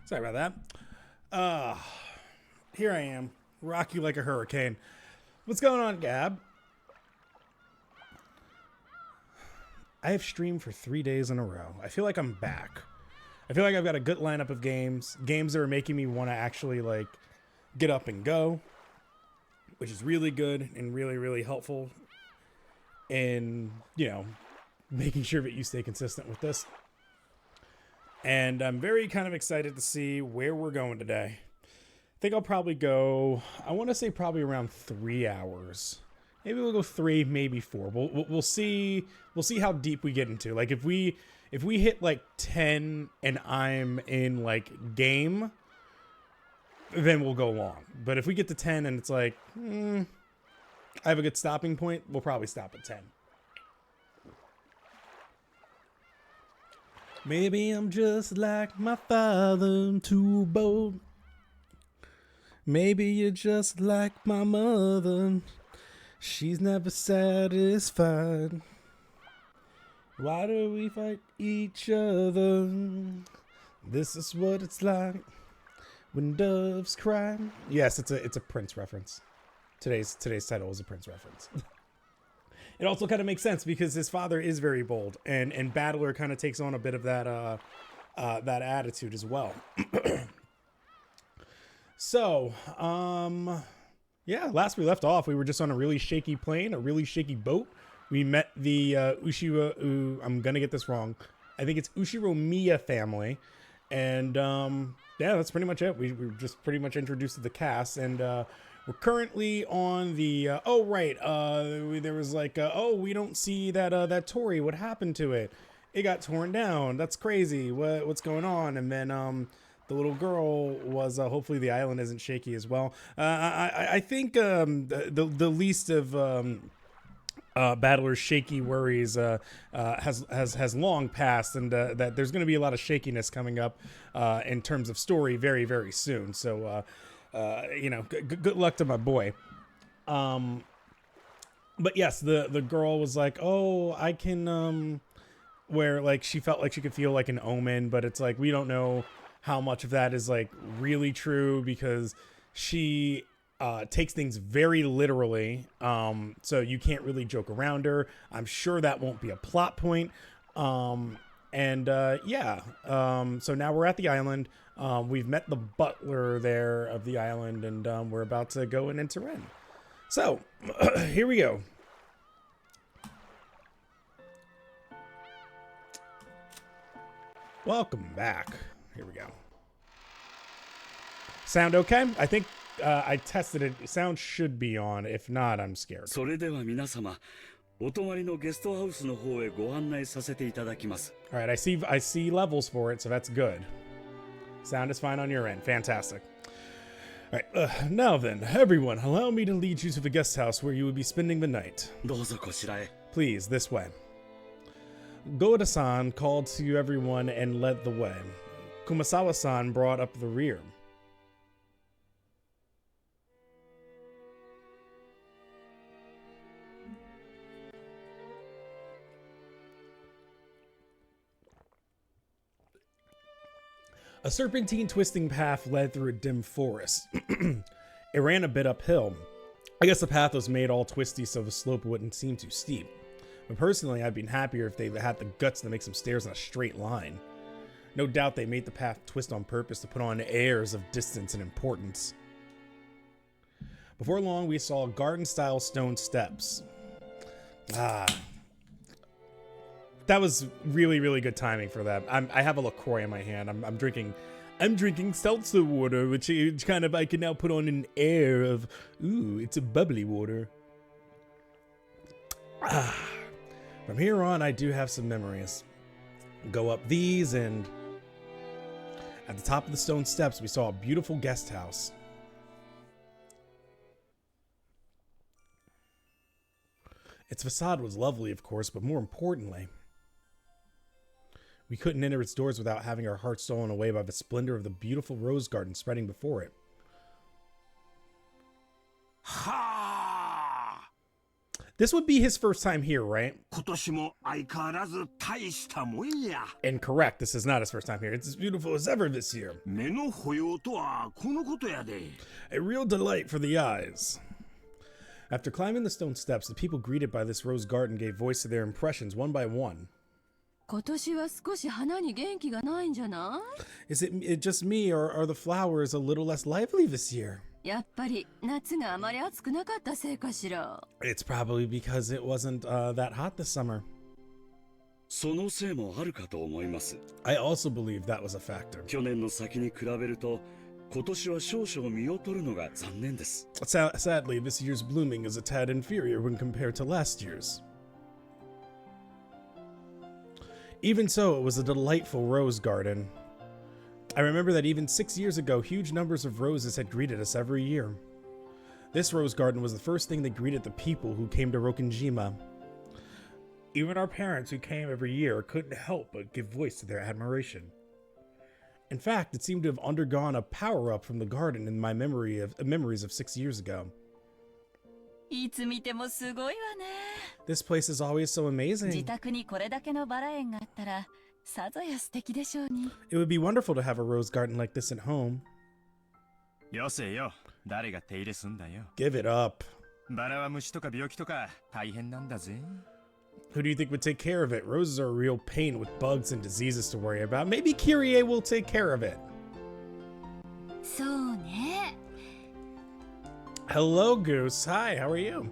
Sorry about that. Here I am, rocky like a hurricane. What's going on, Gab? I have streamed for 3 days in a row. I feel like I'm back. I feel like I've got a good lineup of games that are making me want to actually like get up and go, which is really good and really, really helpful in, making sure that you stay consistent with this. And I'm very kind of excited to see where we're going today. I think I'll probably go, I want to say probably around 3 hours. Maybe we'll go 3, maybe 4. We'll see. We'll see how deep we get into. Like if we hit like 10 and I'm in like game, then we'll go long. But if we get to 10 and it's like, I have a good stopping point, we'll probably stop at 10. Maybe I'm just like my father, too bold. Maybe you're just like my mother. She's never satisfied. Why do we fight each other? This is what it's like when doves cry. Yes, it's a Prince reference. Today's title is a Prince reference. It also kind of makes sense because his father is very bold, and Battler kind of takes on a bit of that that attitude as well. So, yeah, last we left off, we were just on a really shaky plane, a really shaky boat. We met the Ushiro, I'm going to get this wrong. I think it's Ushiromiya family. And, yeah, that's pretty much it. We were just pretty much introduced to the cast. And we're currently on the, there was like, we don't see that Tori. What happened to it? It got torn down. That's crazy. What's going on? And then, the little girl was, hopefully the island isn't shaky as well. I think the least of Battler's shaky worries has long passed, and that there's going to be a lot of shakiness coming up in terms of story very, very soon. So, good luck to my boy. But yes, the girl was like, oh, I can, where like she felt like she could feel like an omen, but it's like we don't know how much of that is like really true because she takes things very literally. So you can't really joke around her. I'm sure that won't be a plot point. So now we're at the island. We've met the butler there of the island, and we're about to go and enter in. So here we go. Welcome back. Here we go. Sound okay? I think I tested it. Sound should be on. If not, I'm scared. それでは皆様、お泊まりのゲストハウスの方へご案内させていただきます。All right, I see levels for it, so that's good. Sound is fine on your end. Fantastic. All right, now then, everyone, allow me to lead you to the guest house where you will be spending the night. どうぞこちらへ。 Please, this way. Goda-san called to everyone and led the way. Kumasawa-san brought up the rear. A serpentine twisting path led through a dim forest. It ran a bit uphill. I guess the path was made all twisty so the slope wouldn't seem too steep. But personally, I'd been happier if they had the guts to make some stairs in a straight line. No doubt they made the path twist on purpose to put on airs of distance and importance. Before long, we saw garden-style stone steps. That was really, really good timing for that. I have a LaCroix in my hand. I'm drinking seltzer water, which kind of I can now put on an air of, ooh, it's a bubbly water. From here on, I do have some memories. Go up these, and at the top of the stone steps, we saw a beautiful guest house. Its facade was lovely, of course, but more importantly, we couldn't enter its doors without having our hearts stolen away by the splendor of the beautiful rose garden spreading before it. Ha! This would be his first time here, right? 今年も相変わらず大したもんや。 Incorrect. This is not his first time here. It's as beautiful as ever this year. 目の保養とはこのことやで。 A real delight for the eyes. After climbing the stone steps, the people greeted by this rose garden gave voice to their impressions one by one. 今年は少し花に元気がないんじゃな Is it just me, or are the flowers a little less lively this year? い？やっぱり夏があまり暑くなかったせいかしら。It's probably because it wasn't that hot this summer. そのせいもあるかと思います。 I also believe that was a factor. 去年の先に比べると、今年は少々見劣るのが残念です。Sadly, this year's blooming is a tad inferior when compared to last year's. Even so, it was a delightful rose garden. I remember that even 6 years ago, huge numbers of roses had greeted us every year. This rose garden was the first thing that greeted the people who came to Rokkenjima. Even our parents who came every year couldn't help but give voice to their admiration. In fact, it seemed to have undergone a power-up from the garden in my memories of 6 years ago. いつ見てもすごいわね。 This place is always so 自 amazing. 宅にこれだけのバラ園があったらさぞや素敵でしょうに。 It would be wonderful to have a rose garden like this at home. よせよ、誰が手入れすんだよ。 Give it up. バラは虫とか病気とか大変なんだぜ。 Who do you think would take care of it? Roses are a real pain with bugs and diseases to worry about. Maybe Kyrie will take care of it. そうね。 Hello, Goose. Hi, how are you?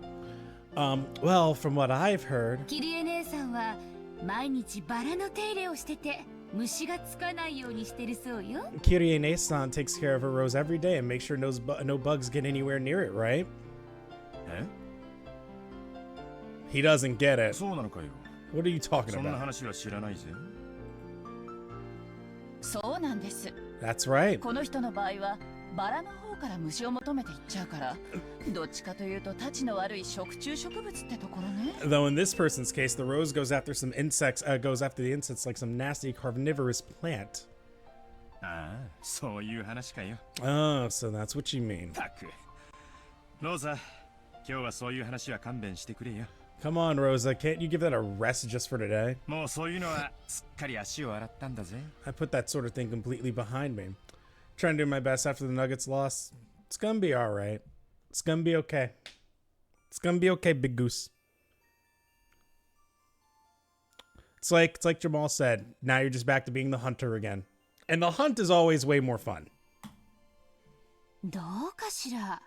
Well, from what I've heard, キリエ姉さんは毎日バラの手入れをしてて虫がつかないようにしてるそうよ。 Kyrie Nesan takes care of her rose every day and makes sure no bugs get anywhere near it, right? え？ He doesn't get it. そうなのかよ。 What are you talking そんな about? 話は知らないぜ。そうなんです。 That's right. この人の場合はバラの方から虫を求めていっちゃうからどっちかというとたちの悪い食虫植物ってところね。 Though in this person's case, the rose goes after the insects like some nasty carnivorous plant. ああ、そういう話かよ。 Oh, so that's what you mean. たく。ローザ、今日はそういう話は勘弁してくれよ。 Come on, Rosa. Can't you give that a rest just for today? もうそういうのはすっかり足を洗ったんだぜ。 I put that sort of thing completely behind me. Trying to do my best after the Nuggets loss. It's gonna be all right. It's gonna be okay. It's gonna be okay, Big Goose. It's like Jamal said. Now you're just back to being the hunter again, and the hunt is always way more fun. どうかしら。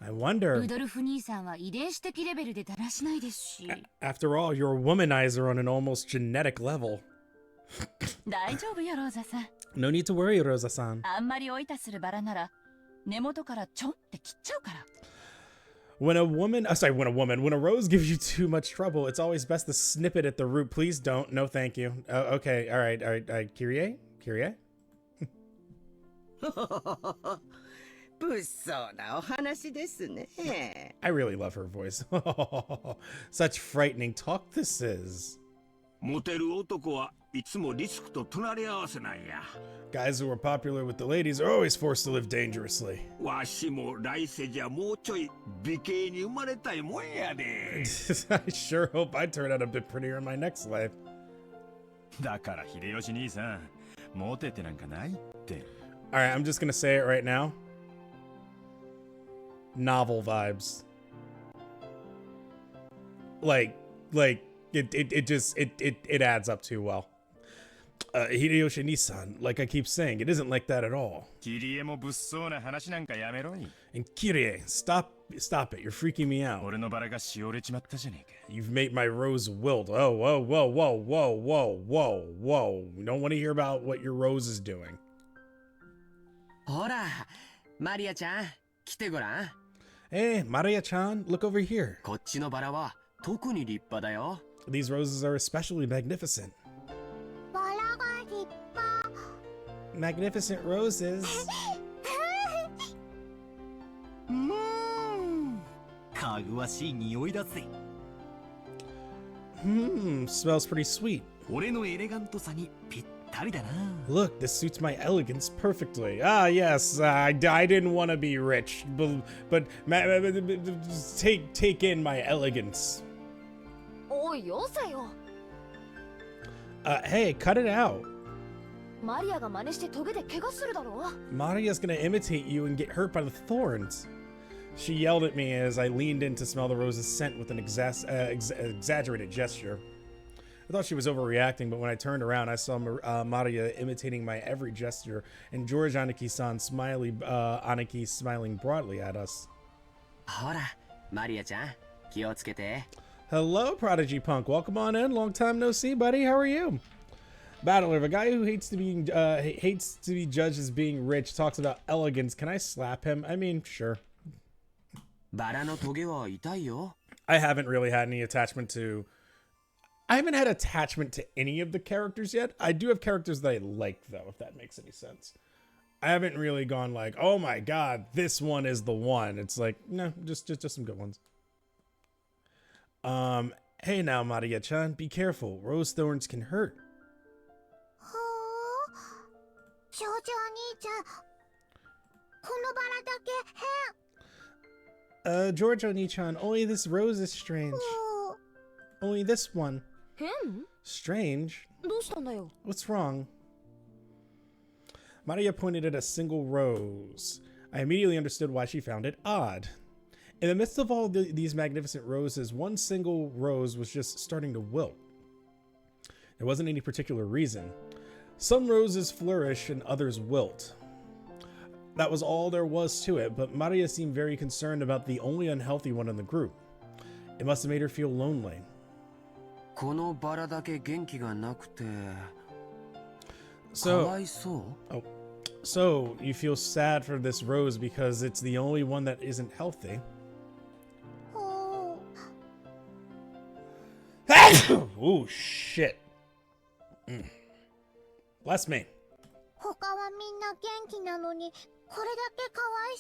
I wonder. ルドルフ兄さんは遺伝子的レベルでだらしないですし。 After all, you're a womanizer on an almost genetic level. 大丈夫よローザさん。 No need to worry, Rosa-san. あんまりおいたするバラなら根元からちょんって切っちゃうから。 When a rose gives you too much trouble, it's always best to snip it at the root. Please don't. No, thank you. Okay, all right. Kyrie? 物騒なお話ですね。 I really love her voice. Such frightening talk this is. モテる男はいつもリスクと隣り合わせなんや。 Guys who are popular with the ladies are always forced to live dangerously. わしも来世じゃもうちょい美形に生まれたいもんやで。 I sure hope I turn out a bit prettier in my next life. だから秀吉兄さん、モテてなんかないって。 Alright, I'm just gonna say it right now. Novel vibes. Like it adds up too well. Hideyoshi Nissan, like I keep saying, it isn't like that at all. キリエも物騒な話なんかやめろい。 And Kirie, stop it, you're freaking me out. 俺のバラがしおれちまったじゃねえか。 You've made my rose wilt. Oh, whoa. We don't want to hear about what your rose is doing. ほら、マリアちゃん、来てごらん。 Hey, Maria-chan, look over here. こっちのバラは特に立派だよ。 These roses are especially magnificent. Magnificent roses. かぐわしい匂いだぜ。 Smells pretty sweet. 俺のエレガントさにぴったりだな。 Look, this suits my elegance perfectly. Ah, yes, I didn't want to be rich, but take in my elegance. おいよせよ。 Hey, cut it out. マリアが真似してトゲで怪我するだろ。 Maria's gonna imitate you and get hurt by the thorns. She yelled at me as I leaned in to smell the rose's scent with an exaggerated gesture. I thought she was overreacting, but when I turned around, I saw Maria imitating my every gesture, and George Aniki-san Aniki smiling broadly at us. ほら、マリアちゃん、気をつけて。 Hello, Prodigy Punk. Welcome on in. Long time no see, buddy. How are you? Battler, a guy who hates to be judged as being rich, talks about elegance. Can I slap him? I mean, sure. バラのトゲは痛いよ。 I haven't really had any attachment to... I haven't had attachment to any of the characters yet. I do have characters that I like, though, if that makes any sense. I haven't really gone like, oh my god, this one is the one. It's like, no, just some good ones. Hey now, Maria-chan, be careful. Rose thorns can hurt. ほう。少女お兄ちゃん、このバラだけ変。 George Oni-chan, only this rose is strange. ほう。 Only this one. 変？ Strange? どうしたんだよ。 What's wrong? Maria pointed at a single rose. I immediately understood why she found it odd. In the midst of all these magnificent roses, one single rose was just starting to wilt. There wasn't any particular reason. Some roses flourish and others wilt. That was all there was to it, but Maria seemed very concerned about the only unhealthy one in the group. It must have made her feel lonely. このバラだけ元気がなくて、か So, わいそう。 so you feel sad for this rose because it's the only one that isn't healthy. ほう。 Oh shit. Bless me. 他はみんな元気なのに、これだけかわい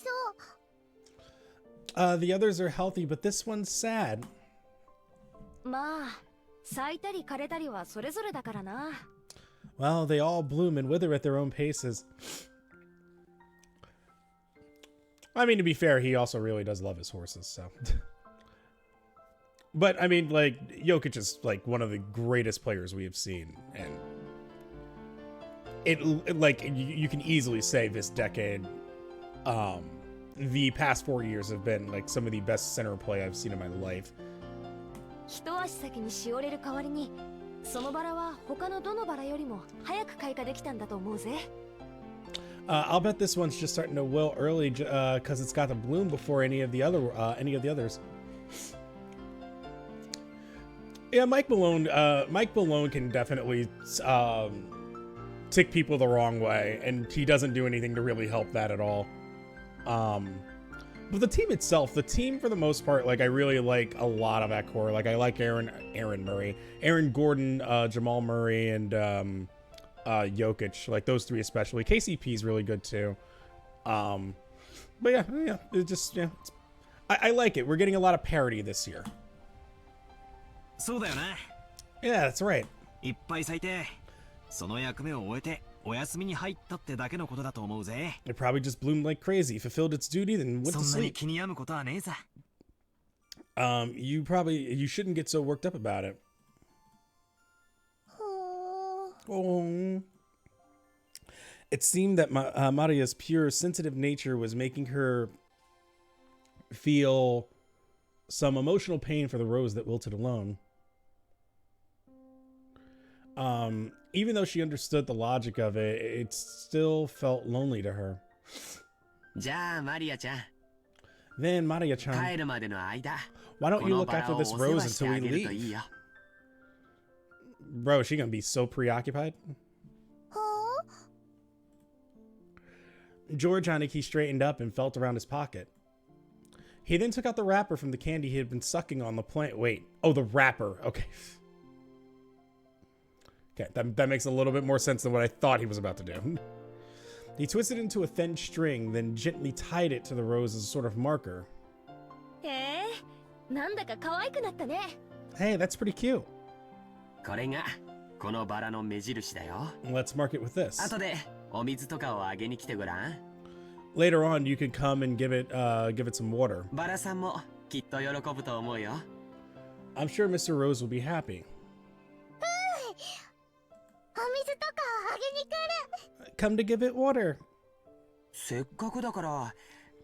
そう。 The others are healthy, but this one's sad. まあ、咲いたり枯れたりはそれぞれだからな。 Well, they all bloom and wither at their own paces. I mean, to be fair, he also really does love his horses, so. But, I mean, like, Jokic is, like, one of the greatest players we have seen, and like, you can easily say this decade, the past 4 years have been, like, some of the best center play I've seen in my life. 一足先にしおれる代わりに、そのバラは他のどのバラよりも早く開花できたんだと思うぜ。 I'll bet this one's just starting to wilt early, because it's got to bloom before any of the others. Yeah, Mike Malone can definitely tick people the wrong way, and he doesn't do anything to really help that at all. But the team itself, the team for the most part, like, I really like a lot of that core. Like, I like Aaron Gordon, Jamal Murray, and Jokic. Like, those three especially. KCP is really good too. But yeah, it just, yeah. I like it. We're getting a lot of parity this year. そうだよな。 Yeah, that's right. いっぱい咲いて、その役目を終えてお休みに入ったってだけのことだと思うぜ。 It probably just bloomed like crazy. Fulfilled its duty, then went to そんなに sleep. 気に病むことはねえさ。 You shouldn't get so worked up about it. ほう。 Oh. It seemed that Maria's pure, sensitive nature was making her feel some emotional pain for the rose that wilted alone. Even though she understood the logic of it, it still felt lonely to her. じゃあマリアちゃん、 Then Maria-chan, 帰るまでの間、 why don't こ you の look バラ after をお this 世 rose 話して until あ we げるとい leave? いよ。 Bro, is she gonna be so preoccupied? ほう。 George Aniki straightened up and felt around his pocket. He then took out the wrapper from the candy he had been sucking on the plant. Wait. Oh, the wrapper. Okay. Okay, that makes a little bit more sense than what I thought he was about to do. He twisted it into a thin string, then gently tied it to the rose as a sort of marker. へえ、なんだか可愛くなったね。 Hey, that's pretty cute. これがこのバラの目印だよ。 Let's mark it with this. 後でお水とかをあげに来てごらん。 Later on, you can come and give it some water. バラさんもきっと喜ぶと思うよ。 I'm sure Mr. Rose will be happy. お水とかあげに来る。 Come to give it water. せっかくだから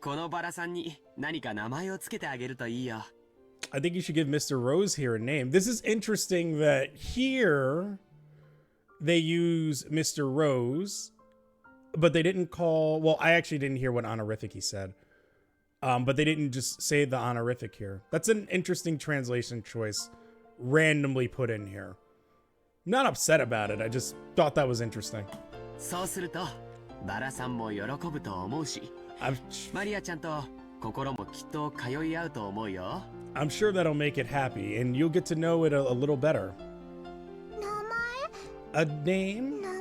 このバラさんに何か名前をつけてあげるといいよ。 I think you should give Mr. Rose here a name. This is interesting that here they use Mr. Rose, but they didn't call... Well, I actually didn't hear what honorific he said. But they didn't just say the honorific here. That's an interesting translation choice randomly put in here. I'm not upset about it. I just thought that was interesting. そうするとバラさんも喜ぶと思うし、 マリアちゃんと心もきっと通い合うと思うよ。 I'm sure that'll make it happy, and you'll get to know it a little better. 名 A name? 前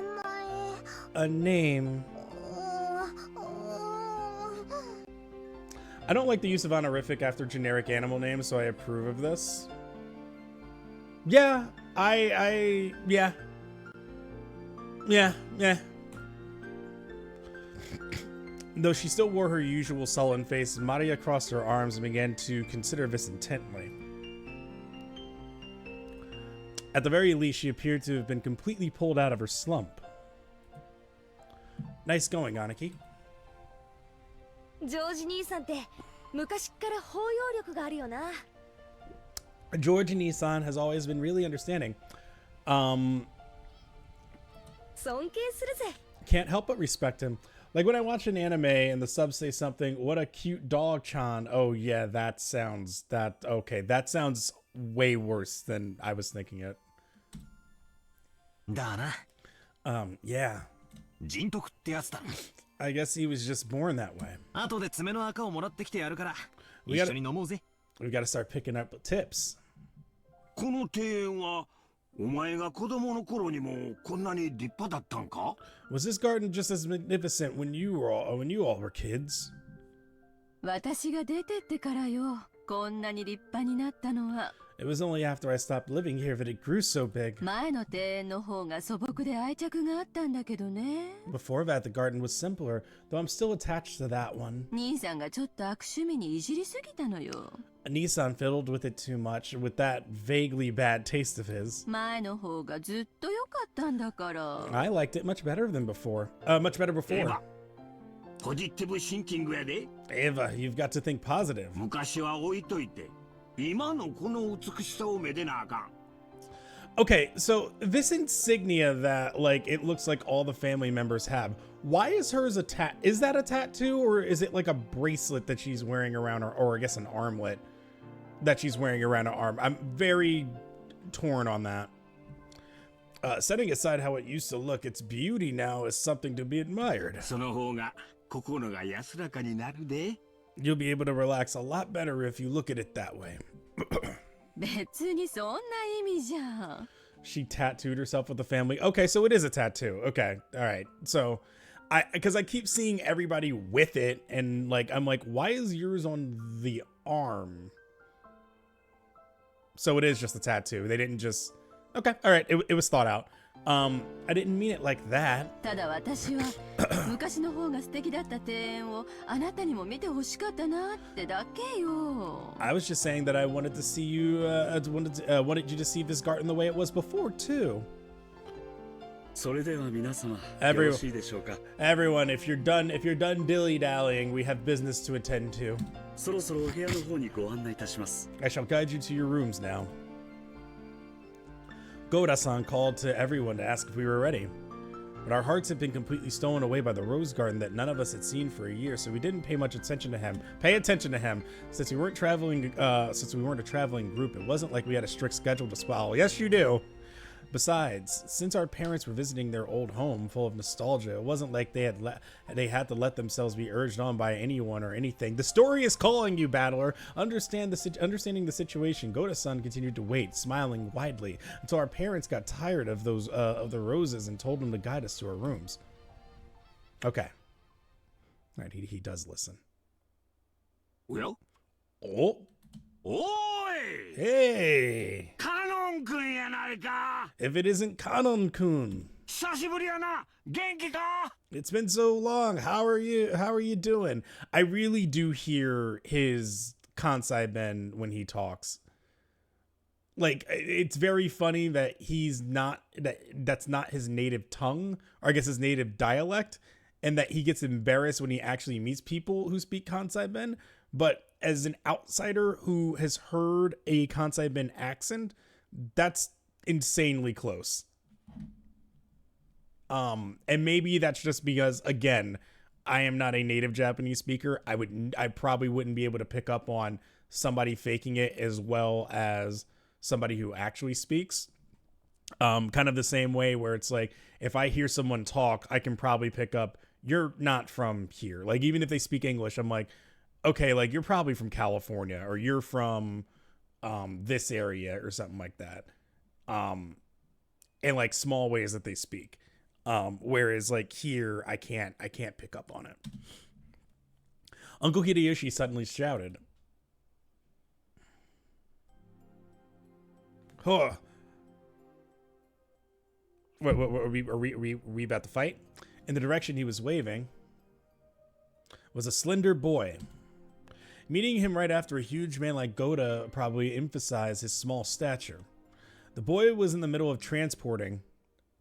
A name. I don't like the use of honorific after generic animal names, so I approve of this. Yeah, yeah. Though she still wore her usual sullen face, Maria crossed her arms and began to consider this intently. At the very least, she appeared to have been completely pulled out of her slump. Nice going, Aniki. ジョージ兄さんって昔っから包容力があるよな。 George Nissan has always been really understanding. 尊敬するぜ。 Can't help but respect him. Like when I watch an anime and the subs say something, what a cute dog, Chan. Oh yeah, that sounds way worse than I was thinking it. だな。 Yeah. 人徳ってやつだ。 I guess he was just born that way. 後で爪の赤をもらってきてやるから、 We 一 gotta- 緒に飲もうぜ。 We gotta start picking up tips. この庭園はお前が子供の頃にもこんなに立派だったんか？ Was this garden just as magnificent when you all were kids? 私が出てってからよ、こんなに立派になったのは。 It was only after I stopped living here that it grew so big. 前の庭園の方が素朴で愛着があったんだけどね。 Before that, the garden was simpler, though I'm still attached to that one. 兄さんがちょっと悪趣味にいじりすぎたのよ。 Nissan fiddled with it too much, with that vaguely bad taste of his. 前の方がずっと良かったんだから。 I liked it much better before. エ before. ヴァ、ポジティブシンキングやで。 Ava, you've got to think positive. 昔は置いといて、今のこの美しさをめでなあかん。 Okay, so this insignia that, like, it looks like all the family members have. Why is hers is that a tattoo, or is it like a bracelet that she's wearing around her, or I guess an armlet that she's wearing around her arm? I'm very torn on that. Setting aside how it used to look, its beauty now is something to be admired. その方が心が安らかになるで。 You'll be able to relax a lot better if you look at it that way. 別にそんな意味じゃん。 She tattooed herself with the family. Okay, so it is a tattoo. Okay, all right. So, because I keep seeing everybody with it, and like I'm like, why is yours on the arm? So it is just a tattoo. They didn't just. Okay, all right. It was thought out. I didn't mean it like that. ただ私は昔の方が素敵だった庭園をあなたにも見てほしかったなってだけよ。 I was just saying that I wanted to see you. Wanted you to see this garden the way it was before too. それでは皆様、 Everyone- よろしいでしょうか。 Everyone, if you're done dilly-dallying, we have business to attend to. そろそろお部屋の方にご案内いたします。 I shall guide you to your rooms now. Goda-san called to everyone to ask if we were ready. But our hearts had been completely stolen away by the rose garden that none of us had seen for a year, so we didn't pay much attention to him. Since we weren't traveling, since we weren't a traveling group, it wasn't like we had a strict schedule to follow. Yes, you do. Besides, since our parents were visiting their old home full of nostalgia, it wasn't like they had to let themselves be urged on by anyone or anything. The story is calling you, battler. Understanding the situation, Goda-san continued to wait, smiling widely, until our parents got tired of the roses and told them to guide us to our rooms. Okay. All right, he does listen. おや？ Oh, おーい！ hey. カノン！ン君やないか。 If it isn't Kanon-kun. 久しぶりやな。元気か? It's been so long. How are you doing? I really do hear his Kansai Ben when he talks. Like, it's very funny that that's not his native tongue, or I guess his native dialect, and that he gets embarrassed when he actually meets people who speak Kansai Ben. But as an outsider who has heard a Kansai Ben accent, that's insanely close. And maybe that's just because, again, I am not a native Japanese speaker. I probably wouldn't be able to pick up on somebody faking it as well as somebody who actually speaks. Kind of the same way where it's like, if I hear someone talk, I can probably pick up, you're not from here. Like, even if they speak English, I'm like, okay, like, you're probably from California, or you're from this area or something like that. In like small ways that they speak. Whereas like here, I can't pick up on it. Uncle Hideyoshi suddenly shouted, "Huh. What are we about to fight?" In the direction he was waving was a slender boy. Meeting him right after a huge man like Goda probably emphasized his small stature. The boy was in the middle of transporting.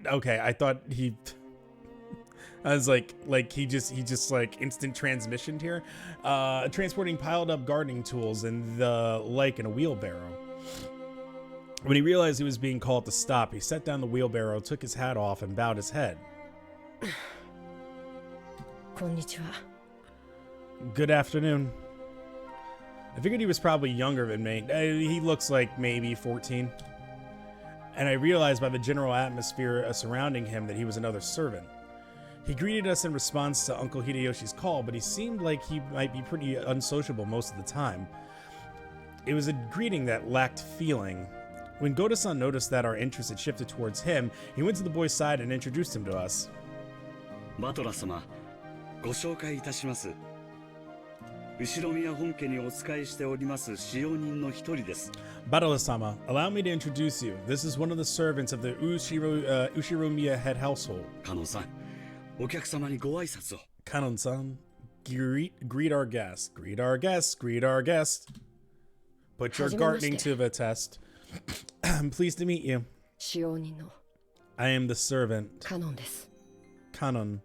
Okay, I thought I was like he just like instant transmissioned here. Transporting piled up gardening tools and the like in a wheelbarrow. When he realized he was being called to stop, he set down the wheelbarrow, took his hat off, and bowed his head. Konnichiwa. Good afternoon. I figured he was probably younger than me. He looks like maybe 14. And I realized by the general atmosphere surrounding him that he was another servant. He greeted us in response to Uncle Hideyoshi's call, but he seemed like he might be pretty unsociable most of the time. It was a greeting that lacked feeling. When Goda-san noticed that our interest had shifted towards him, he went to the boy's side and introduced him to us. バトラ様、ご紹介いたします。後宮本家にお仕えしております使用人の一人です。Badala-sama, allow me to introduce you. This is one of the servants of the Ushiromiya head household. カノンさん、お客様にご挨拶を。Kanon-san, greet our guest. Greet our guest. Greet our guest. Put your gardening to the test. I'm pleased to meet you. 使用人の I am the servant. カノンです。 Kanon.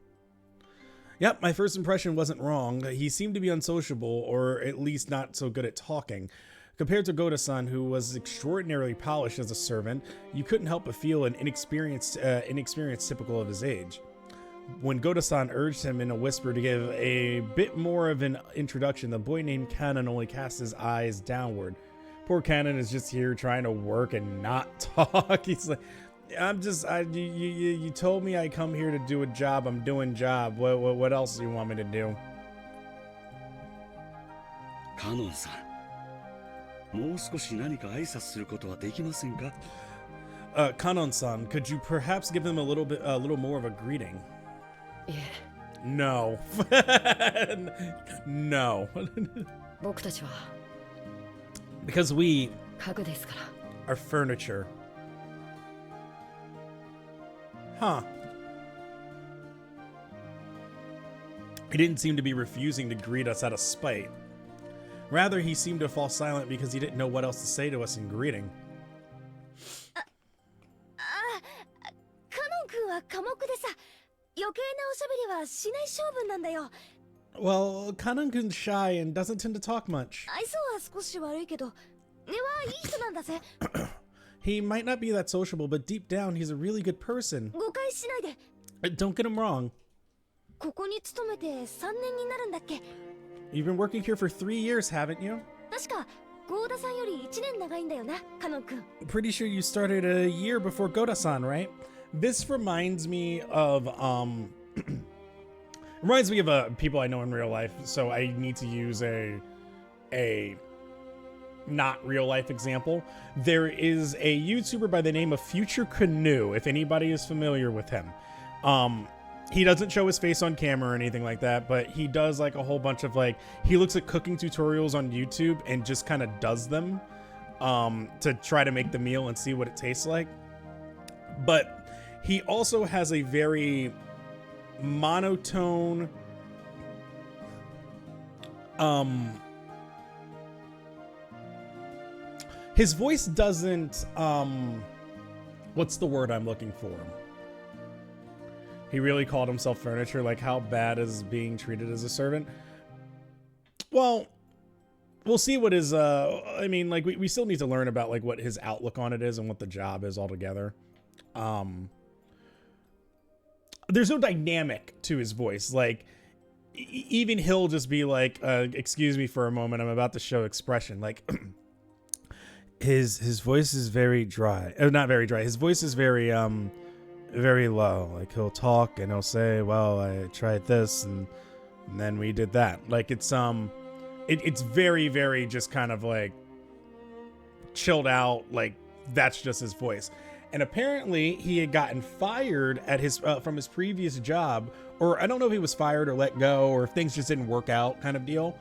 Yep, my first impression wasn't wrong. He seemed to be unsociable, or at least not so good at talking. Compared to Goda-san, who was extraordinarily polished as a servant, you couldn't help but feel an inexperience typical of his age. When Goda-san urged him in a whisper to give a bit more of an introduction, the boy named Kanon only cast his eyes downward. Poor Kanon is just here trying to work and not talk. He's like, you told me I come here to do a job. I'm doing job. What else do you want me to do? カノンさん、もう少し何か挨拶することはできませんか? Kanon-san, could you perhaps give him a little more of a greeting? いえ、 No. No. 僕たちは Because we 家具ですから。 are furniture. Huh. He didn't seem to be refusing to greet us out of spite. Rather, he seemed to fall silent because he didn't know what else to say to us in greeting. カノン君は寡黙でさ、余計なおしゃべりはしない性分なんだよ。 Well, Kanon-kun's shy and doesn't tend to talk much. 愛想は少し悪いけど、根はいい人なんだぜ。 He might not be that sociable, but deep down, he's a really good person. 誤解しないで。 Don't get him wrong. ここに勤めて3年になるんだっけ? You've been working here for 3 years, haven't you? 確かゴーダさんより1年長いんだよな、カノン君。 Pretty sure you started a year before Goda-san, right? This reminds me of reminds me of people I know in real life, so I need to use a not real life example. There is a YouTuber by the name of Future Canoe, if anybody is familiar with him. He doesn't show his face on camera or anything like that, but he does like a whole bunch of like, he looks at cooking tutorials on YouTube and just kind of does them. to try to make the meal and see what it tastes like. But he also has a very monotone, his voice doesn't, what's the word I'm looking for? He really called himself furniture. Like, how bad is being treated as a servant? Well, we'll see what his, I mean, like, we still need to learn about, like, what his outlook on it is and what the job is altogether. There's no dynamic to his voice. Like, even he'll just be like, excuse me for a moment, I'm about to show expression. Like, his voice is very dry. Not very dry. His voice is very, very low. Like, he'll talk and he'll say, well, I tried this and then we did that. Like, it's very, very just kind of like chilled out. Like, that's just his voice. And apparently he had gotten fired at his from his previous job, or I don't know if he was fired or let go, or if things just didn't work out, kind of deal.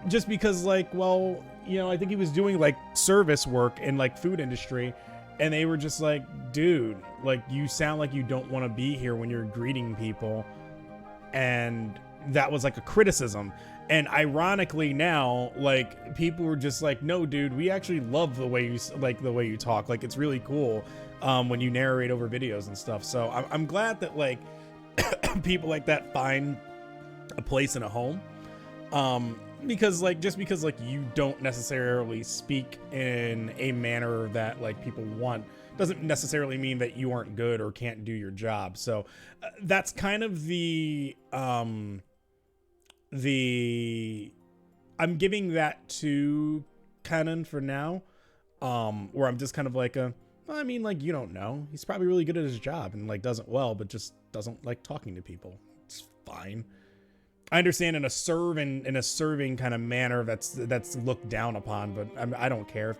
Just because, like, well, you know, I think he was doing like service work in like food industry, and they were just like, dude, like, you sound like you don't want to be here when you're greeting people. And that was like a criticism. And ironically now, like, people were just like, no, dude, we actually love the way you talk. Like, it's really cool when you narrate over videos and stuff. So I'm glad that, like, people like that find a place in a home. Because, like, just because, like, you don't necessarily speak in a manner that, like, people want doesn't necessarily mean that you aren't good or can't do your job. So that's kind of I'm giving that to Canon for now, where I'm just kind of like, well, I mean, like, you don't know. He's probably really good at his job and, like, does it well, but just doesn't like talking to people. It's fine. I understand in a serving kind of manner that's looked down upon, but I don't care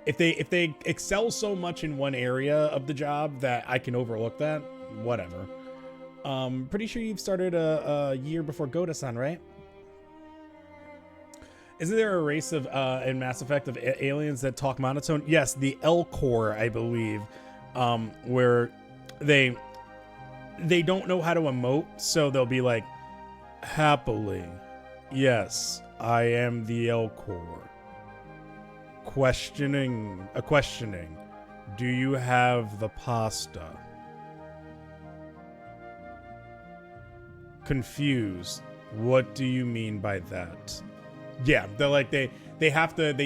if they excel so much in one area of the job that I can overlook that. Whatever. Pretty sure you've started a year before Goda-san, right? Isn't there a race of in Mass Effect of aliens that talk monotone? Yes, the L-Core, I believe, where they don't know how to emote, so they'll be like, happily, yes, I am the L-Core. Questioning, do you have the pasta? Confused, what do you mean by that? Yeah, they're like, they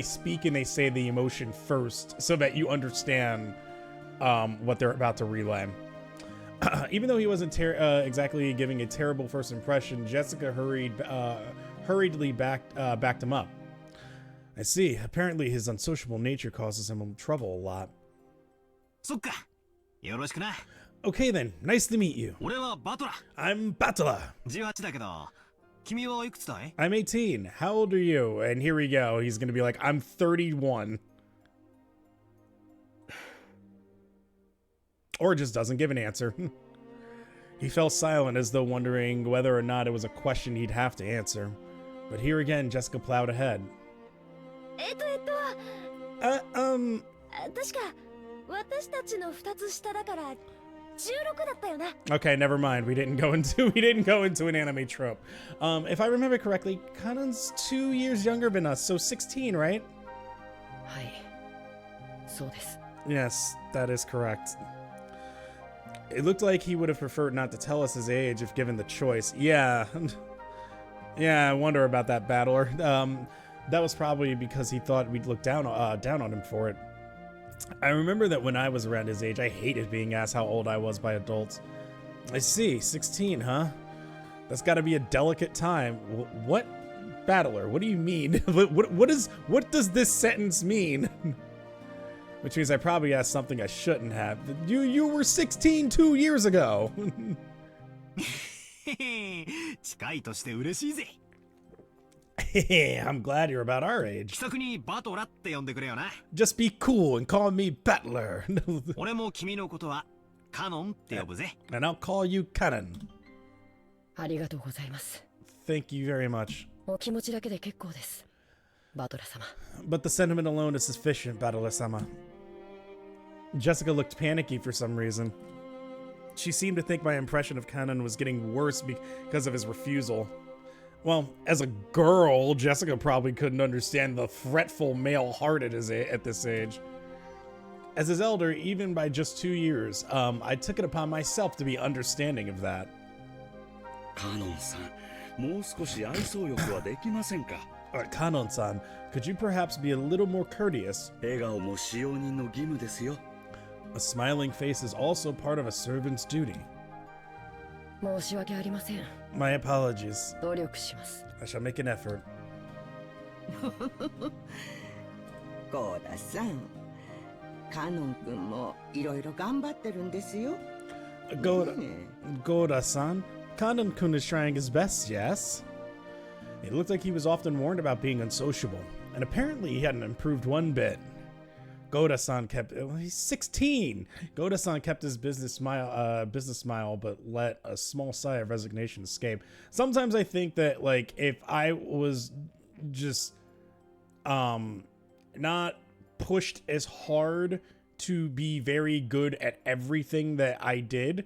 speak and they say the emotion first so that you understand what they're about to relay. Even though he wasn't exactly giving a terrible first impression, Jessica hurriedly backed him up. I see. Apparently his unsociable nature causes him trouble a lot. Okay then, nice to meet you. I'm Battler. I'm 18. How old are you? And here we go. He's gonna be like, I'm 31. Or just doesn't give an answer. He fell silent as though wondering whether or not it was a question he'd have to answer. But here again, Jessica plowed ahead. Okay, never mind. We didn't go into an anime trope. If I remember correctly, Kanan's 2 years younger than us, so 16, right? Yes, that is correct. It looked like he would have preferred not to tell us his age if given the choice. Yeah. Yeah, I wonder about that, Battler. That was probably because he thought we'd look down on him for it. I remember that when I was around his age, I hated being asked how old I was by adults. I see, 16, huh? That's gotta be a delicate time. What? Battler, what do you mean? What does this sentence mean? Which means I probably asked something I shouldn't have. You were 16 2 years ago. I'm glad you're about our age. Just be cool and call me Battler. And I'll call you Canon. Thank you very much. バトラ様。 But the sentiment alone is sufficient, Battler-sama. Jessica looked panicky for some reason. She seemed to think my impression of Kanon was getting worse because of his refusal. Well, as a girl, Jessica probably couldn't understand the fretful male heart at this age. As his elder, even by just 2 years, I took it upon myself to be understanding of that. Kanon-san, もう少し愛想よくはできませんか? Kanon-san, could you perhaps be a little more courteous? 笑顔も使用人の義務ですよ. A smiling face is also part of a servant's duty. 申し訳ありません。 My apologies. 努力します。 I shall make an effort. ゴーダさん、カノン君もいろいろ頑張ってるんですよ。Goda-san, Kanon-kun is trying his best, yes? It looked like he was often warned about being unsociable, and apparently he hadn't improved one bit. Goda-san he's 16! Goda-san kept his business smile, but let a small sigh of resignation escape. Sometimes I think that, like, if I was just, not pushed as hard to be very good at everything that I did,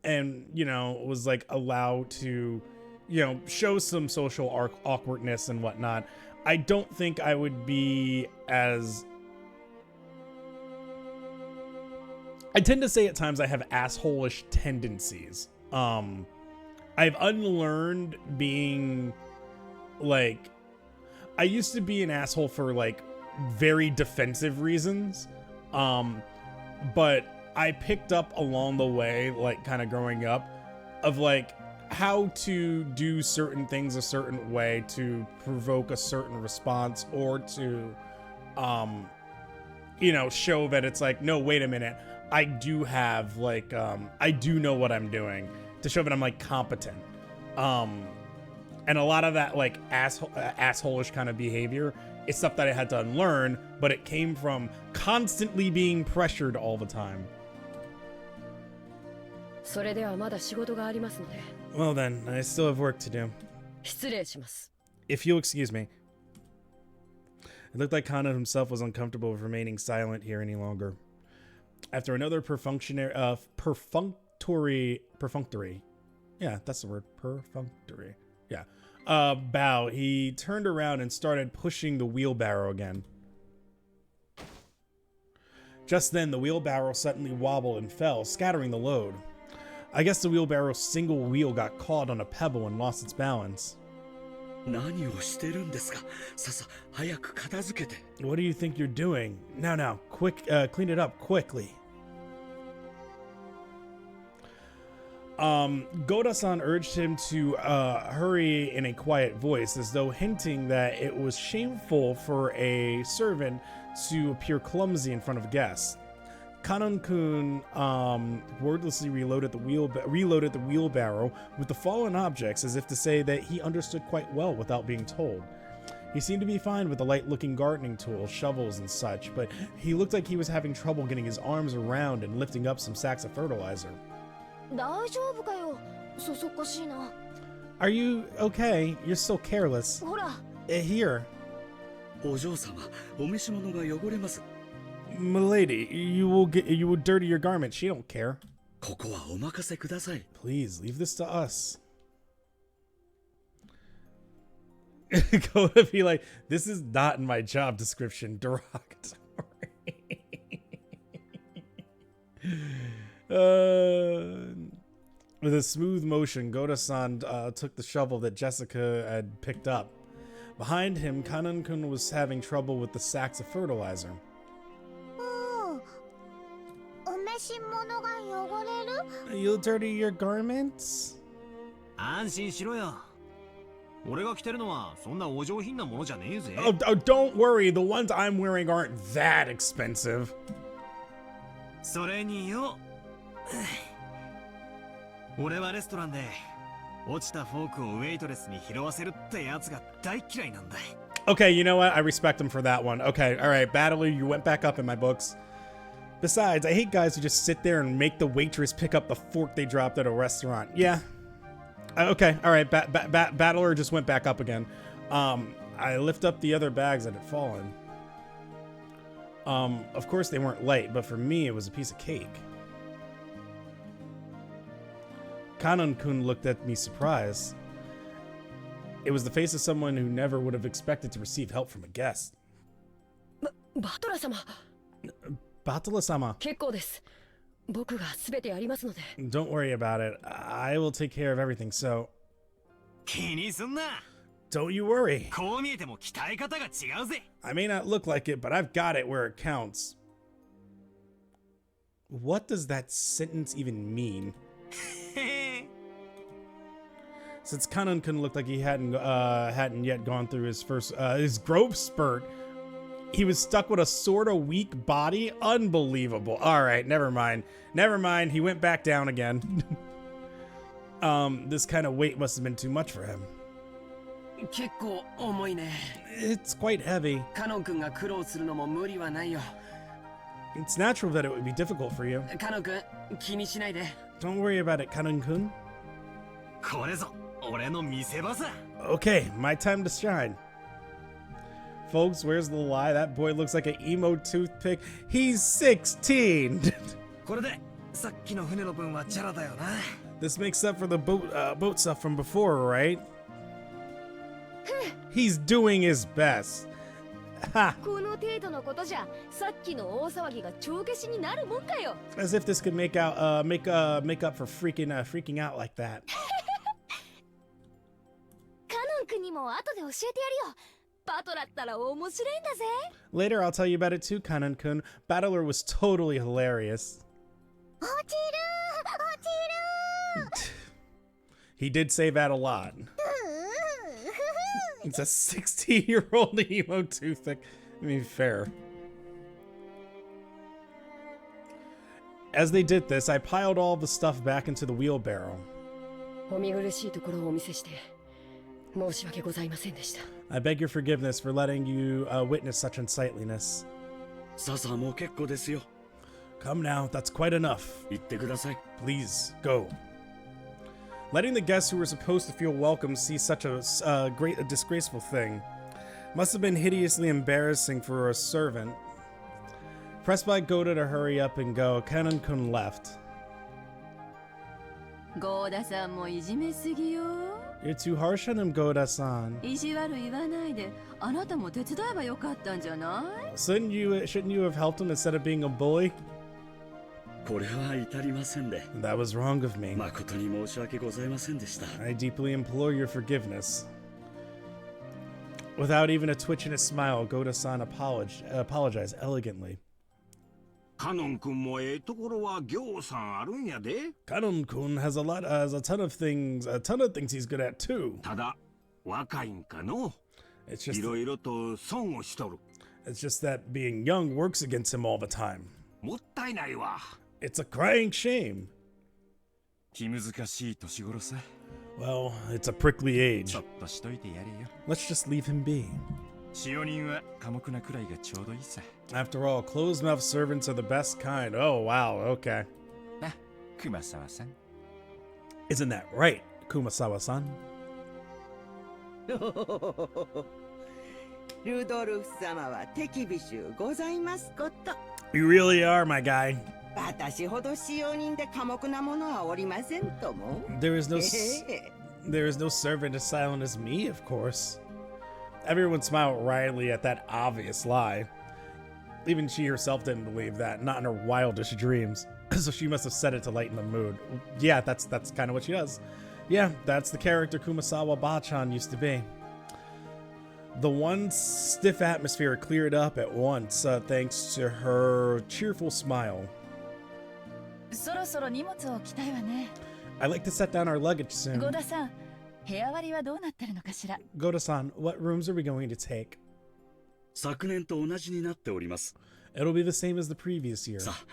and, you know, was, like, allowed to, you know, show some social awkwardness and whatnot, I don't think I would be as... I tend to say at times I have asshole-ish tendencies. I've unlearned being, like... I used to be an asshole for, like, very defensive reasons. But I picked up along the way, like, kind of growing up, of, like, how to do certain things a certain way to provoke a certain response, or to, you know, show that it's like, no, wait a minute, I do have, like, I do know what I'm doing, to show that I'm, like, competent. And a lot of that, like, asshole-ish kind of behavior is stuff that I had to unlearn, but it came from constantly being pressured all the time. それではまだ仕事がありますので。 Well then, I still have work to do. 失礼します。 If you'll excuse me. It looked like Kanon himself was uncomfortable with remaining silent here any longer. After another perfunctory, yeah, that's the word, perfunctory, yeah, bow, he turned around and started pushing the wheelbarrow again. Just then, the wheelbarrow suddenly wobbled and fell, scattering the load. I guess the wheelbarrow's single wheel got caught on a pebble and lost its balance. 何をしてるんですか? ささ、早く片付けて. What do you think you're doing? Now, quick, clean it up quickly. Goda-san urged him to hurry in a quiet voice, as though hinting that it was shameful for a servant to appear clumsy in front of guests. Kanon-kun wordlessly reloaded the wheelbarrow with the fallen objects, as if to say that he understood quite well without being told. He seemed to be fine with the light-looking gardening tools, shovels, and such, but he looked like he was having trouble getting his arms around and lifting up some sacks of fertilizer. 大丈夫かよ。そそっかしいな。 Are you okay? You're so careless. ほら。 Here. お嬢様、お召し物が汚れます。 Milady, you will dirty your garment. She don't care. ここはお任せください。 Please, leave this to us. Go to be like, this is not in my job description. Derogatory. With a smooth motion, Goda-san took the shovel that Jessica had picked up. Behind him, Kanon-kun was having trouble with the sacks of fertilizer. You'll dirty your garments? 安心しろよ。俺が着てるのはそんなお上品なものじゃねえぜ。Oh, don't worry. The ones I'm wearing aren't that expensive. それによ。俺はレストランで落ちたフォークをウェイトレスに拾わせるってやつが大嫌いなんだ。Okay, you know what? I respect him for that one. Okay, all right, Battler, you went back up in my books. Besides, I hate guys who just sit there and make the waitress pick up the fork they dropped at a restaurant. Yeah. Okay, all right, Battler just went back up again. I lift up the other bags that had fallen. Of course they weren't light, but for me it was a piece of cake. Kanon-kun looked at me surprised. It was the face of someone who never would have expected to receive help from a guest. バトラ様。バトラ様。結構です。僕がすべてやりますので。Don't worry about it. I will take care of everything, so... 気にすんな。Don't you worry. こう見えても鍛え方が違うぜ。I may not look like it, but I've got it where it counts. What does that sentence even mean? Since Kanon-kun looked like he hadn't yet gone through his first his growth spurt, he was stuck with a sort of weak body. Unbelievable. All right, never mind. Never mind. He went back down again. This kind of weight must have been too much for him. 結構重いね。 It's quite heavy. カノン君が苦労するのも無理はないよ。 It's natural that it would be difficult for you. カノン君、気にしないで。 Don't worry about it, Kanon-kun. これぞ俺の見せ場さ。 Okay, my time to shine. Folks, where's the lie? That boy looks like an emo toothpick. He's 16. これでさっきの船の分はチャラだよな。 This makes up for the boat stuff from before, right? He's doing his best. Ha! この程度のことじゃ、さっきの大騒ぎが帳消しになるもんかよ。 As if this could make up for freaking out like that. カノン君にも後で教えてやるよ。バトラったら面白いんだぜ。 Later, I'll tell you about it too, Kanon-kun. Battler was totally hilarious. 落ちる落ちる。 He did say that a lot. It's a 16-year-old emo toothpick. I mean, fair. As they did this, I piled all the stuff back into the wheelbarrow. お見苦しいところをお見せして申し訳ございませんでした。 I beg your forgiveness for letting you witness such unsightliness. さあさあもう結構ですよ。 Come now, that's quite enough. 行ってください。 Please, go. Letting the guests who were supposed to feel welcome see such a disgraceful thing must have been hideously embarrassing for a servant. Pressed by Goda to hurry up and go, Kanon-kun left. ゴーダさんもいじめすぎよ。 You're too harsh on him, Goda-san. 意地悪言わないで、あなたも手伝えばよかったんじゃない？ Shouldn't you have helped him instead of being a bully? これは至りませんで。 That was wrong of me. 誠に申し訳ございませんでした。 I deeply implore your forgiveness. Without even a twitch in his smile, Goda-san apologized elegantly. カノン君もええところはぎょうさんあるんやで。 Kanon-kun has a ton of things he's good at too. ただ若いんかの。 It's い just ろいろと損をしとる。 that being young works against him all the time. もったいないわ。 It's a crying shame. 気難しい年頃さ。 Well, it's a prickly age. ちょっとしといてやれよ。 Let's just leave him be. 使用人は寡黙なくらいがちょうどいいさ。 After all, closed-mouthed servants are the best kind. Oh, wow, okay. な、熊沢さん。 Isn't that right, Kumasawa-san? ルドルフ様は手厳しゅうございますこと。 You really are, my guy. 私ほど使用人で寡黙な者はおりませんとも。 There is no servant as silent as me, of course. Everyone smiled wryly at that obvious lie. Even she herself didn't believe that, not in her wildest dreams. So she must have said it to lighten the mood. Yeah, that's kind of what she does. Yeah, that's the character Kumasawa Bachan used to be. The one stiff atmosphere cleared up at once, thanks to her cheerful smile. そろそろ荷物を置きたいわね。 I'd like to set down our luggage soon. ゴダさん、部屋割りはどうなってるのかしら。 Goda-san, what rooms are we going to take? 昨年と同じになっております。 It'll be the same as the previous year. さあ、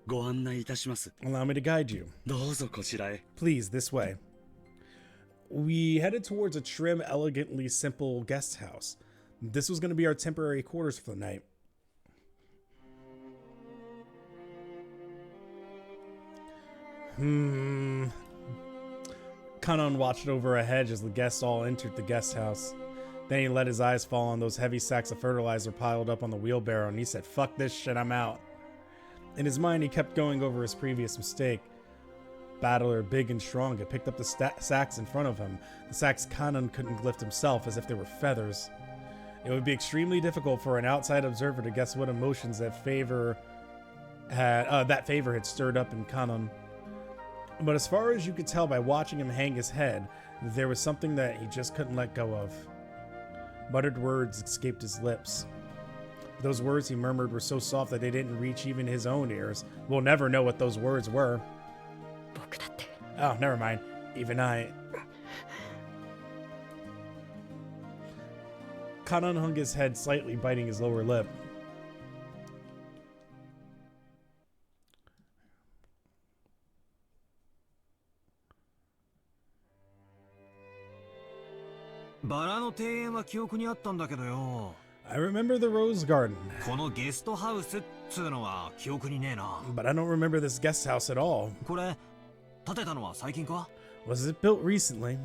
ご案内いたします。 Allow me to guide you. どうぞこちらへ。 Please, this way. We headed towards a trim, elegantly simple guest house. This was going to be our temporary quarters for the night. Kanon watched over a hedge as the guests all entered the guest house. Then he let his eyes fall on those heavy sacks of fertilizer piled up on the wheelbarrow, and he said, "Fuck this shit, I'm out." In his mind, he kept going over his previous mistake. Battler, big and strong, had picked up the sacks in front of him. The sacks Kanon couldn't lift himself, as if they were feathers. It would be extremely difficult for an outside observer to guess what emotions that favor had stirred up in Kanon. But as far as you could tell by watching him hang his head, there was something that he just couldn't let go of. Muttered words escaped his lips. Those words he murmured were so soft that they didn't reach even his own ears. We'll never know what those words were. Oh, never mind. Even I. Kanon hung his head slightly, biting his lower lip. I remember the rose garden. But I don't remember this guest house at all. Was it built recently?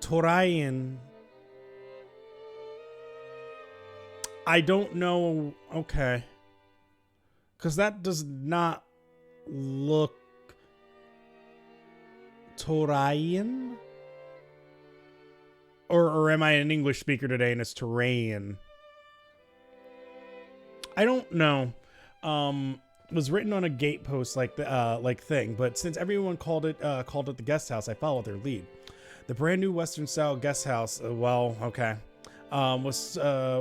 Torayan. I don't know. Okay. Because that does not look Torayan? Or am I an English speaker today and it's Torayan? I don't know. It was written on a gate post like thing, but since everyone called it the guest house, I followed their lead. The brand new Western style guest house,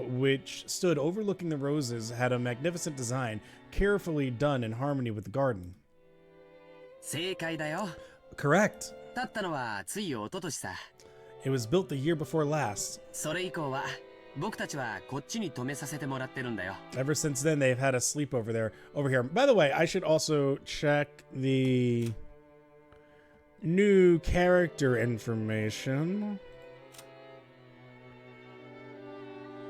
which stood overlooking the roses, had a magnificent design, carefully done in harmony with the garden. Correct. It was built the year before last. Ever since then, they've had a sleepover over here. By the way, I should also check the new character information.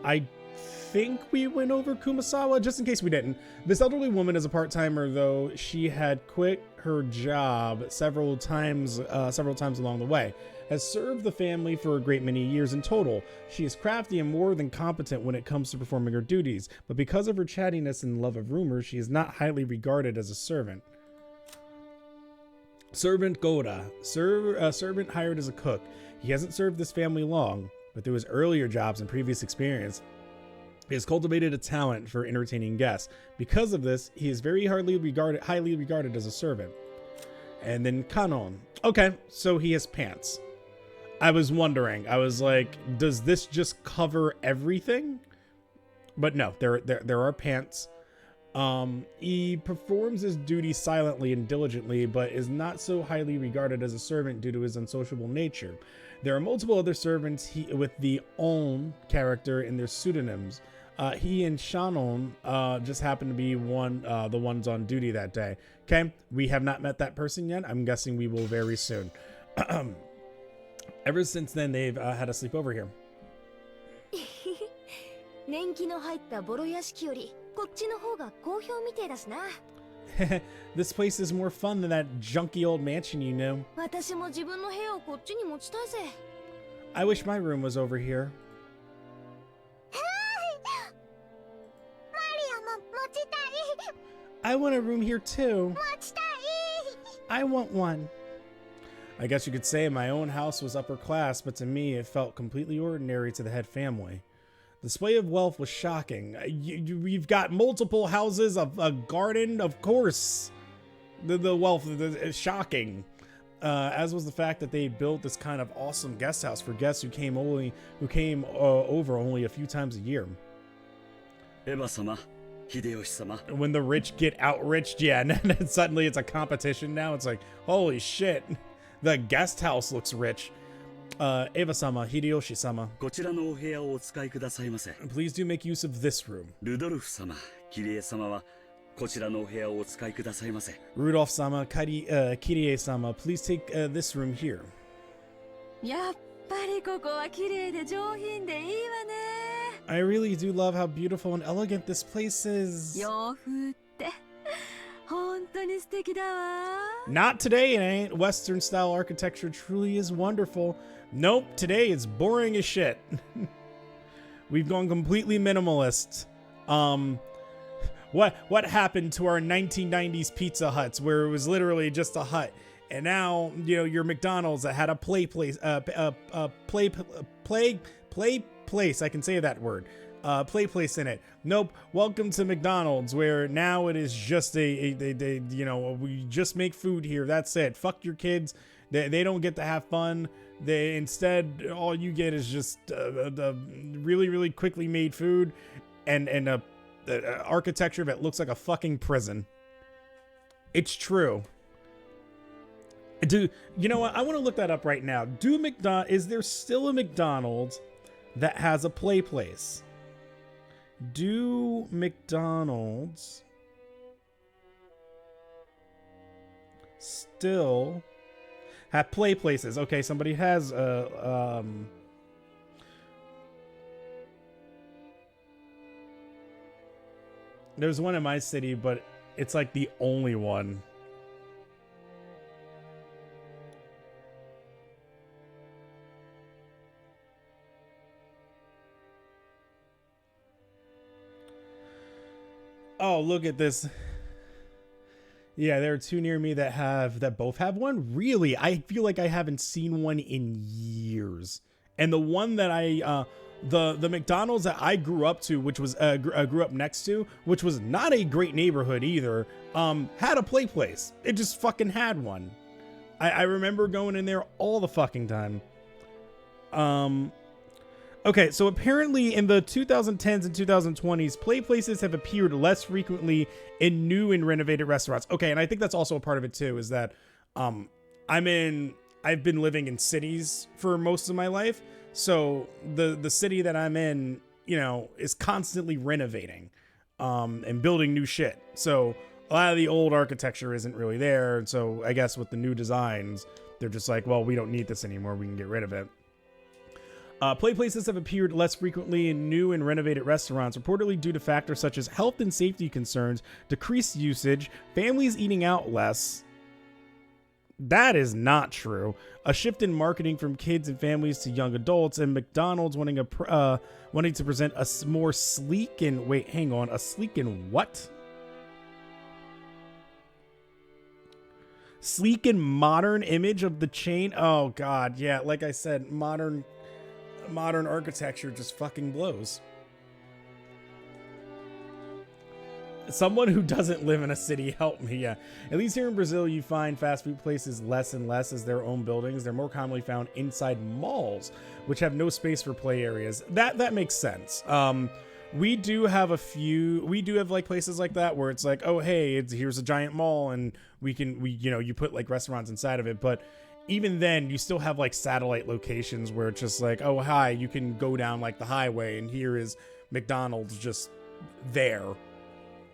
I think we went over Kumasawa, just in case we didn't. This elderly woman is a part-timer, though she had quit her job several times along the way. Has served the family for a great many years in total. She is crafty and more than competent when it comes to performing her duties, but because of her chattiness and love of rumors, she is not highly regarded as a servant. Servant Goda. Servant hired as a cook. He hasn't served this family long, but through his earlier jobs and previous experience, he has cultivated a talent for entertaining guests. Because of this, he is very highly regarded as a servant. And then Kanon. Okay, so he has pants. I was wondering. I was like, does this just cover everything? But no, there are pants. He performs his duty silently and diligently, but is not so highly regarded as a servant due to his unsociable nature. There are multiple other servants with the On character in their pseudonyms. He and Shannon just happen to be the ones on duty that day. Okay, we have not met that person yet. I'm guessing we will very soon. Ever since then, they've had a sleepover here. This place is more fun than that junky old mansion you knew. I wish my room was over here. I want a room here too. I want one. I guess you could say my own house was upper class, but to me it felt completely ordinary to the head family. The display of wealth was shocking. We've got multiple houses, a garden, of course. The wealth is shocking. As was the fact that they built this kind of awesome guest house for guests who came over only a few times a year. Eva-sama, Hideyoshi-sama. When the rich get outriched, yeah, and then suddenly it's a competition now. It's like, holy shit, the guest house looks rich. Eva-sama, Hideyoshi-sama. Please do make use of this room. Rudolph-sama, Kirie-sama. Rudolph-sama, Kirie-sama, please take this room here. I really do love how beautiful and elegant this place is. Not today, it ain't. Western style architecture truly is wonderful. Nope, today it's boring as shit. We've gone completely minimalist. What happened to our 1990s Pizza Huts where it was literally just a hut? And now, you know, your McDonald's that had a play place, play place. I can say that word. Play place in it. Nope. Welcome to McDonald's, where now it is just you know, we just make food here. That's it. Fuck your kids. They don't get to have fun. They instead, all you get is just the really, really quickly made food and a architecture that looks like a fucking prison. It's true. You know what? I want to look that up right now. Is there still a McDonald's that has a play place? Do McDonald's still have play places? Okay, somebody has there's one in my city, but it's like the only one. Oh, look at this. Yeah, there are two near me that both have one. Really? I feel like I haven't seen one in years. And the one that the McDonald's that I grew up to, which was grew up next to, which was not a great neighborhood either, had a play place. It just fucking had one. I remember going in there all the fucking time. Okay, so apparently in the 2010s and 2020s, play places have appeared less frequently in new and renovated restaurants. Okay, and I think that's also a part of it too, is that I've been living in cities for most of my life. So the city that I'm in, you know, is constantly renovating and building new shit. So a lot of the old architecture isn't really there. And so I guess with the new designs, they're just like, well, we don't need this anymore. We can get rid of it. Play places have appeared less frequently in new and renovated restaurants, reportedly due to factors such as health and safety concerns, decreased usage, families eating out less. That is not true. A shift in marketing from kids and families to young adults, and McDonald's wanting to present a more sleek and a sleek and what? Sleek and modern image of the chain. Oh God, yeah. Like I said, modern architecture just fucking blows. Someone who doesn't live in a city, help me. Yeah, at least here in Brazil, you find fast food places less and less as their own buildings. They're more commonly found inside malls, which have no space for play areas. That makes sense. We do have like places like that where it's like, oh hey, here's a giant mall and you put like restaurants inside of it, but even then, you still have like satellite locations where it's just like, oh, hi, you can go down like the highway and here is McDonald's just there,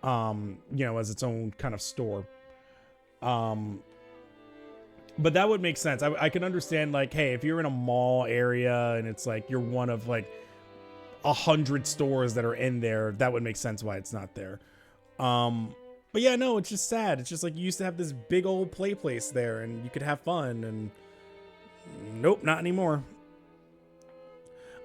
as its own kind of store. But that would make sense. I can understand like, hey, if you're in a mall area and it's like you're one of like 100 stores that are in there, that would make sense why it's not there. But yeah, no, it's just sad. It's just like you used to have this big old play place there and you could have fun, and nope, not anymore.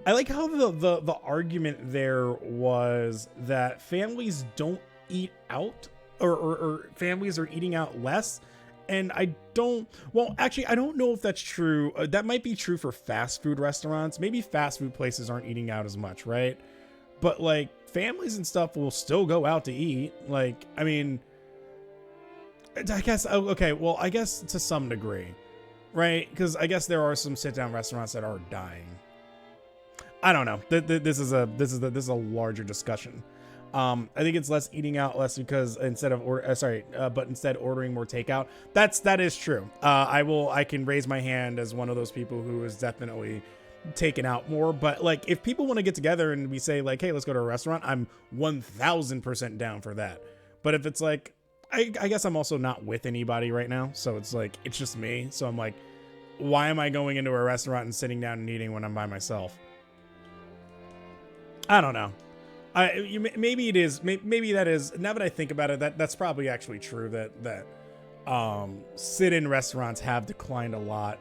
I like how the argument there was that families don't eat out or families are eating out less. And I don't know if that's true. That might be true for fast food restaurants. Maybe fast food places aren't eating out as much, right? But like families and stuff will still go out to eat. Like, I mean, I guess, okay, well, I guess to some degree, right? Because I guess there are some sit-down restaurants that are dying. I don't know. This is a larger discussion. I think it's less eating out less because instead ordering more takeout. That is true. I can raise my hand as one of those people who is definitely taken out more. But like, if people want to get together and we say like, hey, let's go to a restaurant, I'm 1000% down for that. But if it's like, I guess I'm also not with anybody right now, so it's like it's just me. So I'm like, why am I going into a restaurant and sitting down and eating when I'm by myself? I don't know. Maybe it is. Maybe that is. Now that I think about it, that's probably actually true. That sit-in restaurants have declined a lot.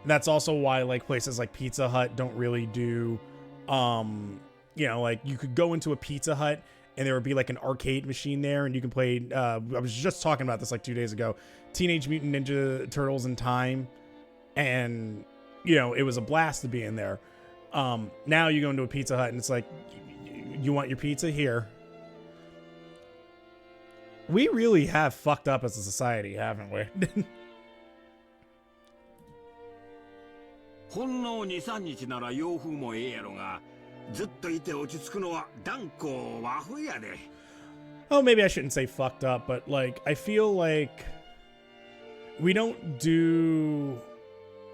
That's also why like places like Pizza Hut don't really do. Like you could go into a Pizza Hut and there would be like an arcade machine there, and you can play. I was just talking about this like 2 days ago. Teenage Mutant Ninja Turtles in Time, and it was a blast to be in there. Now you go into a Pizza Hut and it's like, you want your pizza here. We really have fucked up as a society, haven't we? ほんの2、3日なら洋風もええやろが、ずっといて落ち着くのは断固和風やで。Oh, maybe I shouldn't say fucked up, but like I feel like we don't do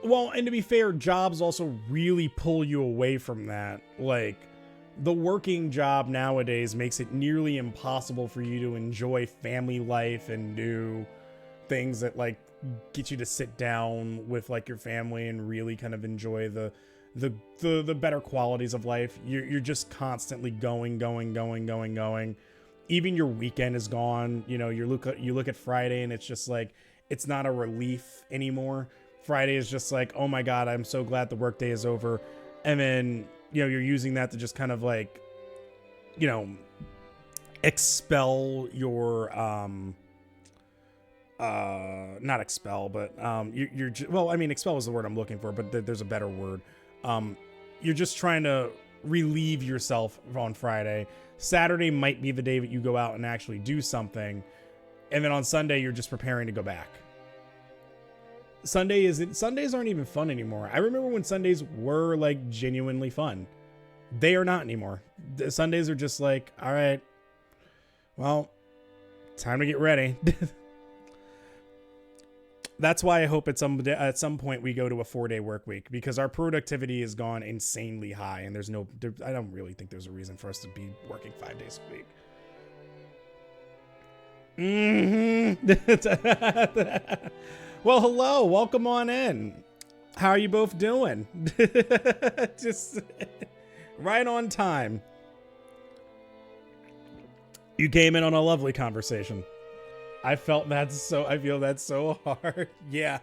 well, and to be fair, jobs also really pull you away from that. Like the working job nowadays makes it nearly impossible for you to enjoy family life and do things that like get you to sit down with like your family and really kind of enjoy the better qualities of life. You're just constantly going. Even your weekend is gone. You look at Friday and it's just like, it's not a relief anymore. Friday is just like, oh my God, I'm so glad the workday is over. And then, you're using that to just kind of like, expel your, not expel, but, expel is the word I'm looking for, but there's a better word. You're just trying to relieve yourself on Friday. Saturday might be the day that you go out and actually do something. And then on Sunday, you're just preparing to go back. Sundays aren't even fun anymore. I remember when Sundays were like genuinely fun. They are not anymore. The Sundays are just like, all right, well, time to get ready. That's why I hope at some point we go to a 4-day work week, because our productivity has gone insanely high, and I don't really think there's a reason for us to be working 5 days a week. Well, hello, welcome on in. How are you both doing? Just right on time. You came in on a lovely conversation. I feel that's so hard. Yeah.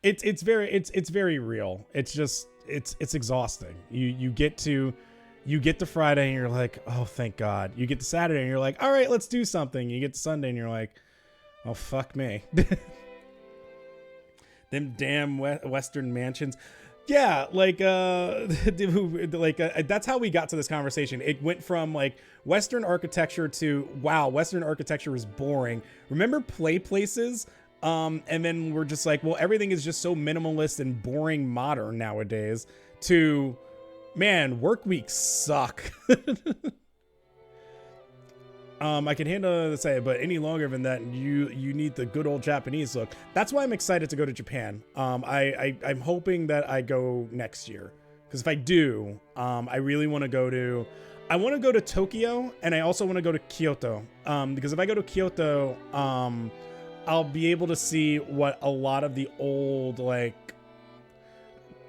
It's very real. It's just it's exhausting. You get to Friday and you're like, oh thank God. You get to Saturday and you're like, all right, let's do something. You get to Sunday and you're like, oh fuck me. Them damn Western mansions. Yeah, like that's how we got to this conversation. It went from like Western architecture to, wow, Western architecture is boring. Remember play places? And then we're just like, well, everything is just so minimalist and boring modern nowadays, to, man, work weeks suck. I can handle the say, but any longer than that, you need the good old Japanese look. That's why I'm excited to go to Japan. I'm hoping that I go next year, because if I do, I really want to go to. I want to go to Tokyo, and I also want to go to Kyoto. Because if I go to Kyoto, I'll be able to see what a lot of the old, like,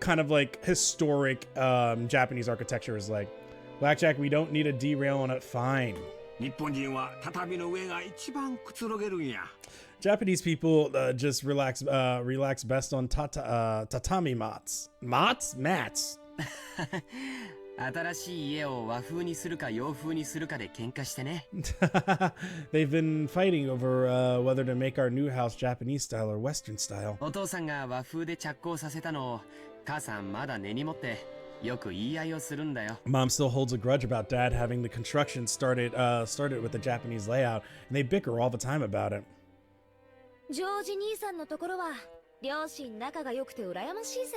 kind of like historic Japanese architecture is like. Blackjack, we don't need a derail on it. Fine. Japanese people just relax best on tatami mats. Mats? 新しい家を和風にするか洋風にするかで喧嘩してね。They've been fighting over whether to make our new house Japanese style or Western style. お父さんが和風で着工させたのを母さんまだ根に持ってよく言い合いをするんだよ。Mom still holds a grudge about Dad having the construction started with the Japanese layout, and they bicker all the time about it. ジョージ兄さんのところは両親仲が良くて羨ましいぜ。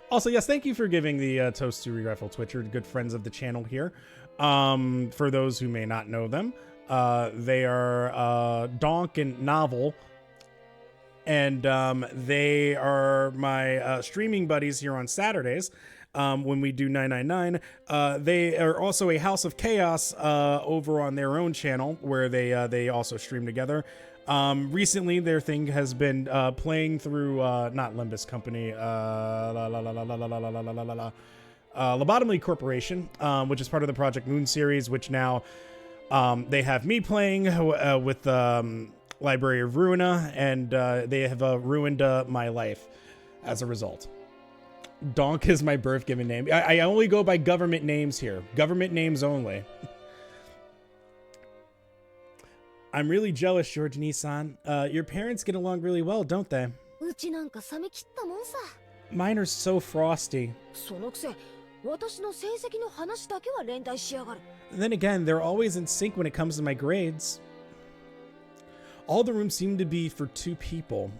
Also, yes, thank you for giving the toast to Regretful Twitcher, good friends of the channel here. For those who may not know them, they are Donk and Novel, and they are my streaming buddies here on Saturdays. When we do 999, they are also a House of Chaos over on their own channel, where they also stream together. Recently, their thing has been playing through not Limbus Company, Lobotomy Corporation, which is part of the Project Moon series, which now they have me playing with Library of Ruina, and they have ruined my life as a result. Donk is my birth-given name. I only go by government names here. Government names only. I'm really jealous, George-san. Your parents get along really well, don't they? Mine are so frosty. Then again, they're always in sync when it comes to my grades. All the rooms seem to be for 2 people.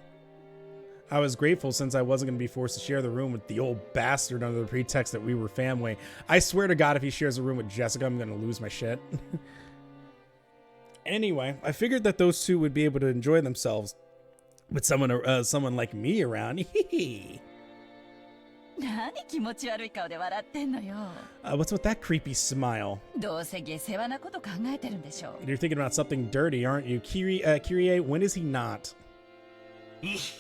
I was grateful since I wasn't going to be forced to share the room with the old bastard under the pretext that we were family. I swear to God, if he shares a room with Jessica, I'm going to lose my shit. Anyway, I figured that those 2 would be able to enjoy themselves with someone like me around. What's with that creepy smile? You're thinking about something dirty, aren't you? Kyrie, when is he not? His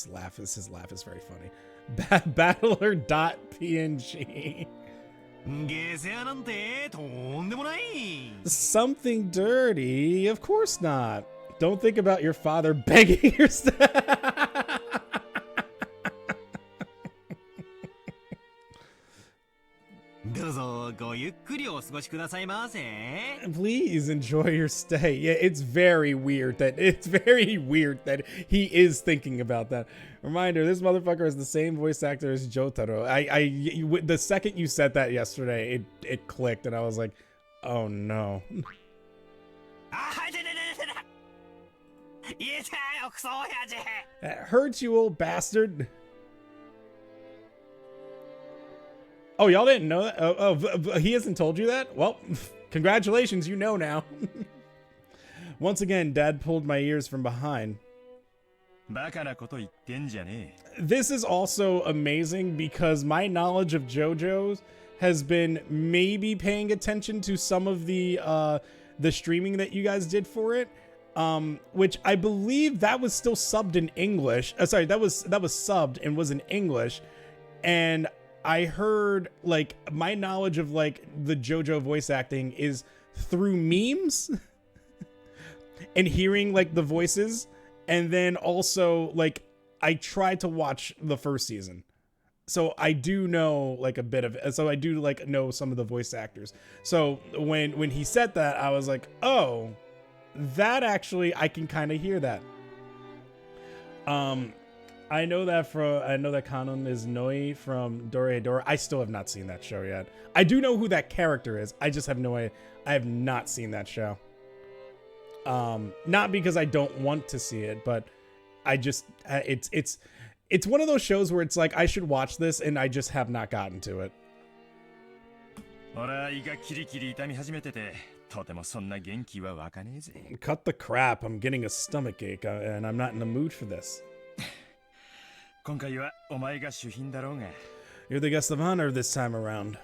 laugh is very funny. Battler.png. Something dirty? Of course not. Don't think about your father begging your Please enjoy your stay. Yeah, it's very weird that he is thinking about that. Reminder, this motherfucker is the same voice actor as Jotaro. The second you said that yesterday, it clicked and I was like, oh no. That hurts, you old bastard. Oh, y'all didn't know that? Oh, he hasn't told you that? Well, congratulations, you know now. Once again, Dad pulled my ears from behind. This is also amazing because my knowledge of JoJo's has been maybe paying attention to some of the streaming that you guys did for it. Which I believe that was still subbed in English. Sorry, that was subbed and was in English. And I heard, like, my knowledge of, like, the JoJo voice acting is through memes and hearing, like, the voices. And then also, like, I tried to watch the first season. So I do know, like, a bit of it. So I do, like, know some of the voice actors. So when he said that, I was like, oh, that actually, I can kind of hear that. I know that Kanon is Noi from Dora. I still have not seen that show yet. I do know who that character is. I just have no idea. I have not seen that show. Not because I don't want to see it, but I just it's one of those shows where it's like I should watch this and I just have not gotten to it. Cut the crap. I'm getting a stomach ache and I'm not in the mood for this. You're the guest of honor this time around.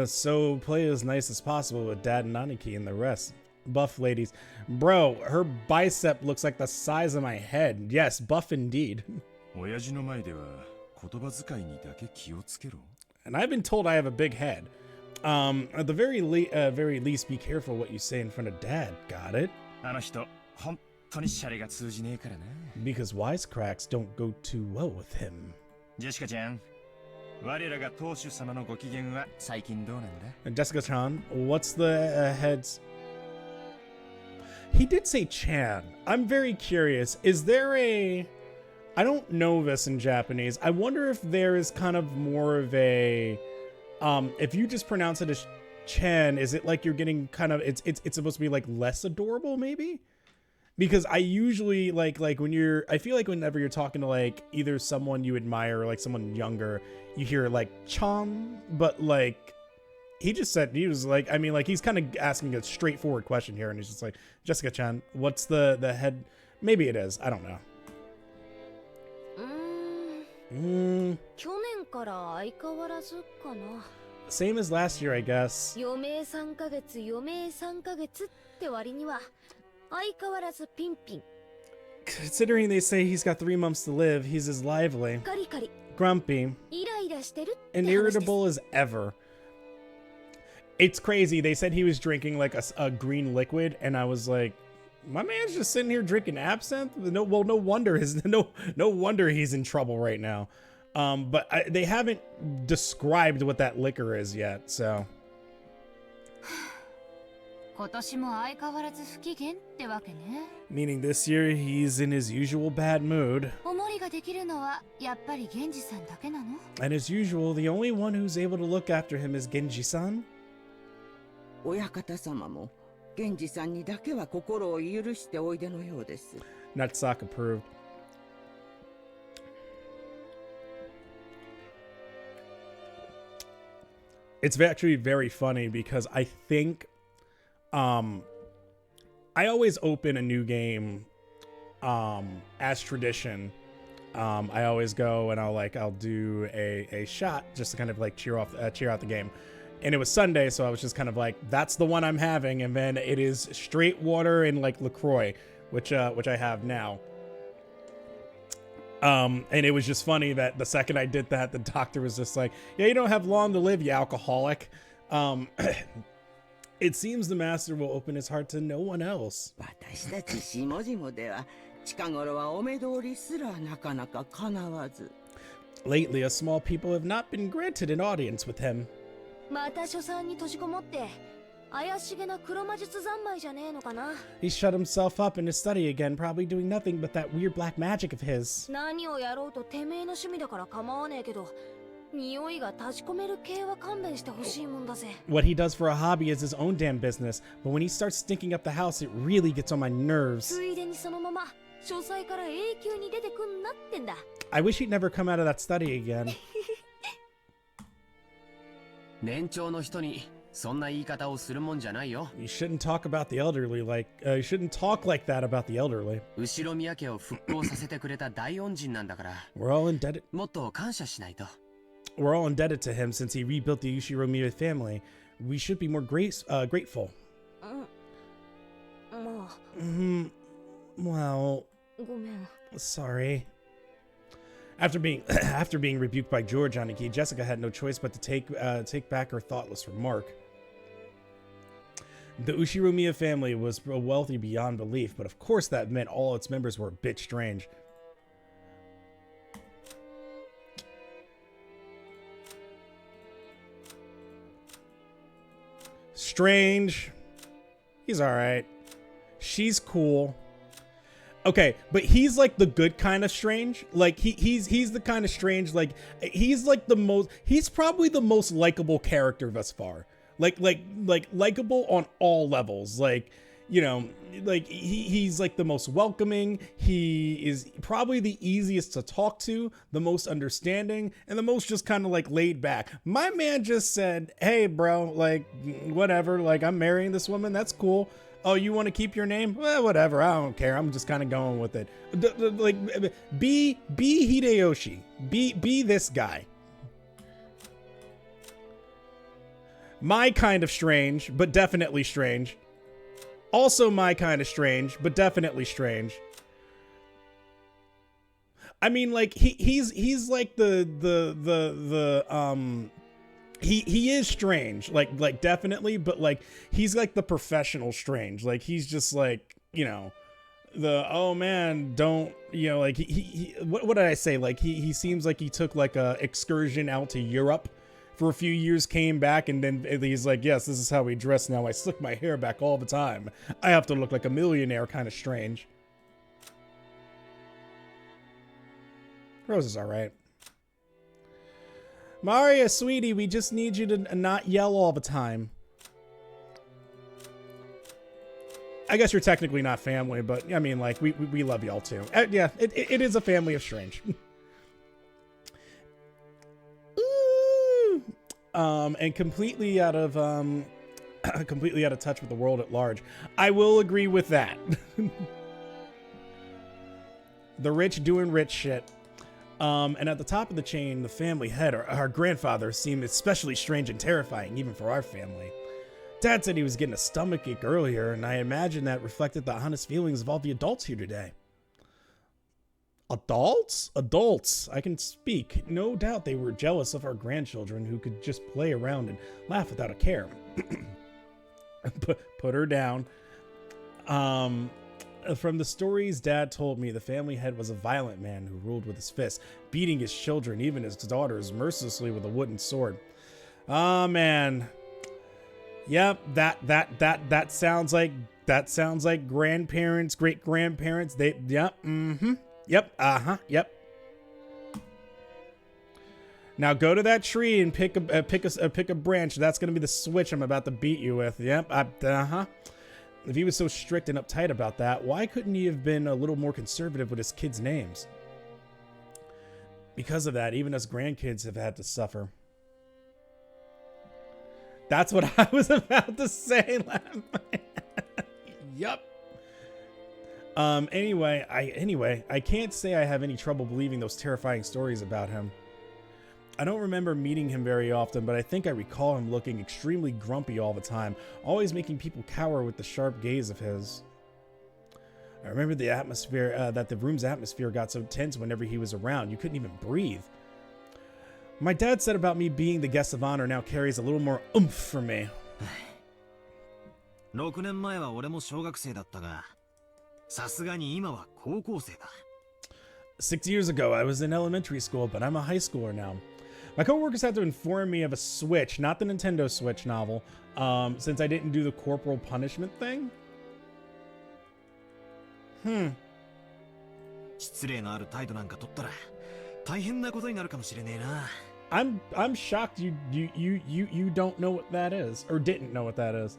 So play as nice as possible with Dad and Aniki and the rest. Buff ladies. Bro, her bicep looks like the size of my head. Yes, buff indeed. And I've been told I have a big head. At the very least, be careful what you say in front of Dad. Got it? Because wisecracks don't go too well with him. Jessica-chan, what's the heads? He did say Chan. I'm very curious. Is there a... I don't know this in Japanese. I wonder if there is kind of more of a... if you just pronounce it as Chan, is it like you're getting kind of... It's supposed to be like less adorable, maybe? Because I usually like when you're, I feel like whenever you're talking to like either someone you admire or like someone younger, you hear like Chan, but like he just said, he was like, I mean, like he's kind of asking a straightforward question here and he's just like, Jessica-chan, what's the head? Maybe it is. I don't know. Same as last year, I guess. Considering they say he's got 3 months to live, he's as lively, カリカリ grumpy, イライラしてるって and 話です irritable as ever. It's crazy. They said he was drinking like a green liquid, and I was like, my man's just sitting here drinking absinthe. No wonder no wonder he's in trouble right now. But they haven't described what that liquor is yet, so. 今年も相変わらず不機嫌ってわけね。 Meaning this year he's in his usual bad mood. おもりができるのはやっぱり源氏さんだけなの？ And as usual, the only one who's able to look after him is Genji-san. 親方様も源氏さんにだけは心を許しておいでのようです。 Natsuka approved. It's actually very funny because I think I always open a new game as tradition. I always go and I'll do a shot just to kind of like cheer out the game. And it was Sunday, so I was just kind of like, that's the one I'm having. And then it is straight water and like LaCroix, which I have now. And it was just funny that the second I did that, the doctor was just like, yeah, you don't have long to live, you alcoholic. It seems the master will open his heart to no one else. 私たち下々では近頃はお目通りすらなかなか叶わず。 Lately, us small people have not been granted an audience with him. また書斎に閉じこもって怪しげな黒魔術三昧じゃねえのかな。 He shut himself up in his study again, probably doing nothing but that weird black magic of his. 何をやろうとてめえの趣味だから構わねえけど、匂いが立ち込める系は勘弁してほしいもんだぜ。 What he does for a hobby is his own damn business, but when he starts stinking up the house, it really gets on my nerves. ついでにそのまま書斎から永久に出てくんなってんだ。 I wish he'd never come out of that study again. 年長の人にそんな言い方をするもんじゃないよ。 You shouldn't talk about the elderly like, you shouldn't talk like that about the elderly. 後ろ宮家を復興させてくれた大恩人なんだから。We're all indebted. もっと感謝しないと。 We're all indebted to him since he rebuilt the Ushiromiya family. We should be more grateful. まあ。Well, ごめん。 sorry. After being rebuked by George Aniki, Jessica had no choice but to take back her thoughtless remark. The Ushiromiya family was wealthy beyond belief, but of course that meant all its members were a bit strange. Strange. He's alright. She's cool. Okay, but he's like the good kind of strange. Like he's the kind of strange, like he's probably the most likable character thus far. Like likable on all levels. Like, you know, like he's like the most welcoming. He is probably the easiest to talk to, the most understanding, and the most just kind of like laid back. My man just said, hey bro, like whatever, like I'm marrying this woman, that's cool. Oh, you want to keep your name? Well, whatever. I don't care. I'm just kind of going with it. Like, be Hideyoshi. Be this guy. My kind of strange, but definitely strange. Also my kind of strange, but definitely strange. I mean, like he's like He is strange, like definitely, but like he's like the professional strange. Like he's just like, you know, the oh man, don't, you know, like what did I say? Like he seems like he took like a excursion out to Europe for a few years, came back, and then he's like, yes, this is how we dress now. I slick my hair back all the time. I have to look like a millionaire, kind of strange. Rose is all right. Maria, sweetie, we just need you to not yell all the time. I guess you're technically not family, but I mean, like, we love y'all too. Yeah, it is a family of strange. Ooh. And completely out of touch with the world at large. I will agree with that. The rich doing rich shit. And at the top of the chain, the family head, our grandfather, seemed especially strange and terrifying, even for our family. Dad said he was getting a stomachache earlier, and I imagine that reflected the honest feelings of all the adults here today. Adults. I can speak. No doubt they were jealous of our grandchildren who could just play around and laugh without a care. Put her down. From the stories Dad told me, the family head was a violent man who ruled with his fists, beating his children, even his daughters, mercilessly with a wooden sword. Oh man. Yep, that sounds like grandparents, great grandparents. Yep, yep. Now go to that tree and pick a branch. That's gonna be the switch I'm about to beat you with. Yep, If he was so strict and uptight about that, why couldn't he have been a little more conservative with his kids' names? Because of that, even us grandkids have had to suffer. That's what I was about to say. Yup. Anyway, I can't say I have any trouble believing those terrifying stories about him. I don't remember meeting him very often, but I think I recall him looking extremely grumpy all the time, always making people cower with the sharp gaze of his. I remember the atmosphere, that the room's atmosphere got so tense whenever he was around, you couldn't even breathe. My dad said about me being the guest of honor now carries a little more oomph for me. 6年前は俺も小学生だったが、さすがに今は高校生だ。6 years ago, I was in elementary school, but I'm a high schooler now. My coworkers had to inform me of a Switch, not the Nintendo Switch novel, since I didn't do the corporal punishment thing. 失礼のある態度なんか取ったら大変なことになるかもしれねえな。I'm shocked you don't know what that is, or didn't know what that is.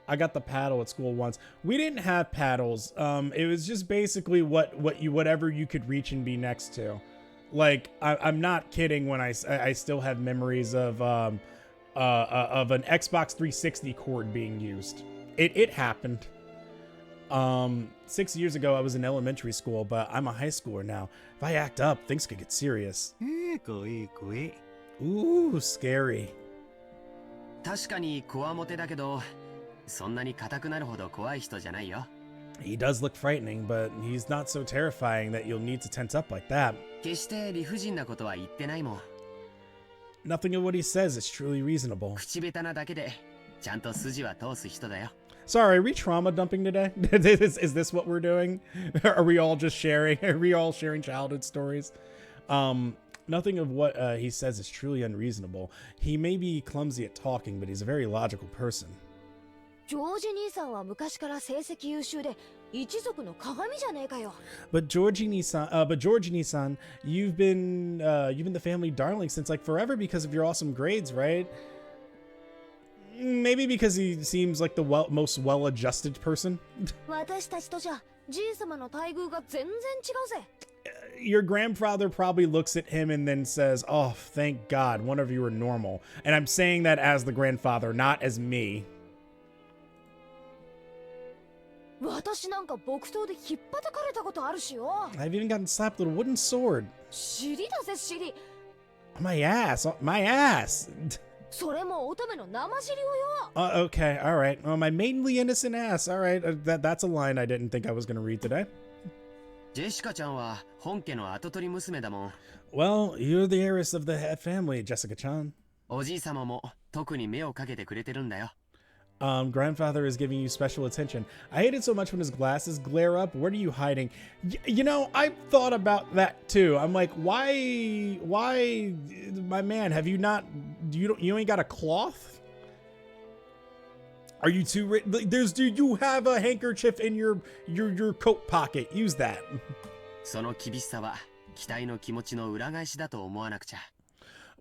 I got the paddle at school once. We didn't have paddles. It was just basically whatever you could reach and be next to. Like I'm not kidding when I still have memories of an Xbox 360 cord being used. It happened. 6 years ago I was in elementary school, but I'm a high schooler now. If I act up, things could get serious. 怖い怖い。Ooh, scary. 確かにこわもてだけど、そんなに硬くなるほど怖い人じゃないよ。He does look frightening, but he's not so terrifying that you'll need to tense up like that. 決して理不尽なことは言ってないもん。Nothing of what he says is truly reasonable. 口下手なだけで、ちゃんと筋は通す人だよ。Sorry, are we trauma dumping today? Is this what we're doing? Are we all just sharing? Are we all sharing childhood stories? Nothing of what he says is truly unreasonable. He may be clumsy at talking, but he's a very logical person. ジョージ兄さんは昔から成績優秀で一族の鏡じゃねえかよ。But Georgie-san, you've been the family darling since like forever because of your awesome grades, right? Maybe because he seems like the most well-adjusted person. 私たちとじゃじい様の待遇が全然違うぜ。Your grandfather probably looks at him and then says, "Oh, thank God, one of you are normal." And I'm saying that as the grandfather, not as me. 私なんか木刀で引っ叩かれたことあるしよ。I've even gotten slapped with a wooden sword. 尻だぜ尻。My ass, my ass. それも乙女の生尻をよ。Okay, all right. Oh, my maidenly innocent ass. All right, that's a line I didn't think I was going to read today. ジェシカちゃんは本家の跡取り娘だもん。Well, you're the heiress of the head family, Jessica-chan. おじい様も特に目をかけてくれてるんだよ。Grandfather is giving you special attention. I hate it so much when his glasses glare up. What are you hiding? You know, I've thought about that too. I'm like, why, my man, have you not, you ain't got a cloth? Are you too rich? Do you have a handkerchief in your coat pocket? Use that. その厳しさは期待の気持ちの裏返しだと思わなくちゃ。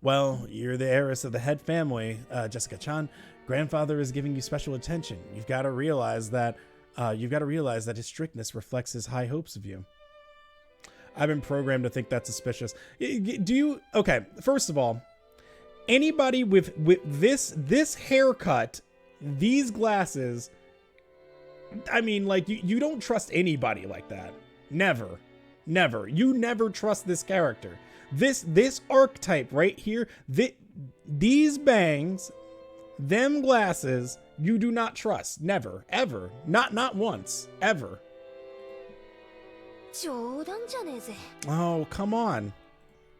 Well, you're the heiress of the head family, Jessica-chan. Grandfather is giving you special attention. You've got to realize that his strictness reflects his high hopes of you. I've been programmed to think that's suspicious. Do you? Okay, first of all, anybody with this haircut, these glasses, I mean, like you don't trust anybody like that. Never. You never trust this character. This archetype right here, these bangs, them glasses, you do not trust. Never, ever, not once, ever. 冗談じゃねえぜ。 Oh, come on.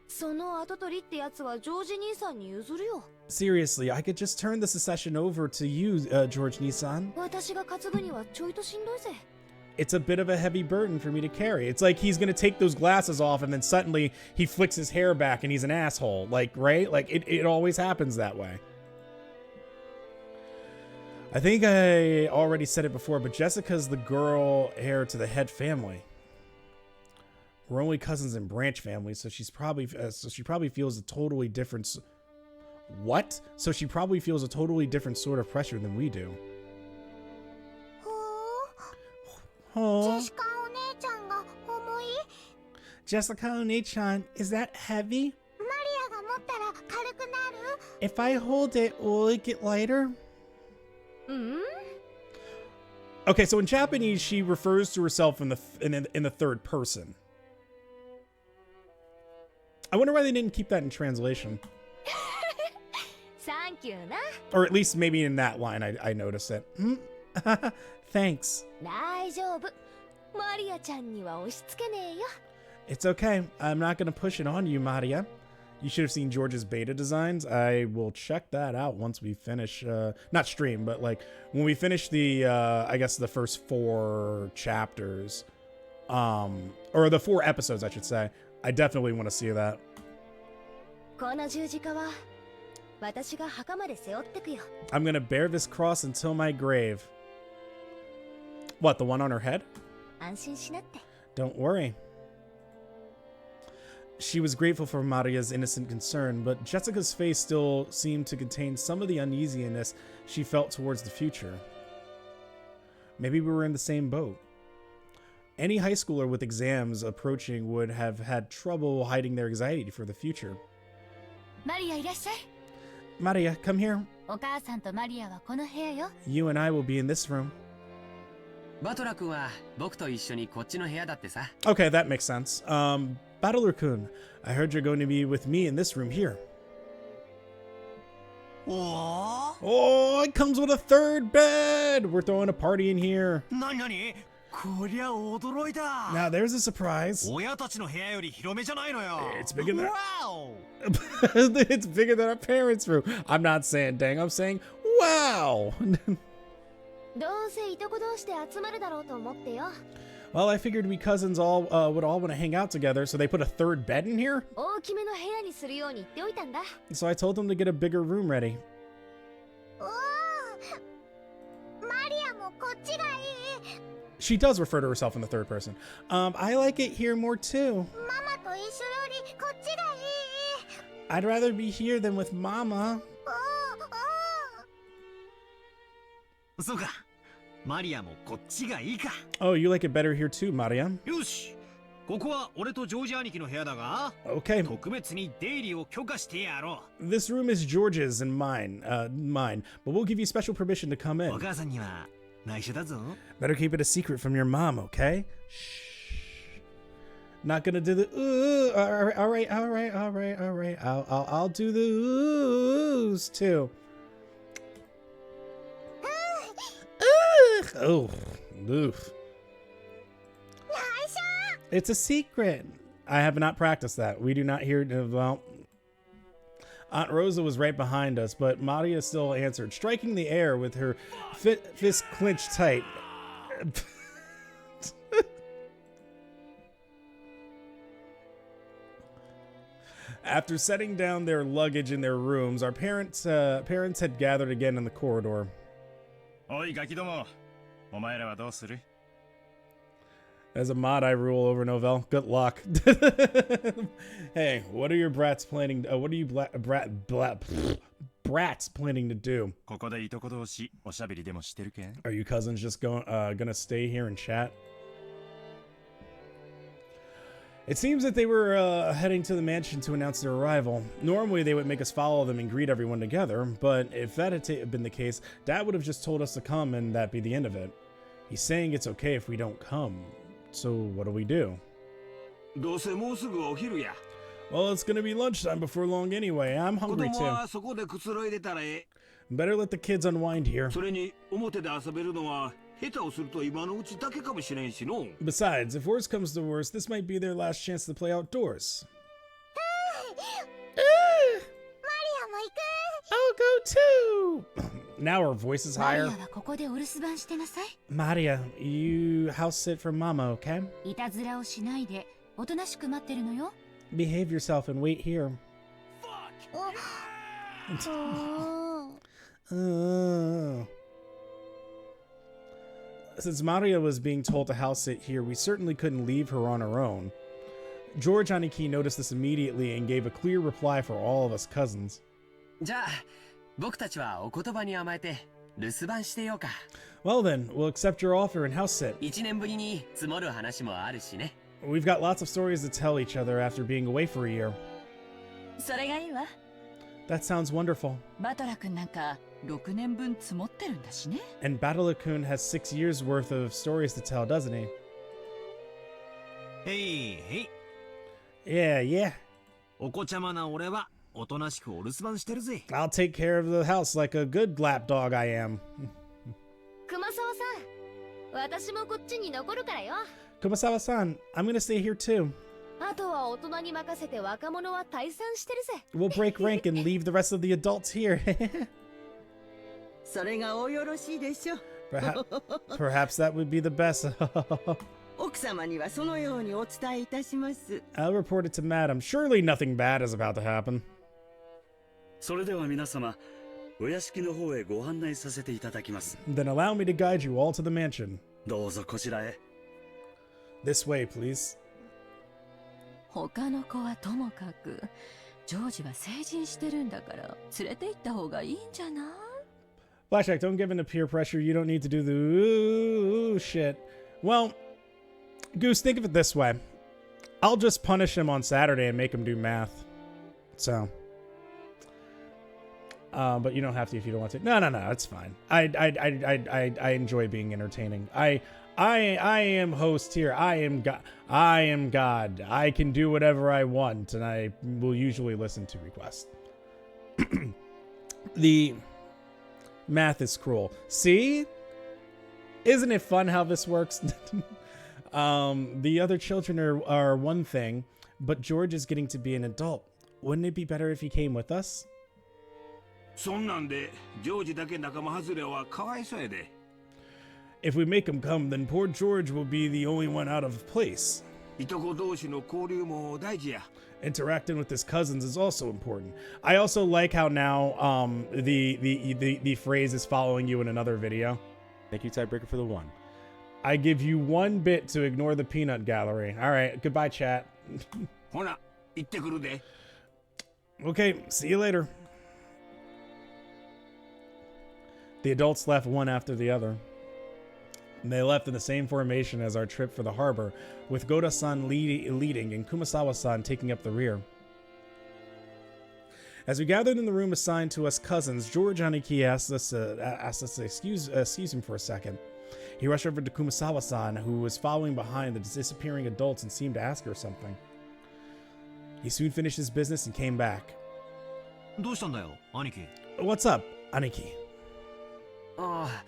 その跡取りってやつはジョージ兄さんに譲るよ。 Seriously, I could just turn the succession over to you, George Nissan. 私が担ぐにはちょいとしんどいぜ。 It's a bit of a heavy burden for me to carry. It's like he's gonna take those glasses off and then suddenly he flicks his hair back and he's an asshole. Like, right? Like, it always happens that way. I think I already said it before, but Jessica's the girl heir to the head family. We're only cousins in branch families, so she probably feels a totally different... What? So she probably feels a totally different sort of pressure than we do. Oh. Jessica One-chan, is that heavy? If I hold it, will it get lighter? Okay, so in Japanese, she refers to herself in the third person. I wonder why they didn't keep that in translation. Thank you, na. Or at least maybe in that line, I noticed it. Thanks. 大丈夫。マリアちゃんには押し付けねえよ。 It's okay. I'm not gonna push it on you, Maria. You should have seen George's beta designs. I will check that out once we finish, not stream, but like when we finish the, I guess the first 4 chapters, or the 4 episodes, I should say. I definitely want to see that. この十字架は私が墓まで背負ってくよ。 I'm gonna bear this cross until my grave. What, the one on her head? 安心しなって。 Don't worry. She was grateful for Maria's innocent concern, but Jessica's face still seemed to contain some of the uneasiness she felt towards the future. Maybe we were in the same boat. Any high schooler with exams approaching would have had trouble hiding their anxiety for the future. マリアいらっしゃい。 Maria, come here. お母さんとマリアはこの部屋よ。 You and I will be in this room. バトラ君は僕と一緒にこっちの部屋だってさ。 Okay, that makes sense. Battler-kun, I heard you're going to be with me in this room here. Oh, it comes with a third bed! We're throwing a party in here. なになにこりゃ驚いた。 Now there's a surprise. 親たちの部屋より広めじゃないのよ。 It's bigger than... Wow! It's bigger than our parents' room. I'm not saying dang, I'm saying wow! どうせいとこ同士で集まるだろうと思ってよ。 Well, I figured we cousins all would all want to hang out together, so they put a third bed in here? 大きめの部屋にするように言っておいたんだ。 So I told them to get a bigger room ready. おお、マリアもこっちがいい。 She does refer to herself in the third person. I like it here more too. ママと一緒よりこっちがいい。 I'd rather be here than with Mama. そうか。マリアもこっちがいいか。 Oh, you like it better here too, Maria? よし。ここは俺とジョージ兄貴の部屋だが、 Okay. 特別に出入りを許可してやろ This room is George's and mine, but we'll give you special permission to come う。 in. お母さんには内緒だぞ。 Better keep it a secret from your mom, okay? Shh. Not gonna do the ooh. All right. I'll do the oohs too. Oh, oof. It's a secret. I have not practiced that. We do not hear. Well, Aunt Rosa was right behind us, but Maria still answered, striking the air with her fist clenched tight. After setting down their luggage in their rooms, our parents had gathered again in the corridor. おいガキども、お前らはどうする？ As a mod, I rule over Novell. Good luck. Hey, what are your brats planning? What are you brats planning to do? ここでいとこ同士おしゃべりでもしてるか？ Are you cousins just gonna stay here and chat? It seems that they were heading to the mansion to announce their arrival. Normally, they would make us follow them and greet everyone together, but if that had been the case, Dad would have just told us to come and that'd be the end of it. He's saying it's okay if we don't come. So what do we do? どうせもうすぐお昼や。 Well, it's gonna be lunchtime before long anyway. I'm 子 hungry 供 too. はそこでくつろいでたらええ。 Better let the kids unwind here. それに表で遊べるのは下手をすると今のうちだけかもしれんしの。Besides, if worse comes to worse, this might be their last chance to play outdoors. I'll go too! Now her voice is マリア higher. はここでお留守番してなさい。 Maria, you house sit for Mama, okay? いたずらをしないで、おとなしく待ってるのよ。 Behave yourself and wait here. Since Maria was being told to house sit here, we certainly couldn't leave her on her own. George Aniki noticed this immediately and gave a clear reply for all of us cousins. じゃあ僕たちはお言葉に甘えて留守番してようか。 Well then, we'll accept your offer and house sit. 1年ぶりに積もる話もあるしね。 We've got lots of stories to tell each other after being away for a year. それがいいわ。 That sounds wonderful. バトラ君なんか6年分積もってるんだしね。 And Battle-kun has 6 years worth of stories to tell, doesn't he? へいへい。 Yeah, yeah. お子ちゃまな俺はおとなしくお留守番してるぜ。 I'll take care of the house like a good lapdog I am. 熊沢さん、私もこっちに残るからよ。 Kumasawa-san, I'm gonna stay here too. あとは大人に任せて若者は退散してるぜ。 We'll break rank and leave the rest of the adults here. それがおよろしいでしょう。 Perhaps that would be the best. 奥様にはそのようにお伝えいたします。 I'll report it to Madam. Surely nothing bad is about to happen. それでは皆様、お屋敷の方へご案内させていただきます。 Then allow me to guide you all to the mansion. どうぞこちらへ。 This way, please. 他の子はともかく、ジョージは成人してるんだから連れて行った方がいいんじゃない？ Blackjack, don't give in to peer pressure. You don't need to do the ooh shit. Well, Goose, think of it this way. I'll just punish him on Saturday and make him do math. So. But you don't have to if you don't want to. No, it's fine. I enjoy being entertaining. I am host here. I am God. I can do whatever I want, and I will usually listen to requests. The math is cruel. See? Isn't it fun how this works? The other children are one thing, but George is getting to be an adult. Wouldn't it be better if he came with us? そんなんでジョージだけ仲間外れはかわいそうやで。 If we make him come, then poor George will be the only one out of place. いとこ同士の交流も大事や。 Interacting with his cousins is also important. I also like how now the phrase is following you in another video. Thank you, tiebreaker, for the one. I give you 1 bit to ignore the peanut gallery. All right, goodbye, chat. ほな、行ってくるで。 Okay, see you later. The adults left one after the other. And they left in the same formation as our trip for the harbor, with Goda-san leading and Kumasawa-san taking up the rear. As we gathered in the room assigned to us cousins, George Aniki asked us to excuse him for a second. He rushed over to Kumasawa-san, who was following behind the disappearing adults and seemed to ask her something. He soon finished his business and came back. どうしたんだよ、兄貴。 What's up, Aniki? あ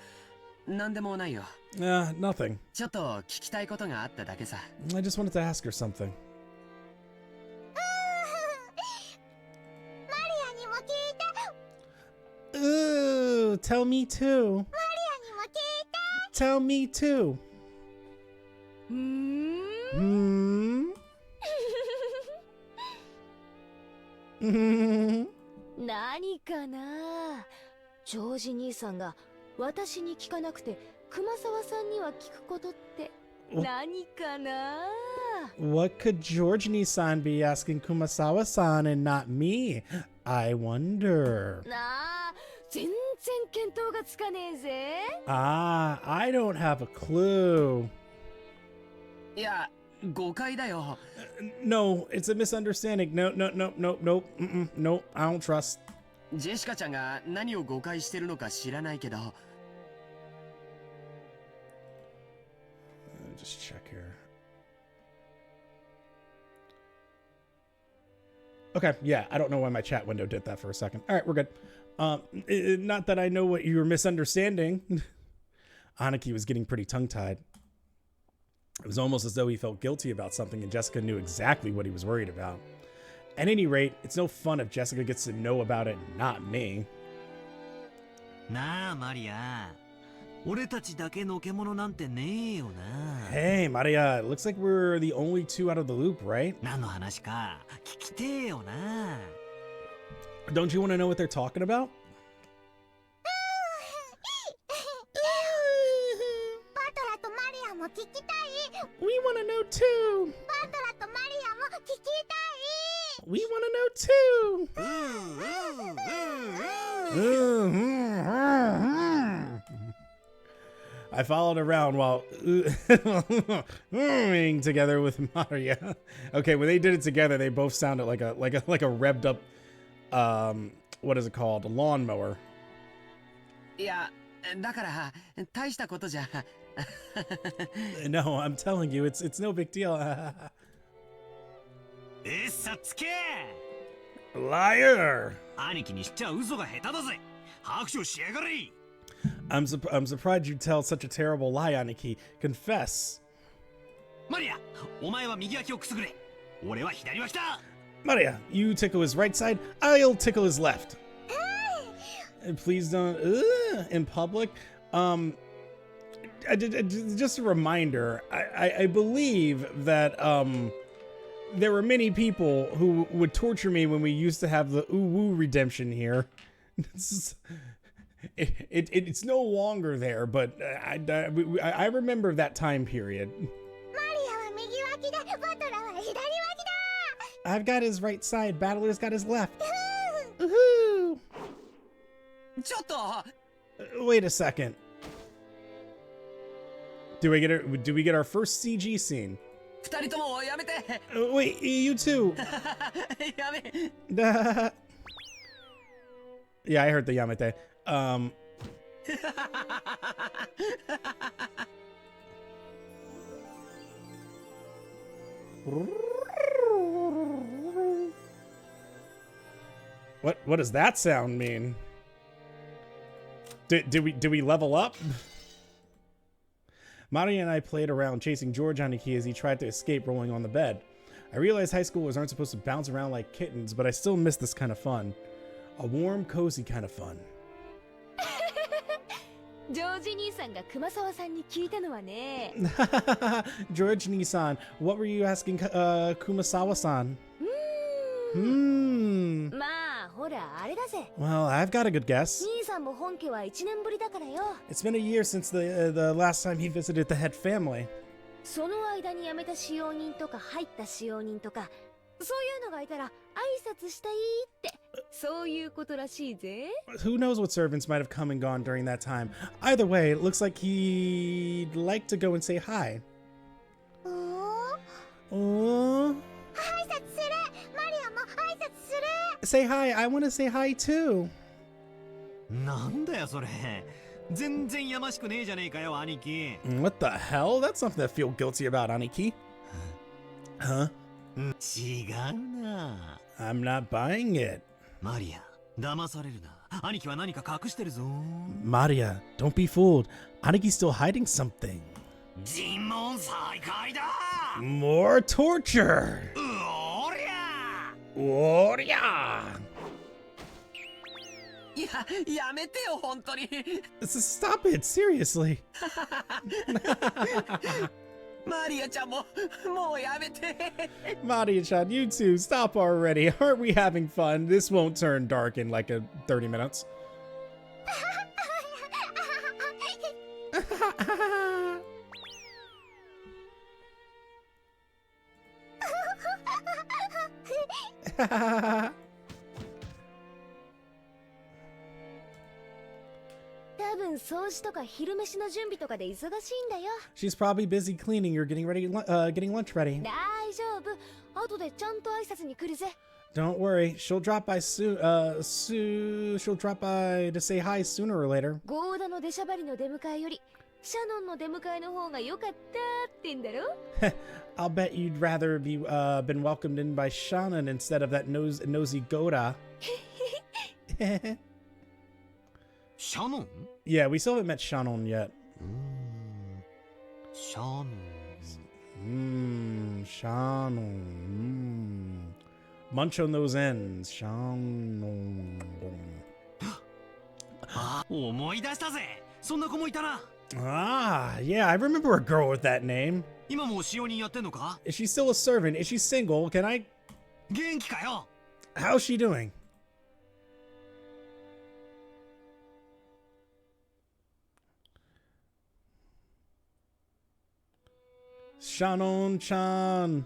あ、なんでもないよ。 Nothing. ちょっと聞きたいことがあっただけさ。 I just wanted to ask her something. マリアにも聞いた。 Ooh, tell me too. マリアにも聞いた。 Tell me too. 何かな。ジョージ兄さんが私に聞かなくて熊沢さんには聞くことって何かな。 What could George Nissan be asking Kumasawa-san and not me? I wonder. なあ、全然見当がつかねえぜ。I don't have a clue. いや、誤解だよ。No, it's a misunderstanding. No, I don't trust. ジェシカちゃんが何を誤解してるのか知らないけど。Just check here. Okay, yeah, I don't know why my chat window did that for a second. All right, we're good. Not that I know what you were misunderstanding. Aniki was getting pretty tongue-tied. It was almost as though he felt guilty about something and Jessica knew exactly what he was worried about. At any rate, it's no fun if Jessica gets to know about it and not me. なあマリア、俺たちだけのけ者なんてねえよな。 Hey, Maria, it looks like we're the only two out of the loop, right? 何の話か聞きてえよな。 Don't you want to know what they're talking about? We want to know too. We want to know too. I followed around while together with Maria. Okay, when they did it together, they both sounded like a revved up what is it called? A lawnmower. いや、だから大したことじゃ。No, I'm telling you, it's no big deal. さつけ Liar! 兄貴にしちゃ嘘が下手だぜ。拍手しやがれ。 I'm surprised you tell such a terrible lie, Aniki. Confess. マリア、お前は右脇をくすぐれ。俺は左脇だ。 Maria, you tickle his right side, I'll tickle his left. Please don't in public. Just a reminder, I believe that there were many people who would torture me when we used to have the woo redemption here. It's no longer there, but I remember that time period. I've got his right side, Battler's got his left. Woohoo! ちょっと Wait a second. Do we get our first CG scene? 二人ともやめて Wait, you too. やめ Yeah, I heard the Yamete. What does that sound mean? Did we level up? Mari and I played around chasing George Aniki as he tried to escape rolling on the bed. I realized high schoolers aren't supposed to bounce around like kittens, but I still miss this kind of fun. A warm, cozy kind of fun. ジョージ兄さんが熊沢さんに聞いたのはね。George Nissan, what were you asking Kumasawa-san? まあほらあれだぜ。 Well, I've got a good guess. 兄さんも本家は1年ぶりだからよ。 It's been a year since the last time he visited the head family. その間に辞めた使用人とか入った使用人とか、そういうのがいたら挨拶したいってそういうことらしいぜ。 Who knows what servants might have come and gone during that time. Either way, it looks like he'd like to go and say hi. Oh. 挨拶する。マリアも挨拶する。 Say hi. I want to say hi too. なんだよそれ。全然やましくねえじゃねえかよ兄貴。 What the hell? That's something to feel guilty about, Aniki. Huh? 違うな。 I'm not buying it. マリア、騙されるな。兄貴は何か隠してるぞ。 Maria, don't be fooled. Aniki's still hiding something. 尋問再開だ。 More torture. おりゃ。 Oria. いや、やめてよ本当に Stop it, seriously. マリアちゃんももうやめて Maria-chan, you two, stop already. Aren't we having fun? This won't turn dark in like 30 minutes. She's probably busy cleaning or getting lunch ready. 大丈夫。後でちゃんと挨拶に来るぜ。 Don't worry, she'll drop by soon. She'll drop by to say hi sooner or later. ゴーダの出しゃばりの出迎えよりシャノンの出迎えの方が良かったってんだろ I'll bet you'd rather be been welcomed in by Shannon instead of that nosy Goda. Shannon? Yeah, we still haven't met Shannon yet. Shannon. Munch on those ends. Shannon. 思い出したぜ。そんな子もいたな。 Ah, yeah, I remember a girl with that name. 今も使用人やってんのか？ Is she still a servant? Is she single? Can I... 元気かよ。 How's she doing? Shannon-chan.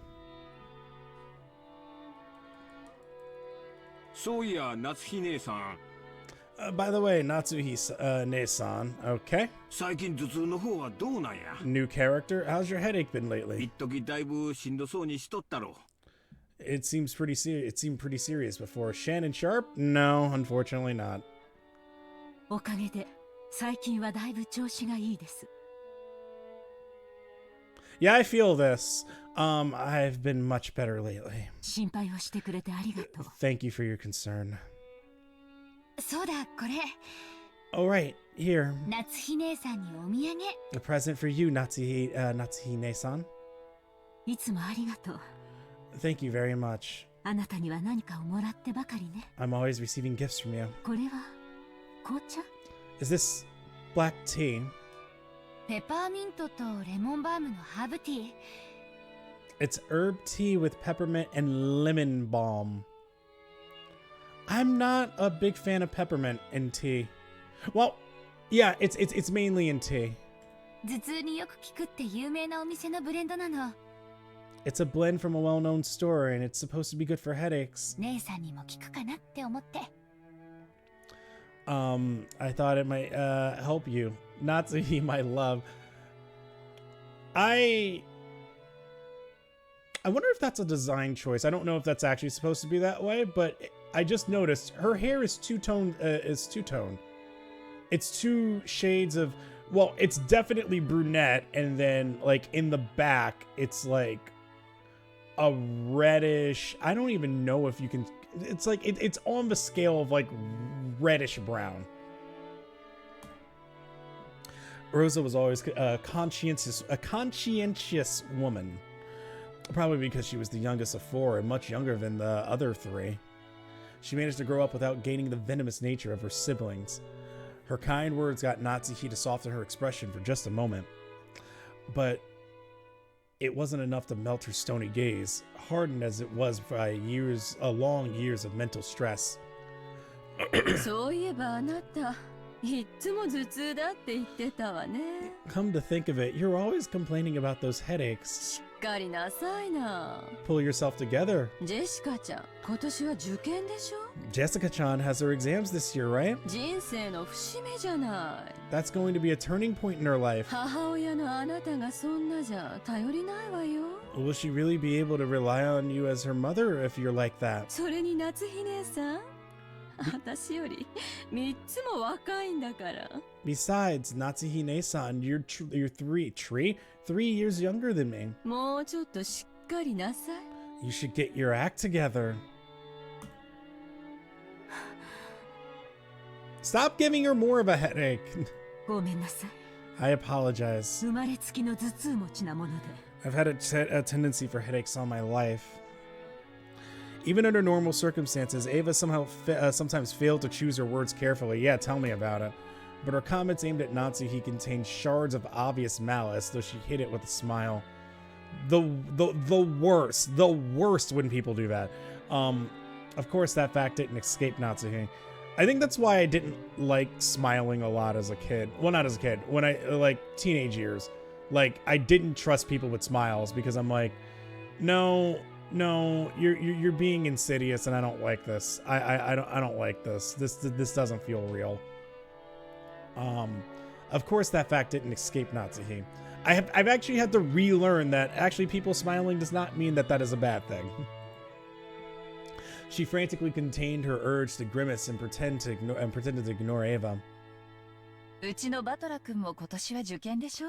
そういや、夏日姉さん。 By the way, Natsuhi-ne-san, okay? 最近頭痛の方はどうなんや？ New character? How's your headache been lately? 一時だいぶしんどそうにしとったろ。 It seemed pretty serious before. Shannon Sharp? No, unfortunately not. おかげで最近はだいぶ調子がいいです。 Yeah, I feel this. I've been much better lately. 心配をしてくれてありがとう。 Thank you for your concern. そうだ、これ All right, here. 夏日姉さんにお土産。 A present for you, Natsuhi-ne-san. いつもありがとう。 Thank you very much. あなたには何かをもらってばかりね。 I'm always receiving gifts from you. これは紅茶？ Is this black tea? ペパーミントとレモンバームのハーブティー。 It's herb tea with peppermint and lemon balm. I'm not a big fan of peppermint in tea. Well, yeah, it's mainly in tea. 頭痛によく効くって有名なお店のブレンドなの。 It's a blend from a well-known store, and it's supposed to be good for headaches. 姉さんにも効くかなって思って。 I thought it might help you. Natsuhi, my love. I wonder if that's a design choice. I don't know if that's actually supposed to be that way, but I just noticed her hair is two-tone. It's two shades of, well, it's definitely brunette, and then like in the back, it's like a reddish. I don't even know if you can. It's like it's on the scale of like reddish brown. Rosa was always a conscientious woman, probably because she was the youngest of four and much younger than the other three. She managed to grow up without gaining the venomous nature of her siblings. Her kind words got Natsuhi to soften her expression for just a moment, but it wasn't enough to melt her stony gaze, hardened as it was by long years of mental stress. そういえばあなた、いつも頭痛だって言ってたわね。 Come to think of it, you're always complaining about those headaches. しっかりなさいな。 Pull yourself together. ジェシカちゃん、今年は受験でしょ？ Jessica-chan has her exams this year, right? 人生の節目じゃない。 That's going to be a turning point in her life. 母親のあなたがそんなじゃ頼りないわよ。 Will she really be able to rely on you as her mother if you're like that? それに夏日姉さん、私より3つも若いんだから。 Besides, Natsuhi-ne-san, you're 3 years younger than me. もうちょっとしっかりなさい。 You should get your act together. Stop giving her more of a headache. ごめんなさい。 I apologize. 生まれつきの頭痛持ちなもので。 I've had a tendency for headaches all my life. Even under normal circumstances, Ava sometimes failed to choose her words carefully. Yeah, tell me about it. But her comments aimed at Natsuhi contained shards of obvious malice, though she hid it with a smile. The worst when people do that. Of course, that fact didn't escape Natsuhi. I think that's why I didn't like smiling a lot as a kid. Well, not as a kid. When I like teenage years, like I didn't trust people with smiles because I'm like, no, you're being insidious, and I don't like this. I don't like this. This doesn't feel real. Of course, that fact didn't escape Natsuhi. I've actually had to relearn that actually people smiling does not mean that is a bad thing. She frantically contained her urge to grimace and pretended to ignore Ava. うちのバトラ君も今年は受験でしょ？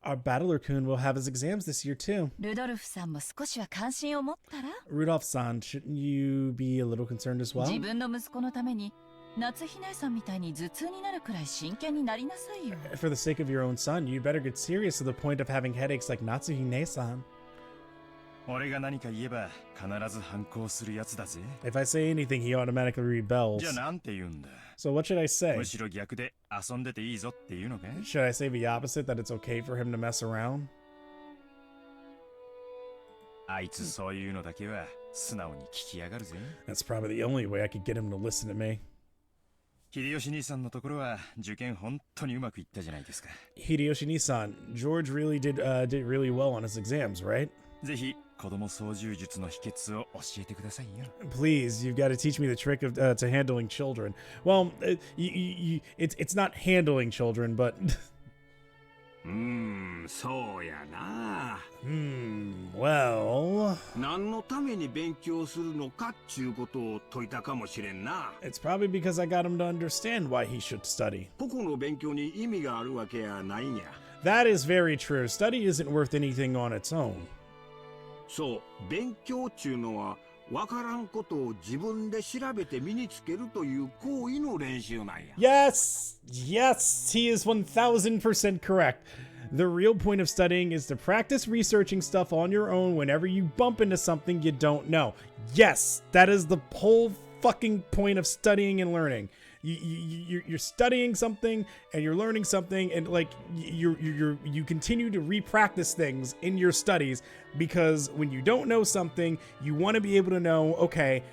Our Battler-kun will have his exams this year too. ルドルフさんも少しは関心を持ったら？ Rudolph-san, shouldn't you be a little concerned as well? 自分の息子のために夏日姉さんみたいに頭痛になるくらい真剣になりなさいよ。 For the sake of your own son, you better get serious to the point of having headaches like Natsuhine-san. 俺が何か言えば必ず反抗するやつだぜ。 If I say anything, he automatically rebels. じゃあなんて言うんだ。 So what should I say? むしろ逆で遊んでていいぞっていうのか。 Should I say the opposite, that it's okay for him to mess around? あいつそういうのだけは素直に聞きやがるぜ。 That's probably the only way I could get him to listen to me. 秀吉兄さんのところは受験本当にうまくいったじゃないですか。 Hideyoshi Nissan, George really did really well on his exams, right? ぜひ子供操縦術の秘訣を教えてくださいよ。 Please, you've got to teach me the trick of to handling children. Well, it's not handling children, but そうやな。well, 何のために勉強するのかっちゅうことを説いたかもしれんな。 it's probably because I got him to understand why he should study. 個々の勉強に意味があるわけやないんや。 That is very true. Study isn't worth anything on its own. そう、勉強っちゅうのはわからんことを自分で調べて身につけるという行為の練習なんや。 Yes, he is 1000% correct. The real point of studying is to practice researching stuff on your own whenever you bump into something you don't know. Yes, that is the whole fucking point of studying and learning. You're studying something and you're learning something, and like you continue to repractice things in your studies, because when you don't know something, you want to be able to know, okay,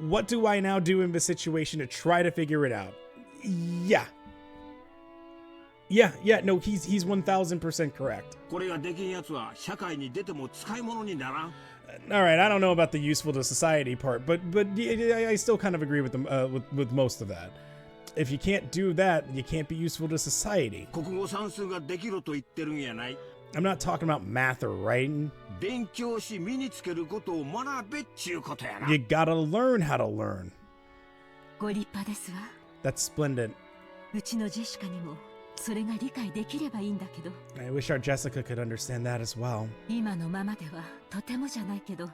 what do I now do in this situation to try to figure it out? Yeah, no, he's 1000% correct. これができんやつは社会に出ても使い物にならん。 All right, I don't know about the useful to society part, but I still kind of agree with them with most of that. If you can't do that, you can't be useful to society. 国語算数ができろと言ってるんやない。 I'm not talking about math or writing. 勉強し身につけることを学べっちゅうことやな。 You gotta learn how to learn. ご立派ですわ。 That's splendid. うちのジェシカにもそれが理解できればいいんだけど。 I wish our Jessica could understand that as well. 今のままではとてもじゃないけど、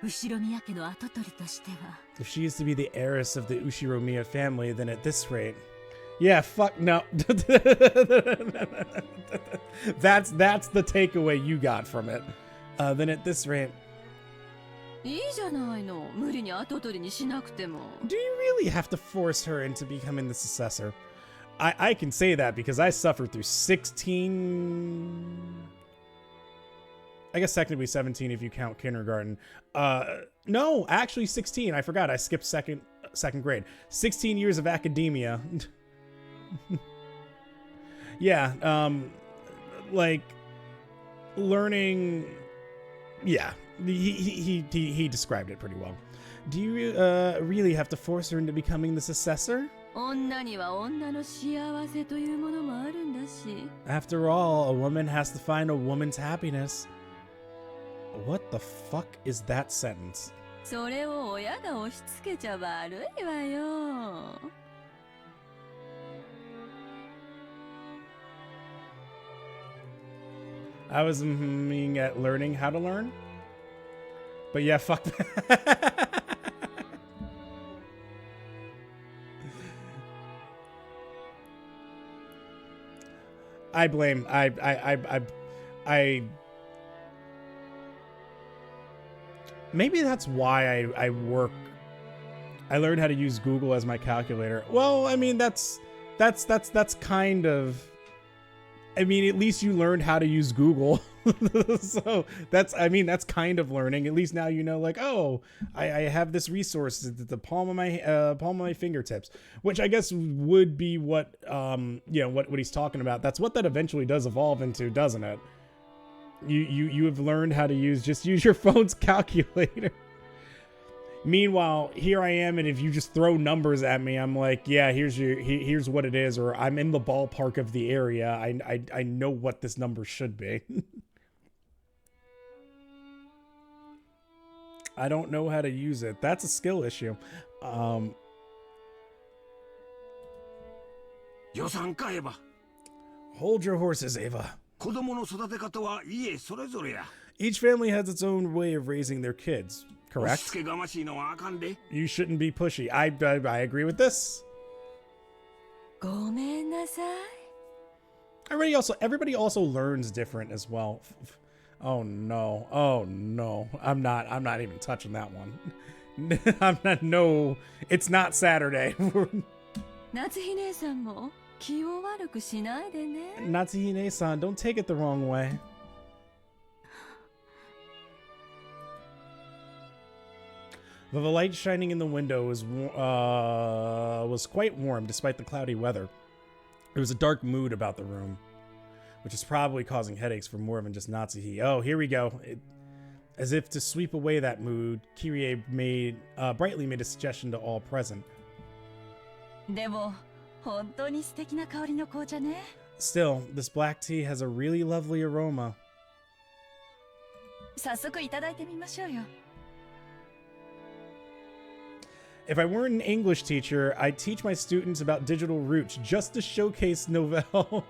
後ろ宮家の跡取りとしては。 If she is to be the heiress of the Ushiromiya family, then at this rate, yeah, fuck no. That's the takeaway you got from it. Then at this rate, いいじゃないの、無理に跡取りにしなくても。 do you really have to force her into becoming the successor? I can say that because I suffered through 16. I guess technically 17 if you count kindergarten. No, actually 16. I forgot. I skipped second grade. 16 years of academia. Yeah, like learning. Yeah, he described it pretty well. Do you really have to force her into becoming the successor? 女には女の幸せというものもあるんだし。 After all, a woman has to find a woman's happiness. What the fuck is that sentence? それを親が押し付けちゃ悪いわよ。 I was aiming at learning how to learn. But yeah, fuck that. I blame. Maybe that's why I work. I learned how to use Google as my calculator. Well, I mean, that's kind of. I mean, at least you learned how to use Google. So that's kind of learning. At least now you know, like, oh, I have this resource at the palm of my fingertips, which I guess would be what what he's talking about. That's what that eventually does evolve into, doesn't it? You have learned how to use your phone's calculator. Meanwhile, here I am, and if you just throw numbers at me, I'm like, yeah, here's what it is, or I'm in the ballpark of the area. I know what this number should be. I don't know how to use it. That's a skill issue. 予算かエヴァ。 Hold your horses, Ava. 子供の育て方は家それぞれや。 Each family has its own way of raising their kids. correct. しつけがましいのはあかんで。 You shouldn't be pushy. I agree with this. ごめんなさい。 Everybody also learns different as well. Oh no. Oh no. I'm not even touching that one. I'm not, no. It's not Saturday. 夏日姉さんも気を悪くしないでね。 Natsuhine-san, don't take it the wrong way. The light shining in the window was quite warm despite the cloudy weather. There was a dark mood about the room, which is probably causing headaches for more than just Natsuhi. Oh, here we go. As if to sweep away that mood, Kirie brightly made a suggestion to all present. でも本当に素敵な香りの紅茶ね。 Still, this black tea has a really lovely aroma. 早速いただいてみましょうよ。 If I weren't an English teacher, I'd teach my students about digital roots just to showcase Novell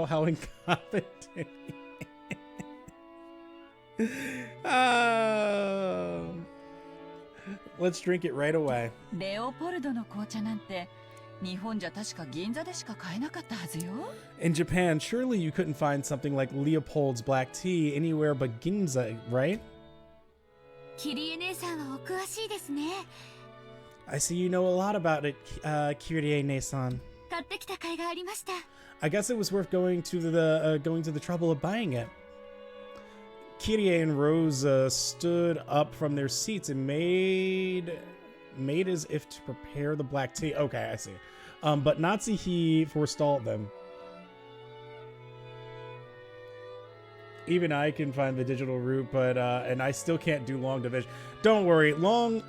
how incompetent. Let's drink it right away. レオポルドの紅茶なんて日本じゃ確か銀座でしか買えなかったはずよ。 In Japan, surely you couldn't find something like Leopold's black tea anywhere but Ginza, right? キリエ姉さんはお詳しいですね。 I see you know a lot about it, Kirie-ne-san. 買ってきた甲斐がありました。 I guess it was worth going to the trouble of buying it. Kirie and Rose stood up from their seats and made as if to prepare the black tea. Okay, I see. But Natsuhi forestalled them. Even I can find the digital route, but and I still can't do long division. Don't worry, long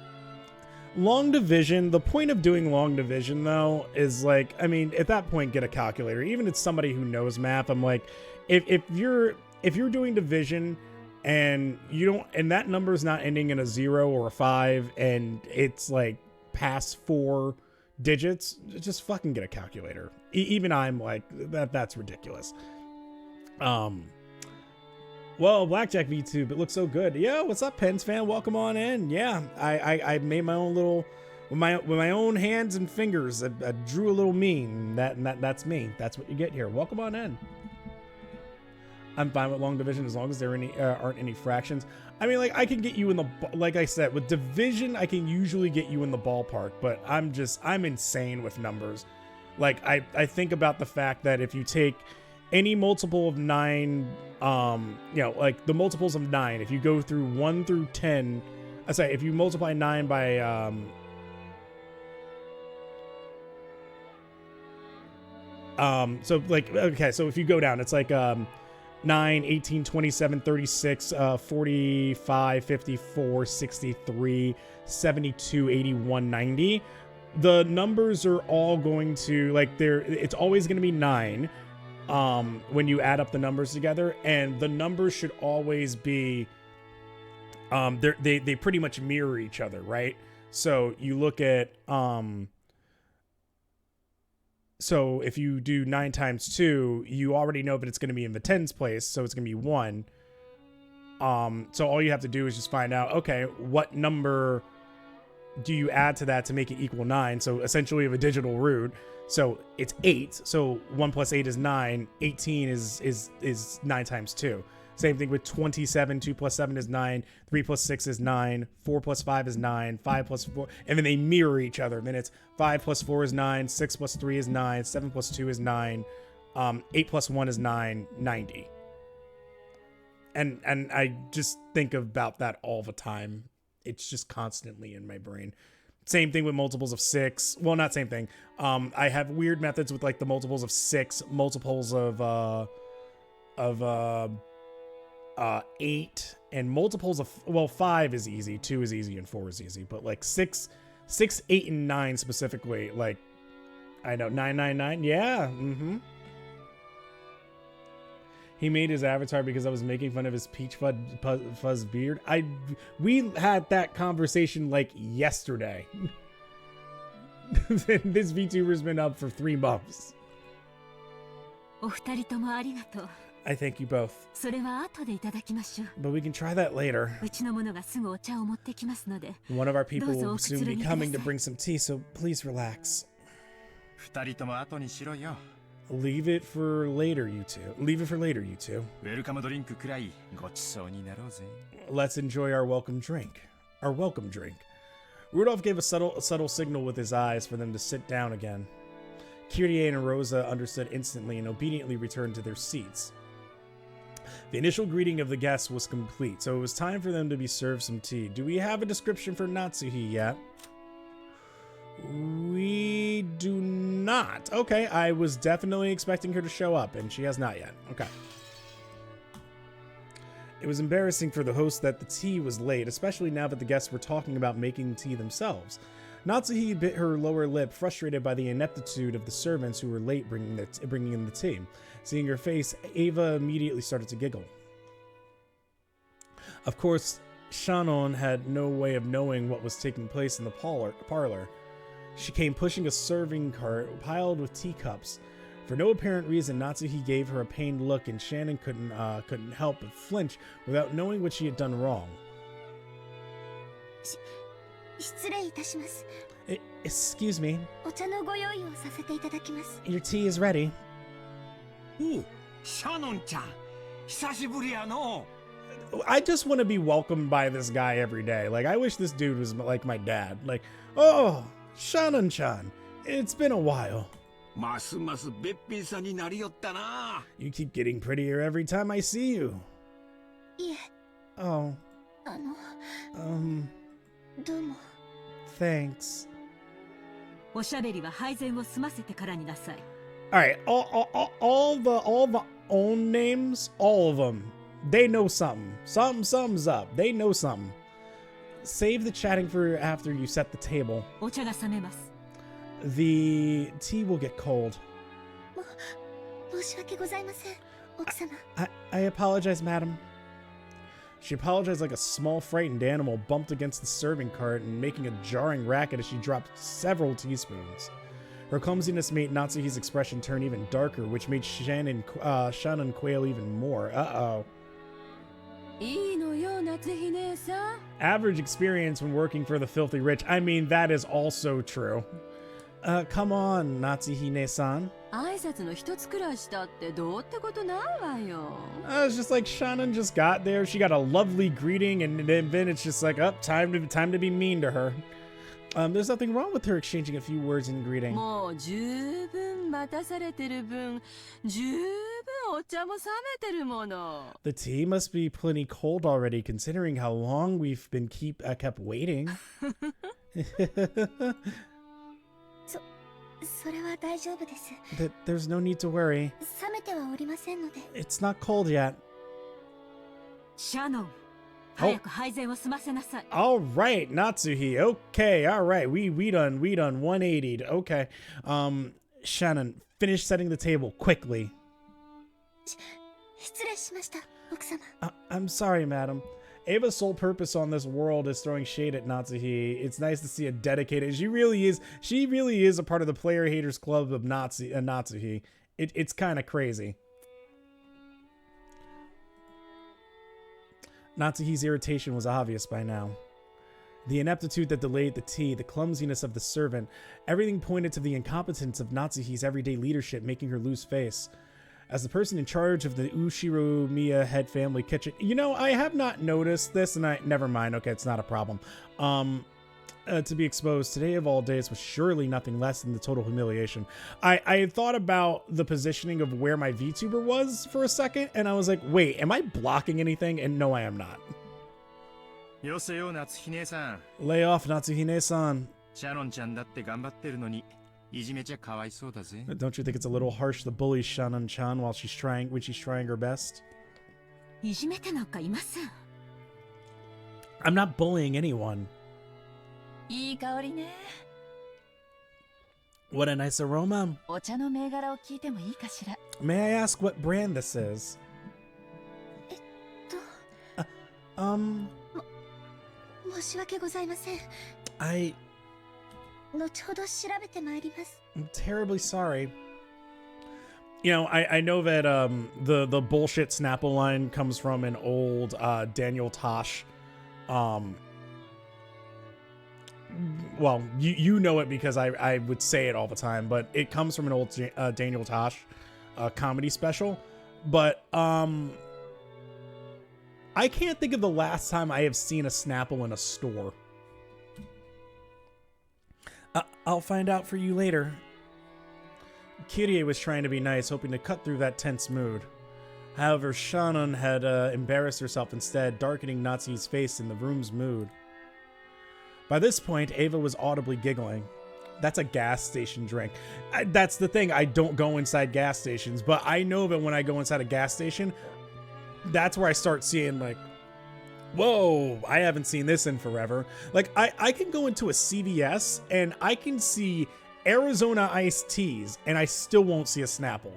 division. The point of doing long division, though, is like, I mean, at that point, get a calculator. Even if it's somebody who knows math, I'm like, if you're doing division and you don't, and that number is not ending in a 0 or a 5, and it's like past 4 digits, just fucking get a calculator. Even I'm like, that's ridiculous. Well, Blackjack VTube, it looks so good. Yo, what's up, Pens fan? Welcome on in. Yeah, I made my own little, with my own hands and fingers. I drew a little meme. That's me. That's what you get here. Welcome on in. I'm fine with long division as long as there aren't any fractions. I mean, like, I can get you in the, like I said, with division, I can usually get you in the ballpark, but I'm insane with numbers. Like, I think about the fact that if you take any multiple of 9, like the multiples of 9, if you go through 1 through 10, if you multiply 9 by, so like, okay, so if you go down, it's like, 9, 18, 27, 36, 45, 54, 63, 72, 81, 90. The numbers are all going to, like, it's always going to be 9 when you add up the numbers together, and the numbers should always be, they pretty much mirror each other, right? So you look at, so if you do 9 times 2, you already know that it's going to be in the tens place, so it's going to be 1. So all you have to do is just find out, okay, what number do you add to that to make it equal 9? So essentially, you have a digital root. So it's 8. So 1 plus 8 is 9. 18 is 9 times 2. Same thing with 27. 2 plus 7 is 9. 3 plus 6 is 9. 4 plus 5 is 9. 5 plus 4. And then they mirror each other. Then it's 5 plus 4 is 9. 6 plus 3 is 9. 7 plus 2 is 9. 8 plus 1 is 9. 90. And I just think about that all the time. It's just constantly in my brain. Same thing with multiples of 6. Well, not same thing. I have weird methods with like the multiples of 6, multiples of 8, and multiples of, well, 5 is easy, 2 is easy, and 4 is easy. But like 6, 8, and 9 specifically, like, I know, 999, yeah, He made his avatar because I was making fun of his peach fuzz beard. We had that conversation like yesterday. This VTuber's been up for 3 months. お二人ともありがとう。I thank you both. それは後でいただきましょう。 But we can try that later. うちの者がすぐお茶を持ってきますので。 One of our people どうぞ will おくつ soon ろ be ぎください。 coming to bring some tea, so please relax. 二人とも後にしろよ。 Leave it for later, you two. Leave it for later, you two. ウェルカムドリンクくらいごちそうになろうぜ。 Let's enjoy our welcome drink. Our welcome drink. Rudolph gave a subtle signal with his eyes for them to sit down again. Kyrie and Rosa understood instantly and obediently returned to their seats. The initial greeting of the guests was complete, so it was time for them to be served some tea. Do we have a description for Natsuhi yet? We do not. Okay, I was definitely expecting her to show up, and she has not yet. Okay. It was embarrassing for the host that the tea was late, especially now that the guests were talking about making tea themselves. Natsuhi bit her lower lip, frustrated by the ineptitude of the servants who were late bringing in the tea. Seeing her face, Ava immediately started to giggle. Of course, Shannon had no way of knowing what was taking place in the parlor. She came pushing a serving cart piled with teacups. For no apparent reason, Natsuhi gave her a pained look, and Shannon couldn't help but flinch without knowing what she had done wrong. 失礼いたします。 Excuse me. お茶のご用意をさせていただきます。 Your tea is ready. おう、シャノンちゃん、久しぶりやの。 I just want to be welcomed by this guy every day. Like, I wish this dude was like my dad. Like, oh, Shannon-chan, it's been a while. ますますべっぴんさんになりよったな。 You keep getting prettier every time I see you. いえ。 Oh. どうも。 Thanks. おしゃべりは配膳を済ませてからになさい。 All right, all the own names, all of them, they know something. Something's up. They know something. Save the chatting for after you set the table. お茶が冷めます。 The tea will get cold. 申し訳ございません、奥様。 I apologize, madam. She apologized like a small, frightened animal bumped against the serving cart and making a jarring racket as she dropped several teaspoons. Her clumsiness made Natsuhi's expression turn even darker, which made Shannon quail even more. Uh-oh. いいのよ、夏日姉さん。 Average experience when working for the filthy rich. I mean, that is also true. Come on, Natsuhi-ne-san. 挨拶の一つくらいしたってどうってことないわよ。 It's just like Shannon just got there. She got a lovely greeting, and then it's just like, oh, time to be mean to her. There's nothing wrong with her exchanging a few words in greeting. もう十分待たされてる分、十分お茶も冷めてるもの。 The tea must be plenty cold already, considering how long we've been kept waiting. それは大丈夫です。 There's no need to worry. 冷めてはおりませんので。 It's not cold yet. シャノン、早く配膳を済ませなさい。 All right, Natsuhi. Okay, all right. We done 180'd. Okay. Shannon, finish setting the table quickly. 失礼しました、奥様。 I'm sorry, madam. Ava's sole purpose on this world is throwing shade at Natsuhi. It's nice to see a dedicated. She really is a part of the player haters club of Natsuhi. It's kind of crazy. Natsuhi's irritation was obvious by now. The ineptitude that delayed the tea, the clumsiness of the servant, everything pointed to the incompetence of Natsuhi's everyday leadership, making her lose face. As the person in charge of the Ushiromiya head family kitchen, you know, I have not noticed this, and never mind. Okay, it's not a problem. To be exposed today of all days was surely nothing less than the total humiliation. I had thought about the positioning of where my VTuber was for a second, and I was like, wait, am I blocking anything? And no, I am not. よせよ、夏日姉さん。 Lay off, Natsuhine-san. シャノンちゃんだって頑張ってるのに、いじめちゃかわいそうだぜ。 Don't you think it's a little harsh to bully Shannon-chan when she's trying her best? いじめてなんかいません。 I'm not bullying anyone. いい香りね。 What a nice aroma. お茶の銘柄を聞いてもいいかしら。 May I ask what brand this is? 申し訳ございません。 I'm 後ほど調べてまいります。 terribly sorry. You know, I know that the bullshit Snapple line comes from an old Daniel Tosh. Well, you know it because I would say it all the time, but it comes from an old Daniel Tosh comedy special. But I can't think of the last time I have seen a Snapple in a store. I'll find out for you later. Kyrie was trying to be nice, hoping to cut through that tense mood. However, Shannon had embarrassed herself instead, darkening Natsu's face in the room's mood. By this point, Ava was audibly giggling. That's a gas station drink. That's the thing, I don't go inside gas stations, but I know that when I go inside a gas station, that's where I start seeing like, whoa, I haven't seen this in forever. Like, I can go into a CVS and I can see Arizona iced teas and I still won't see a Snapple.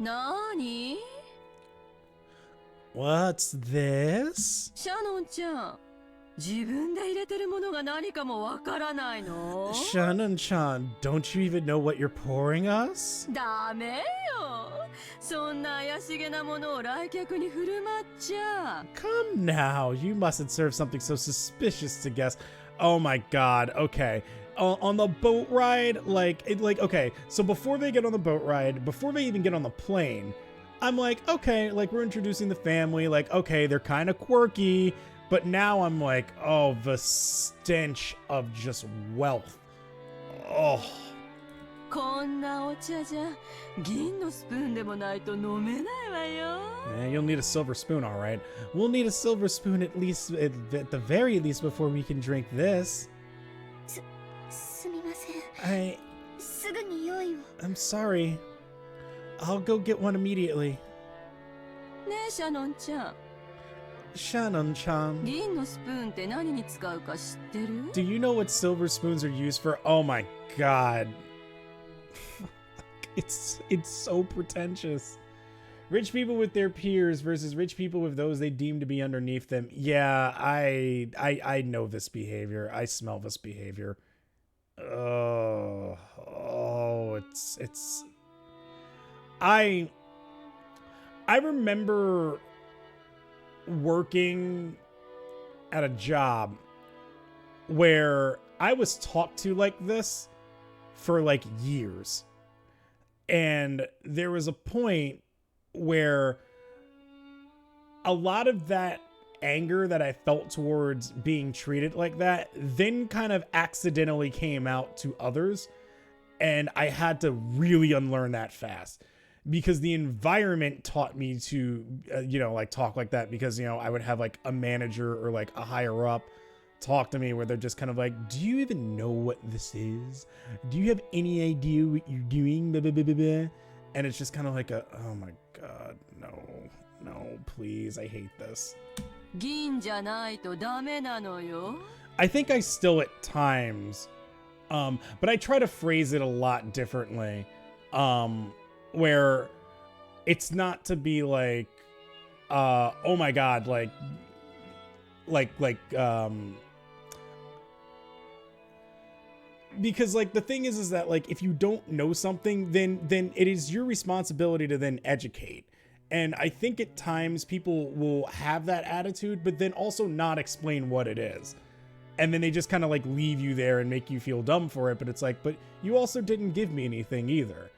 Nani? What's this? シャノンちゃん、自分で入れてるものが何かもわからないの? Shannon-chan, don't you even know what you're pouring us? ダメよ。そんな怪しげなものを来客に振る舞っちゃ。Come now, you mustn't serve something so suspicious to guests. Oh my god, okay. On the boat ride, okay, so before they get on the boat ride, before they even get on the plane, I'm like, okay, like, we're introducing the family, like, okay, they're kind of quirky, but now I'm like, oh, the stench of just wealth. Oh. こんなお茶じゃ銀のスプーンでもないと飲めないわよ。Yeah, you'll need a silver spoon, all right. We'll need a silver spoon at least, at the very least, before we can drink this. すみません。すぐに用意を。I'm sorry. I'll go get one immediately. ねえ、シャノンちゃん。Shannon-chan. 銀のスプーンって何に使うか知ってる? Do you know what silver spoons are used for? Oh my god. It's so pretentious. Rich people with their peers versus rich people with those they deem to be underneath them. Yeah, I know this behavior. I smell this behavior. Oh, it's. I remember working at a job where I was talked to like this for like years. And there was a point where a lot of that anger that I felt towards being treated like that then kind of accidentally came out to others. And I had to really unlearn that fast because the environment taught me to, like talk like that because, I would have like a manager or like a higher up talk to me where they're just kind of like, do you even know what this is? Do you have any idea what you're doing? Blah, blah, blah, blah, blah. And it's just kind of like oh my god, no, please, I hate this. 銀じゃないとダメなのよ。I think I still at times, but I try to phrase it a lot differently, where it's not to be like, oh my god, because like the thing is that like if you don't know something, then it is your responsibility to then educate. And I think at times people will have that attitude, but then also not explain what it is. And then they just kind of like leave you there and make you feel dumb for it. But it's like, but you also didn't give me anything either.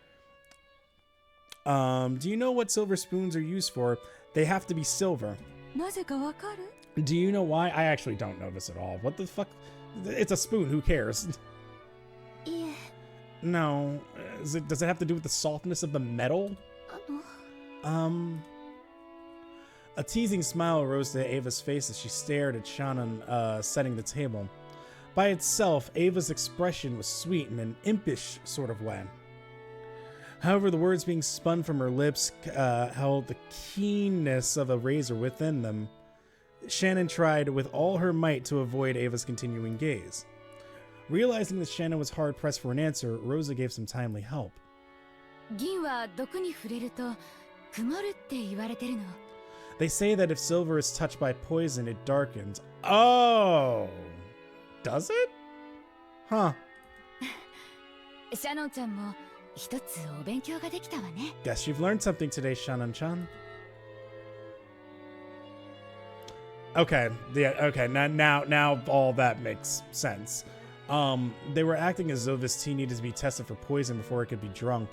Do you know what silver spoons are used for? They have to be silver. なぜかわかる? Do you know why? I actually don't know this at all. What the fuck? It's a spoon. Who cares? Yeah. No. Does it have to do with the softness of the metal? A teasing smile rose to Ava's face as she stared at Shannon setting the table. By itself, Ava's expression was sweet in an impish sort of way. However, the words being spun from her lips held the keenness of a razor within them. Shannon tried with all her might to avoid Ava's continuing gaze. Realizing that Shannon was hard-pressed for an answer, Rosa gave some timely help. 銀は毒に触れると曇るって言われてるの。 They say that if silver is touched by poison, it darkens. Oh! Does it? Huh. シャノンちゃんも一つお勉強ができたわね。 Guess you've learned something today, Shannon-chan. Okay, yeah, okay, now all that makes sense. They were acting as though this tea needed to be tested for poison before it could be drunk.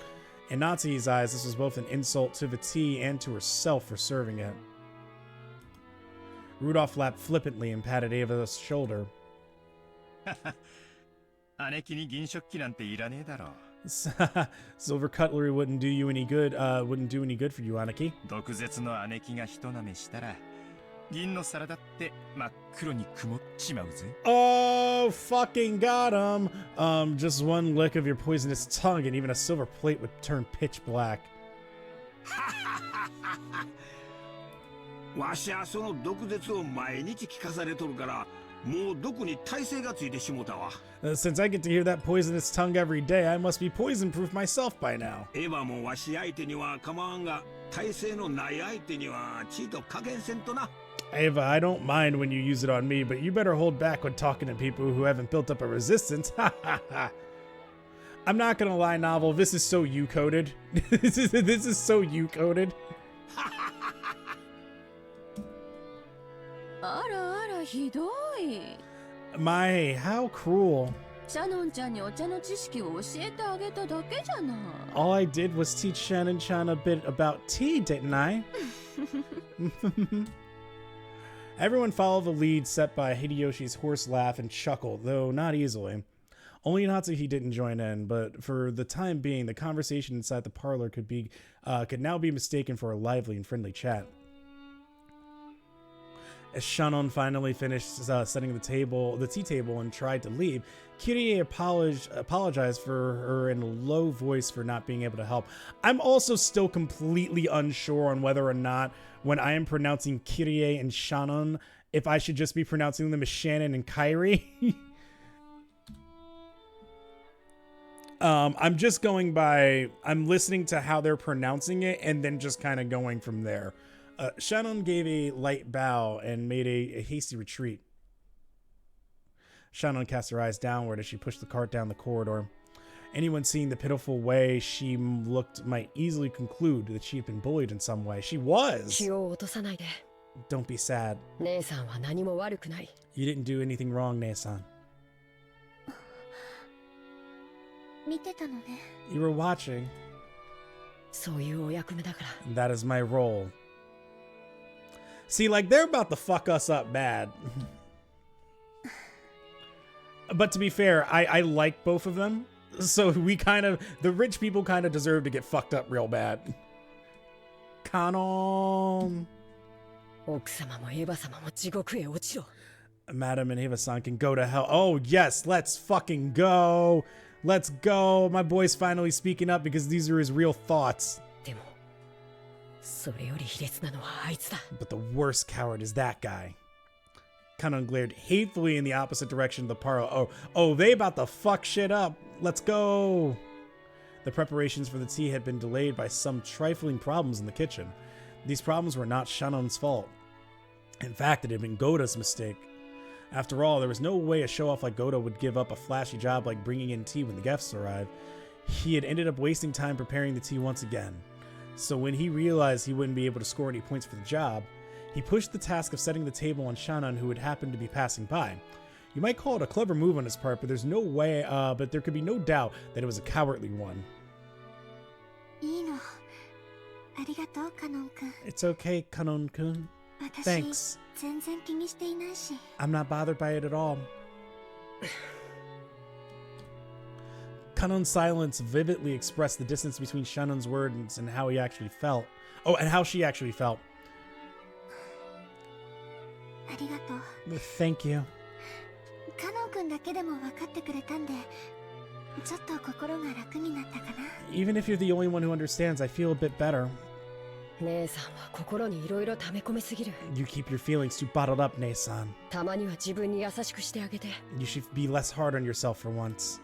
In Natsu's eyes, this was both an insult to the tea and to herself for serving it. Rudolph laughed flippantly and patted Ava's shoulder. 姉貴に銀食器なんていらねえだろ。Silver cutlery wouldn't do you any good. Wouldn't do any good for you, Aniki. 毒舌の姉貴が人なめしたら、銀の皿だって真っ黒に曇っちまうぜ。Oh, fucking got him. Just one lick of your poisonous tongue and even a silver plate would turn pitch black. わしはその毒舌を毎日聞かされとるから、もう毒に耐性がついてしもたわ。Since I get to hear that poisonous tongue every day, I must be poison-proof myself by now. エヴァもわし相手には構わんが、耐性のない相手にはちいと加減せんとな。Ava, I don't mind when you use it on me, but you better hold back when talking to people who haven't built up a resistance. I'm not gonna lie, Novel, this is so you-coded. This is so you-coded. あらあらひどい。 My, how cruel. シャノンちゃんにお茶の知識を教えてあげただけじゃない。 All I did was teach Shannon-chan a bit about tea, didn't I? Everyone followed the lead set by Hideyoshi's horse laugh and chuckle, though not easily. Only Natsuhi didn't join in, but for the time being, the conversation inside the parlor could now be mistaken for a lively and friendly chat. As Shannon finally finished setting the tea table and tried to leave, Kirie apologized for her in a low voice for not being able to help. I'm also still completely unsure on whether or not, when I am pronouncing Kirie and Shannon, if I should just be pronouncing them as Shannon and Kyrie. I'm just going by, I'm listening to how they're pronouncing it and then just kind of going from there. Shannon gave a light bow and made a hasty retreat. Shannon cast her eyes downward as she pushed the cart down the corridor. Anyone seeing the pitiful way she looked might easily conclude that she had been bullied in some way. She was! Don't be sad. You didn't do anything wrong, Nei-san. You were watching. That is my role. See, like, they're about to fuck us up bad. But to be fair, I like both of them. So the rich people kind of deserve to get fucked up real bad. Kanon. Madam and Eva-san can go to hell. Oh, yes, let's fucking go. Let's go. My boy's finally speaking up because these are his real thoughts. But the worst coward is that guy. Kanon glared hatefully in the opposite direction of the parlor. Oh, they about to fuck shit up. Let's go. The preparations for the tea had been delayed by some trifling problems in the kitchen. These problems were not Shannon's fault. In fact, it had been Goda's mistake. After all, there was no way a show-off like Goda would give up a flashy job like bringing in tea when the guests arrived. He had ended up wasting time preparing the tea once again. So when he realized he wouldn't be able to score any points for the job, he pushed the task of setting the table on Shannon, who had happened to be passing by. You might call it a clever move on his part, but there's no way, but there could be no doubt that it was a cowardly one. It's okay, Kanon-kun. Thanks. I'm not bothered by it at all. Kanon's silence vividly expressed the distance between Shannon's words and how he actually felt. Oh, and how she actually felt. Thank you. Even if you're the only one who understands, I feel a bit better. You keep your feelings too bottled up, Nei-san. You should be less hard on yourself for once.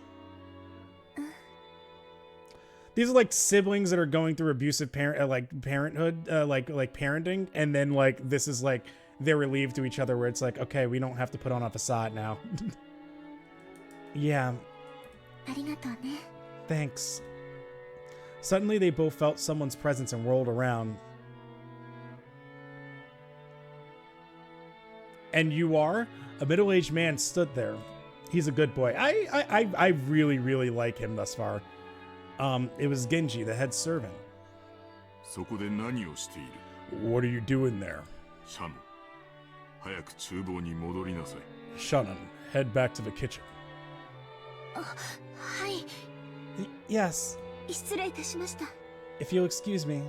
These are like siblings that are going through abusive parenthood, like parenting, and then like this is like they're relieved to each other where it's like, okay, we don't have to put on a facade now. Yeah. Thanks. Suddenly they both felt someone's presence and whirled around. And you are? A middle-aged man stood there. He's a good boy. I really, really like him thus far. It was Genji, the head servant. What are you doing there? Shannon, head back to the kitchen. Yes. If you'll excuse me.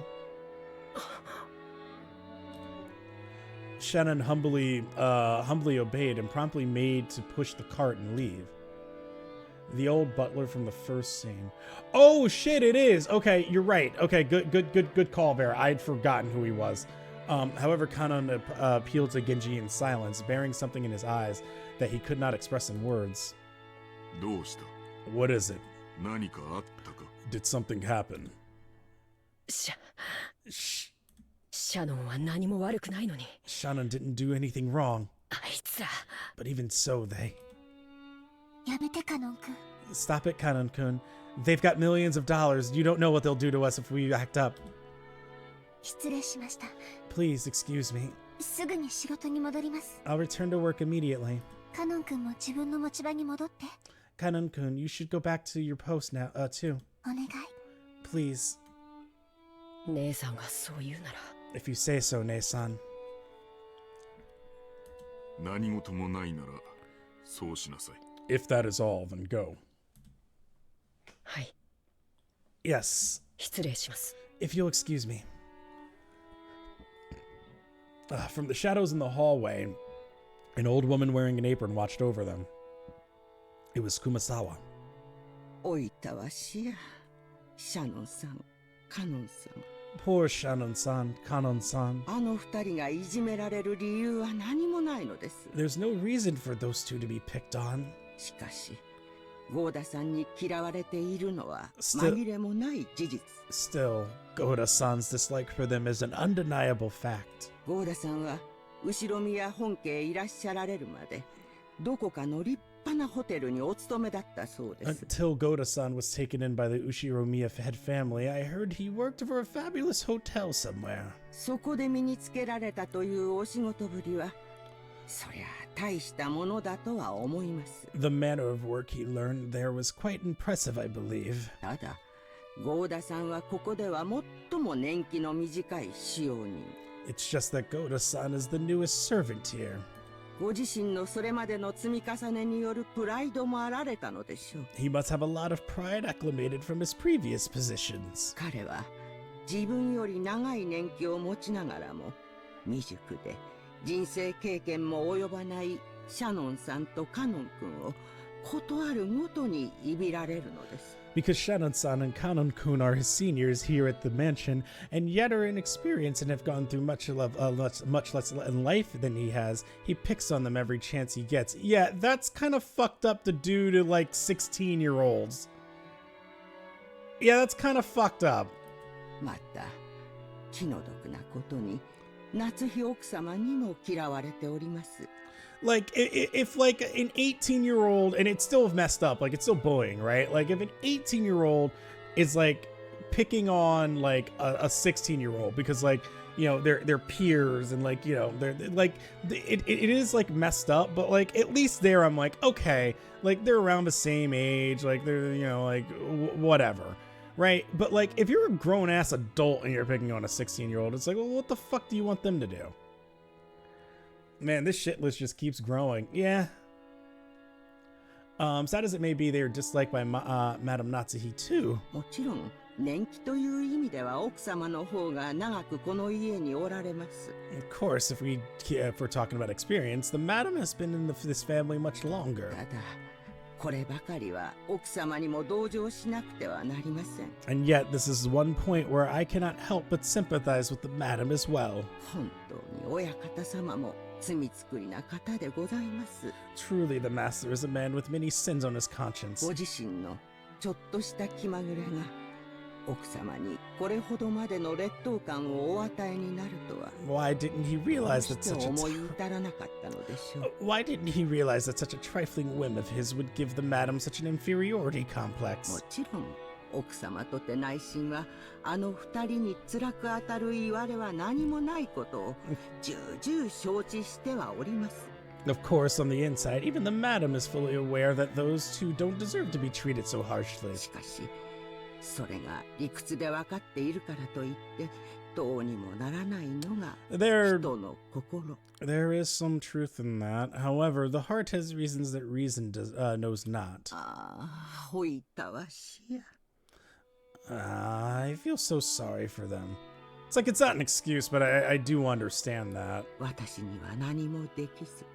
Shannon humbly obeyed and promptly made to push the cart and leave. The old butler from the first scene. Oh shit, it is. Okay, you're right. Okay, good call there. I'd forgotten who he was. However, Kanon appealed to Genji in silence, bearing something in his eyes that he could not express in words. What is it? Did something happen? Shannon didn't do anything wrong. But even so, they... Stop it, Kanon-kun. They've got millions of dollars. You don't know what they'll do to us if we act up. Please, excuse me. I'll return to work immediately. Kanon-kun, you should go back to your post now, too. Please. If you say so, Ne-san. If that is all, then go. Yes. If you'll excuse me. From the shadows in the hallway, an old woman wearing an apron watched over them. It was Kumasawa. Poor Shannon-san, Kanon-san. There's no reason for those two to be picked on. Still, Goda-san's dislike for them is an undeniable fact. Until Goda-san was taken in by the Ushiromiya head family, I heard he worked for a fabulous hotel somewhere. The manner of work he learned there was quite impressive, I believe. It's just that Goda-san is the newest servant here. He must have a lot of pride acclimated from his previous positions. Because Shannon-san and Kanon-kun are his seniors here at the mansion, and yet are inexperienced and have gone through much less in life than he has, he picks on them every chance he gets. Yeah, that's kind of fucked up to do to, like, 16-year-olds. Yeah, that's kind of fucked up. Like, if like an 18-year-old, and it's still messed up, like it's still bullying, right? Like if an 18-year-old is like picking on like a 16-year-old because like, you know, they're peers and like, you know, they're like, it is like messed up, but like at least there I'm like, okay, like they're around the same age, like they're, you know, like whatever, right? But like if you're a grown-ass adult and you're picking on a 16-year-old, it's like, well, what the fuck do you want them to do? Man, this shit list just keeps growing. Yeah. Sad as it may be, they are disliked by Madame Natsuhi too. Of course, if we're talking about experience, the Madam has been in this family much longer. And yet, this is one point where I cannot help but sympathize with the Madam as well. Truly, the master is a man with many sins on his conscience. 奥様にこれほどまでの劣等感をお与えになるとは。Why didn't he realize that such a Why didn't he realize that such a trifling whim of his would give the madam such an inferiority complex? もちろん奥様とて内心はあの二人に辛く当たる言われは何もないことを重々承知してはおります。Of course, on the inside, even the madam is fully aware that those two don't deserve to be treated so harshly. しかし、それが理屈で分かっているからといってどうにもならないのが人の心。There is some truth in that. However, the heart has reasons that reason knows not. ああ、ほいたわしや。I feel so sorry for them. It's like it's not an excuse, but I do understand that. 私には何もできず、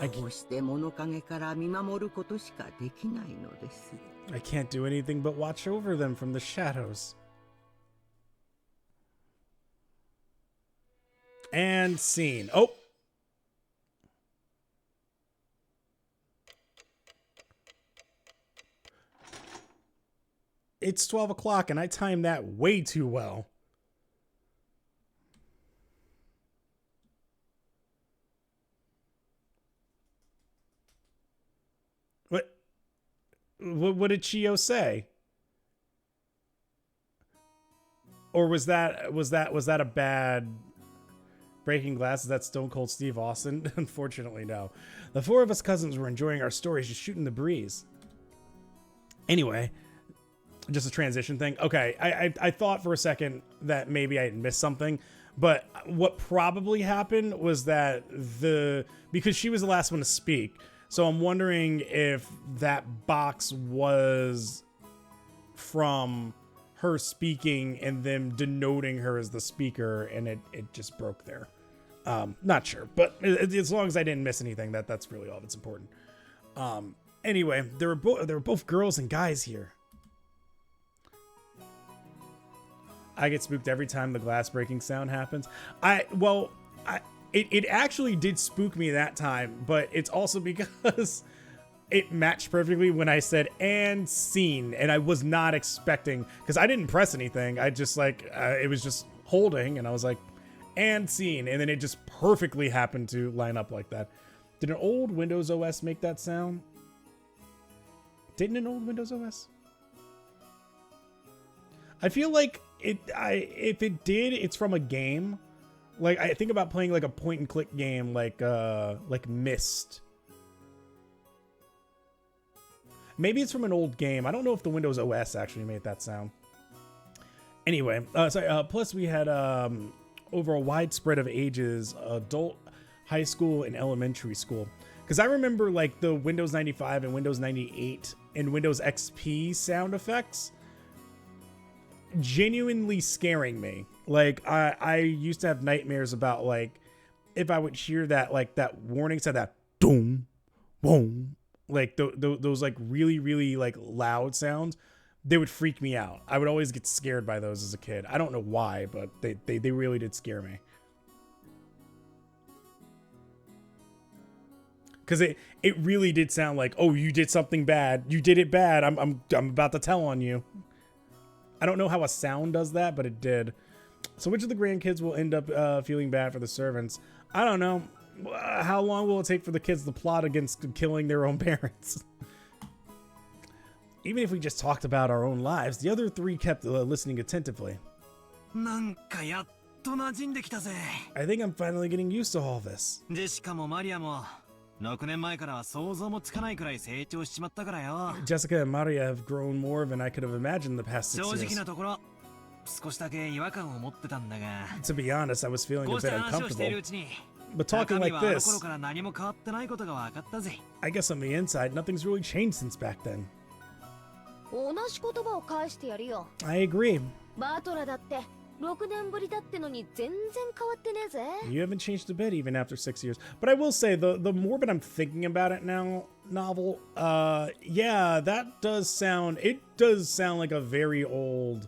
こうして物陰から見守ることしかできないのです。I can't do anything but watch over them from the shadows. And scene. Oh! It's 12 o'clock and I timed that way too well. What did Chio say? Or was that a bad breaking glass? Is that Stone Cold Steve Austin? Unfortunately, no. The four of us cousins were enjoying our stories, just shooting the breeze. Anyway, just a transition thing. Okay, I thought for a second that maybe I had missed something, but what probably happened was that because she was the last one to speak, so I'm wondering if that box was from her speaking and them denoting her as the speaker, and it just broke there. Not sure, but as long as I didn't miss anything, that's really all that's important. Anyway, there were both girls and guys here. I get spooked every time the glass breaking sound happens. It actually did spook me that time, but it's also because it matched perfectly when I said and scene, and I was not expecting, because I didn't press anything. I just it was just holding, and I was like, and scene, and then it just perfectly happened to line up like that. Did an old Windows OS make that sound? Didn't an old Windows OS? I feel like if it did, it's from a game. Like, I think about playing like a point and click game like Myst. Maybe it's from an old game. I don't know if the Windows OS actually made that sound. Anyway, plus we had over a wide spread of ages, adult, high school, and elementary school. Because I remember like the Windows 95 and Windows 98 and Windows XP sound effects genuinely scaring me. Like I used to have nightmares about like if I would hear that like that warning sound, that boom, boom, like those like really like loud sounds, they would freak me out. I would always get scared by those as a kid. I don't know why, but they really did scare me. Because it really did sound like, oh, you did something bad. You did it bad. I'm about to tell on you. I don't know how a sound does that, but it did. So which of the grandkids will end up feeling bad for the servants? I don't know. How long will it take for the kids to plot against killing their own parents? Even if we just talked about our own lives, the other three kept listening attentively. I think I'm finally getting used to all this. 6年前からは想像もつかないくらい成長しちまったからよ。 Jessica and Maria have grown more than I could have imagined the past 6 years. 正直なところ、少しだけ違和感を持ってたんだが。 To be honest, I was feeling a こうし bit た話をしている uncomfortable. うちに、 But talking like 中身はあの this, 頃から何も変わってないことが分かったぜ。 I guess on the inside, nothing's really changed since back then. 同じ言葉を返してやるよ。 I agree. バートラだって6年ぶりだってのに全然変わってねえぜ。 You haven't changed a bit even after 6 years. But I will say, the more that I'm thinking about it now, novel, yeah, that does sound like a very old,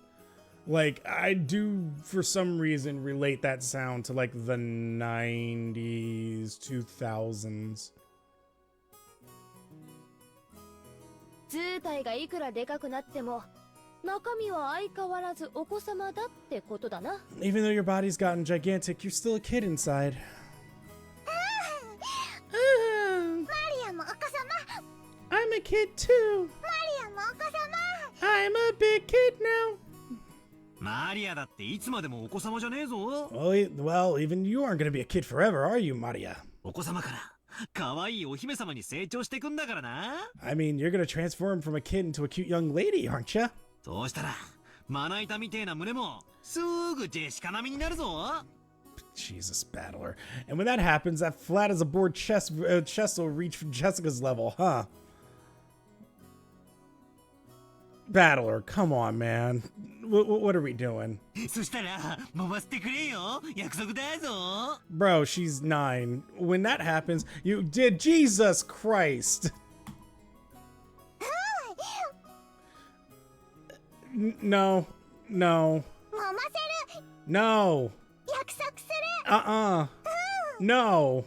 like, I do, for some reason, relate that sound to, like, the 90s, 2000s. 図体がいくらでかくなっても中身は相変わらずお子様だってことだな。 Even though your body's gotten gigantic, you're still a kid inside. マリアもお子様。 I'm a kid too. マリアもお子様。 I'm a big kid now. マリアだっていつまでもお子様じゃねえぞ。Well, even you aren't gonna be a kid forever, are you, Maria? お子様から可愛いお姫様に成長してくんだからな。I mean, you're gonna transform from a kid into a cute young lady, aren't you? そうしたらまな板みてえな胸もすぐジェシカ並みになるぞ。Jesus, Battler. And when that happens, that flat as a board chest will reach Jessica's level, huh? Battler, come on, man. What are we doing? そしたら揉ませてくれよ。約束だぞ。 Bro, she's 9. When that happens, you did. Jesus Christ. No. 揉ませる。 No. 約束する。No.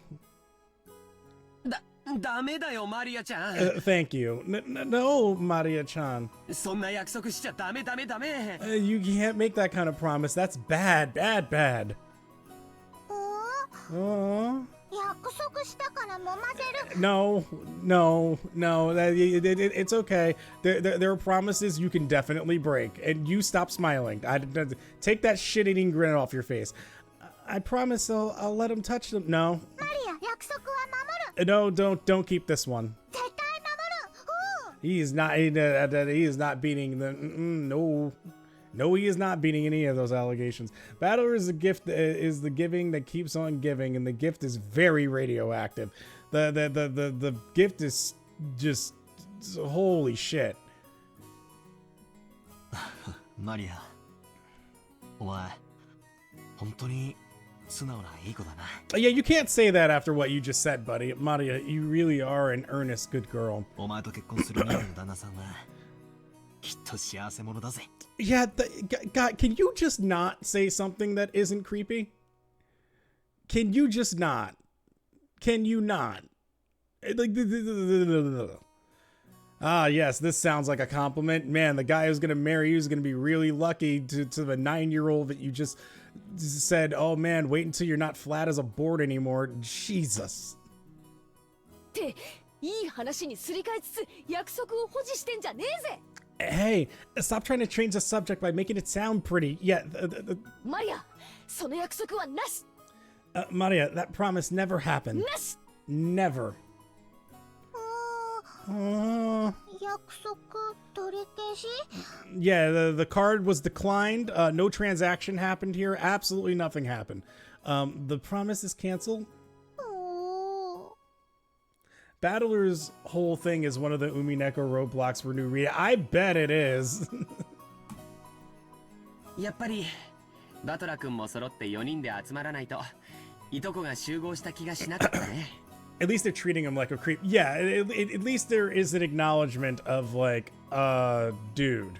ダメだよマリアちゃん。 Thank you. No, Maria-chan. そんな約束しちゃダメ。 You can't make that kind of promise. That's bad. 約束したから揉ませる。 No. It's okay. There are promises you can definitely break, and you stop smiling. Take that shit-eating grin off your face. I promise I'll let him touch them. No. マリア、約束は守る。 No, don't keep this one. 絶対守る。 He is not beating the no, he is not beating any of those allegations. Battler is the gift is the giving that keeps on giving, and the gift is very radioactive. The gift is just holy shit. マリア、お前本当に素直ないい子だな。 Yeah, you can't say that after what you just said, buddy. Maria, you really are an earnest good girl. お前と結婚する前の旦那さんはきっと幸せ者だぜ。 Yeah, God, can you just not say something that isn't creepy? Can you just not? Can you not? Yes, this sounds like a compliment. Man, the guy who's going to marry you is going to be really lucky to the 9-year-old that you just said, oh man, wait until you're not flat as a board anymore. Jesus. っていい話にすり替えつつ約束を保持してんじゃねえぜ。 Hey, stop trying to change the subject by making it sound pretty. Yeah, マリア、その約束はなし。 Maria, that promise never happened. なし。 Never. 約束取り消し。 Yeah, the card was declined. No transaction happened here. Absolutely nothing happened. The promise is canceled. Battler's whole thing is one of the UMINEKO roadblocks for new read. I bet it is. やっぱりバトラ君も揃って4人で集まらないといとこが集合した気がしなかったね。 At least they're treating him like a creep. Yeah, at least there is an acknowledgement of like, dude.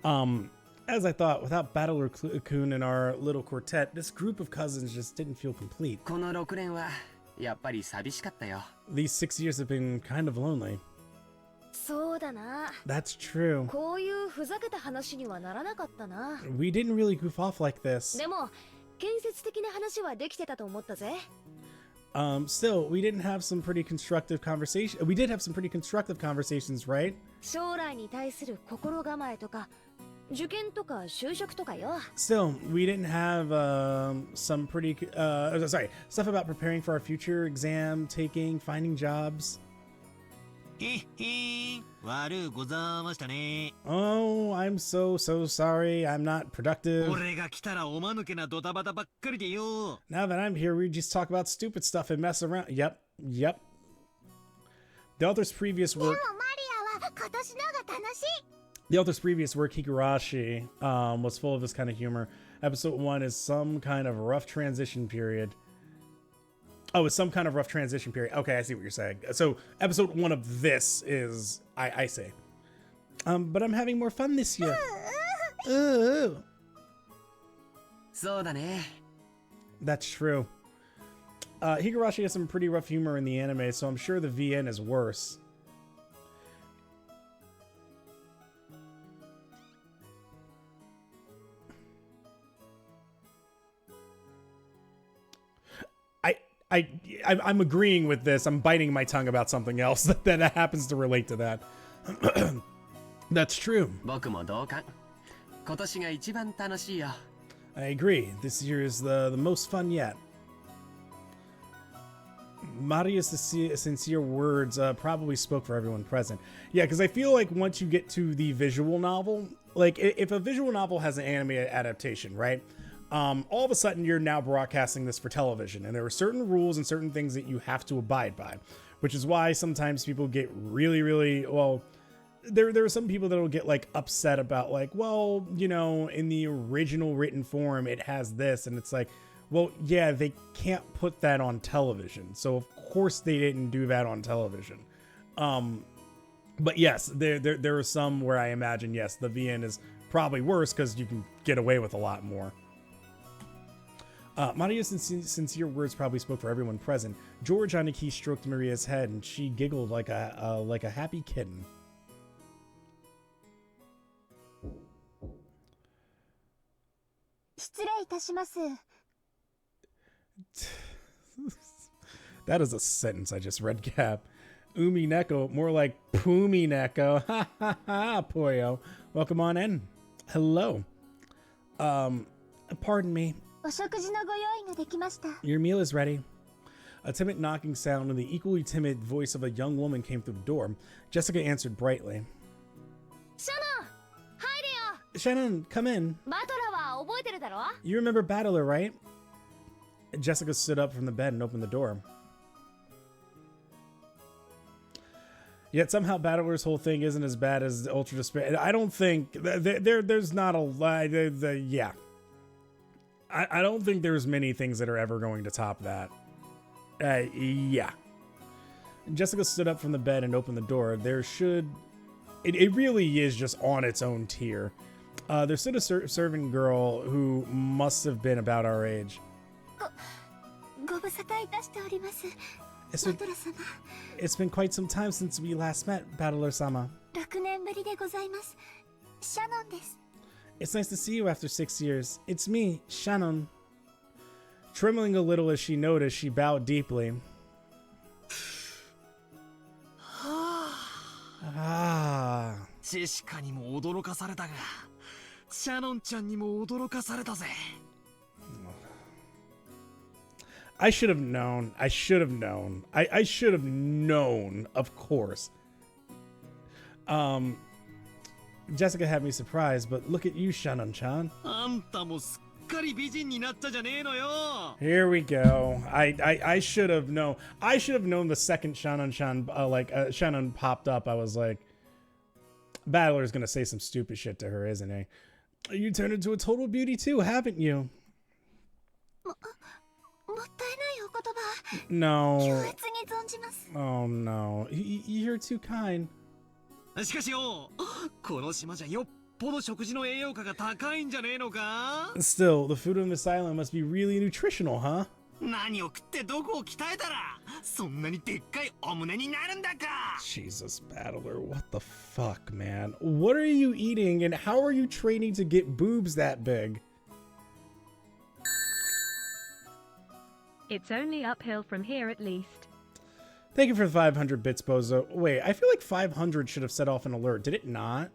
As I thought, without Battler-kun and our little quartet, this group of cousins just didn't feel complete. この6年はやっぱり寂しかったよ。 These 6 years have been kind of lonely. そうだな。 That's true. こういうふざけた話にはならなかったな。 We didn't really goof off like this. でも建設的な話はできてたと思ったぜ。 Still, we didn't have some pretty constructive conversation. We did have some pretty constructive conversations, right? 将来に対する心構えとか、受験とか就職とかよ。 Still, we didn't have some pretty stuff about preparing for our future, exam taking, finding jobs. 悪うございましたね。 Oh, I'm so sorry. I'm not productive. 俺が来たらおまぬけなドタバタばっかりでよ。 Now that I'm here, we just talk about stupid stuff and mess around. Yep. The author's previous でもマ work. リアは今年のが楽しい。 The author's previous work, Higurashi, was full of this kind of humor. Episode 1 is some kind of rough transition period. Oh, it's some kind of rough transition period. Okay, I see what you're saying. So, episode 1 of this is, I say. But I'm having more fun this year. Ooh. そうだね。 That's true. Higurashi has some pretty rough humor in the anime, so I'm sure the VN is worse. I'm agreeing with this. I'm biting my tongue about something else that happens to relate to that. That's true. 僕も同感。今年が一番楽しいよ。I agree. This year is the most fun yet. Maria's sincere words probably spoke for everyone present. Yeah, because I feel like once you get to the visual novel, like if a visual novel has an anime adaptation, right? All of a sudden you're now broadcasting this for television, and there are certain rules and certain things that you have to abide by, which is why sometimes people get really, well, there are some people that will get like upset about like, well, you know, in the original written form, it has this, and it's like, well, yeah, they can't put that on television. So of course they didn't do that on television. But yes, there are some where I imagine, yes, the VN is probably worse because you can get away with a lot more. Maria's sincere words probably spoke for everyone present. George on a key stroked Maria's head, and she giggled like a happy kitten. That is a sentence I just read, Cap. UMINEKO, more like PUMINEKO. Ha ha ha, Poyo. Welcome on in. Hello. Pardon me. Your meal is ready. A timid knocking sound and the equally timid voice of a young woman came through the door. Jessica answered brightly. Shannon, come in. You remember Battler, right? Jessica stood up from the bed and opened the door. Yet somehow Battler's whole thing isn't as bad as Ultra Despair. I don't think there's not a lot. Yeah. I don't think there's many things that are ever going to top that. Yeah. Jessica stood up from the bed and opened the door. It really is just on its own tier. There stood a servant girl who must have been about our age. It's been quite some time since we last met, Battler-sama. It's nice to see you after 6 years. It's me, Shannon. Trembling a little as she noticed, she bowed deeply. Ah. ジェシカにも驚かされたが、シャノンちゃんにも驚かされたぜ。I should have known. I should have known. I should have known, of course. Jessica had me surprised, but look at you, Shannon-chan. あんたもすっかり美人になったじゃねえのよ。 Here we go. I should have known. I should have known the second Shannon-chan, Shannon popped up. I was like, Battler's gonna say some stupid shit to her, isn't he? You turned into a total beauty too, haven't you? No. Oh no. You're too kind. しかしよ、この島じゃよっぽど食事の栄養価が高いんじゃねえのか? Still, the food on this island must be really nutritional, huh? 何を食ってどこを鍛えたらそんなにでっかいお胸になるんだか? Jesus, Battler, what the fuck, man? What are you eating and how are you training to get boobs that big? It's only uphill from here at least. Thank you for the 500 bits, Bozo. Wait, I feel like 500 should have set off an alert. Did it not?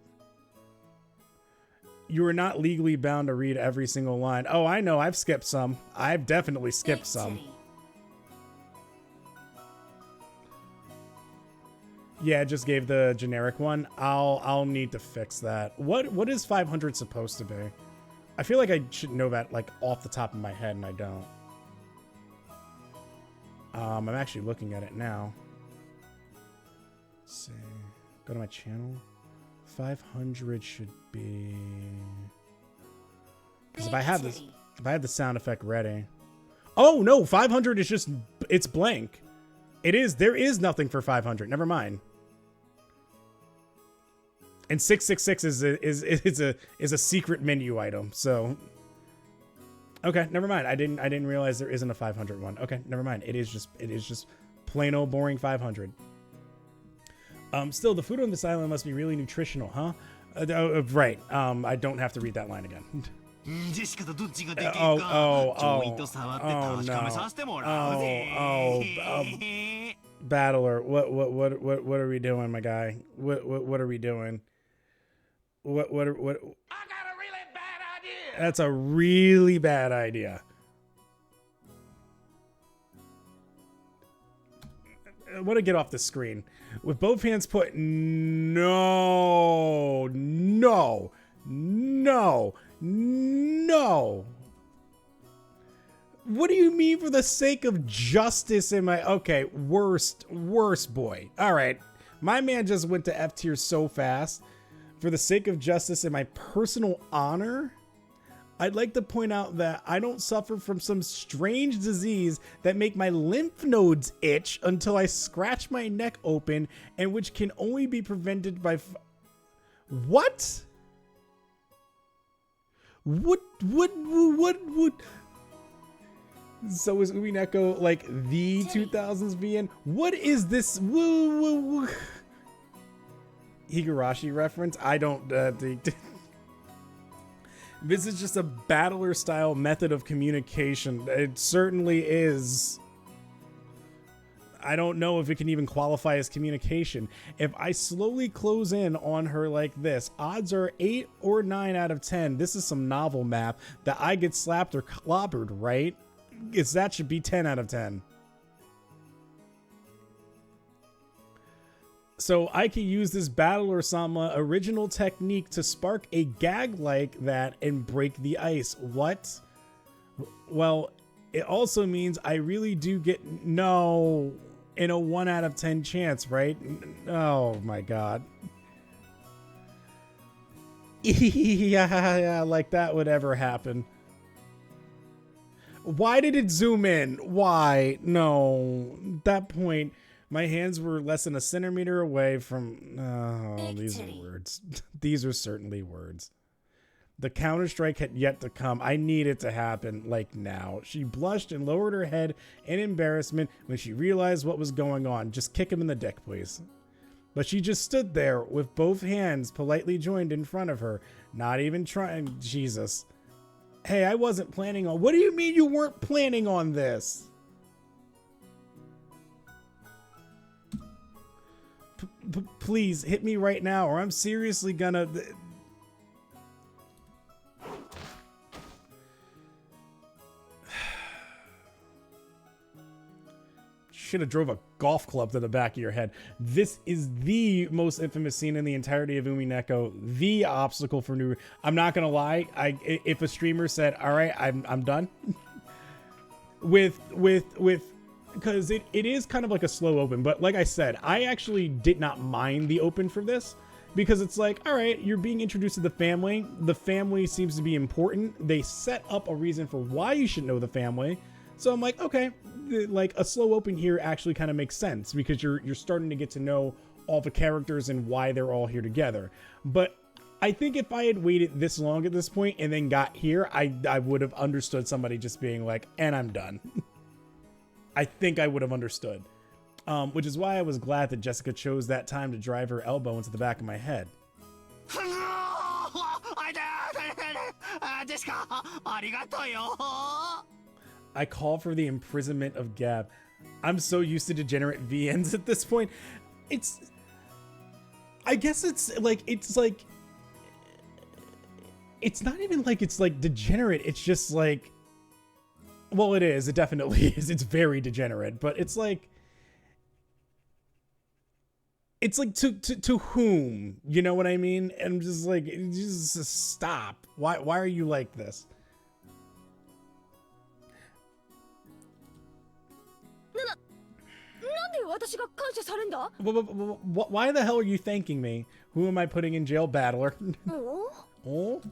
You are not legally bound to read every single line. Oh, I know. I've skipped some. I've definitely skipped some. Yeah, it just gave the generic one. I'll need to fix that. What is 500 supposed to be? I feel like I should know that like off the top of my head, and I don't. I'm actually looking at it now. Let's see. Go to my channel. 500 should be. Because if I have the sound effect ready. Oh no, 500 is just, it's blank. There is nothing for 500. Never mind. And 666 is a secret menu item. So okay, never mind. I didn't realize there isn't a 500 one. Okay, never mind. It is just plain old boring 500. Still, the food on this island must be really nutritional, huh? Right. I don't have to read that line again. ジェシカとどっちができるか。ちょいと触って確かめさせてもらうぜ。Battler, what are we doing, my guy? What are we doing? What? I got a really bad idea. That's a really bad idea. I want to get off the screen. With both hands put, no. What do you mean for the sake of justice in my... Okay, worst boy. All right. My man just went to F tier so fast. For the sake of justice and my personal honor, I'd like to point out that I don't suffer from some strange disease that make my lymph nodes itch until I scratch my neck open, and which can only be prevented by... What? What? So is UMINEKO like the 2000s VN? What is this? Higurashi reference? I don't this is just a battler style method of communication. It certainly is. I don't know if it can even qualify as communication. If I slowly close in on her like this, odds are 8 or 9 out of 10. This is some novel math that I get slapped or clobbered, right? That should be 10 out of 10. So I can use this Battler-sama original technique to spark a gag like that and break the ice. What? Well, it also means I really do get no in a 1 out of 10 chance, right? Oh my god. Yeah, like that would ever happen. Why did it zoom in? Why? No. At that point, my hands were less than a centimeter away from... Oh, these are words. These are certainly words. The Counter-Strike had yet to come. I need it to happen, like now. She blushed and lowered her head in embarrassment when she realized what was going on. Just kick him in the dick, please. But she just stood there with both hands politely joined in front of her. Not even trying... Jesus. Hey, I wasn't planning on... What do you mean you weren't planning on this? Please, hit me right now, or I'm seriously gonna... Should have drove a golf club to the back of your head. This is the most infamous scene in the entirety of UMINEKO. The obstacle for new... I'm not gonna lie. If a streamer said, "All right, I'm done," because it is kind of like a slow open. But like I said, I actually did not mind the open for this because it's like, all right, you're being introduced to the family. The family seems to be important. They set up a reason for why you should know the family. So I'm like, okay, like a slow open here actually kind of makes sense because you're starting to get to know all the characters and why they're all here together. But I think if I had waited this long at this point and then got here, I would have understood somebody just being like, and I'm done. I think I would have understood. Which is why I was glad that Jessica chose that time to drive her elbow into the back of my head. I call for the imprisonment of Gab. I'm so used to degenerate VNs at this point. I guess it's like it's not even like it's like degenerate. It's just like, well, it is. It definitely is. It's very degenerate, but it's like to whom? You know what I mean? And I'm just like, just stop. Why are you like this? Why the hell are you thanking me? Who am I putting in jail, Battler? Oh?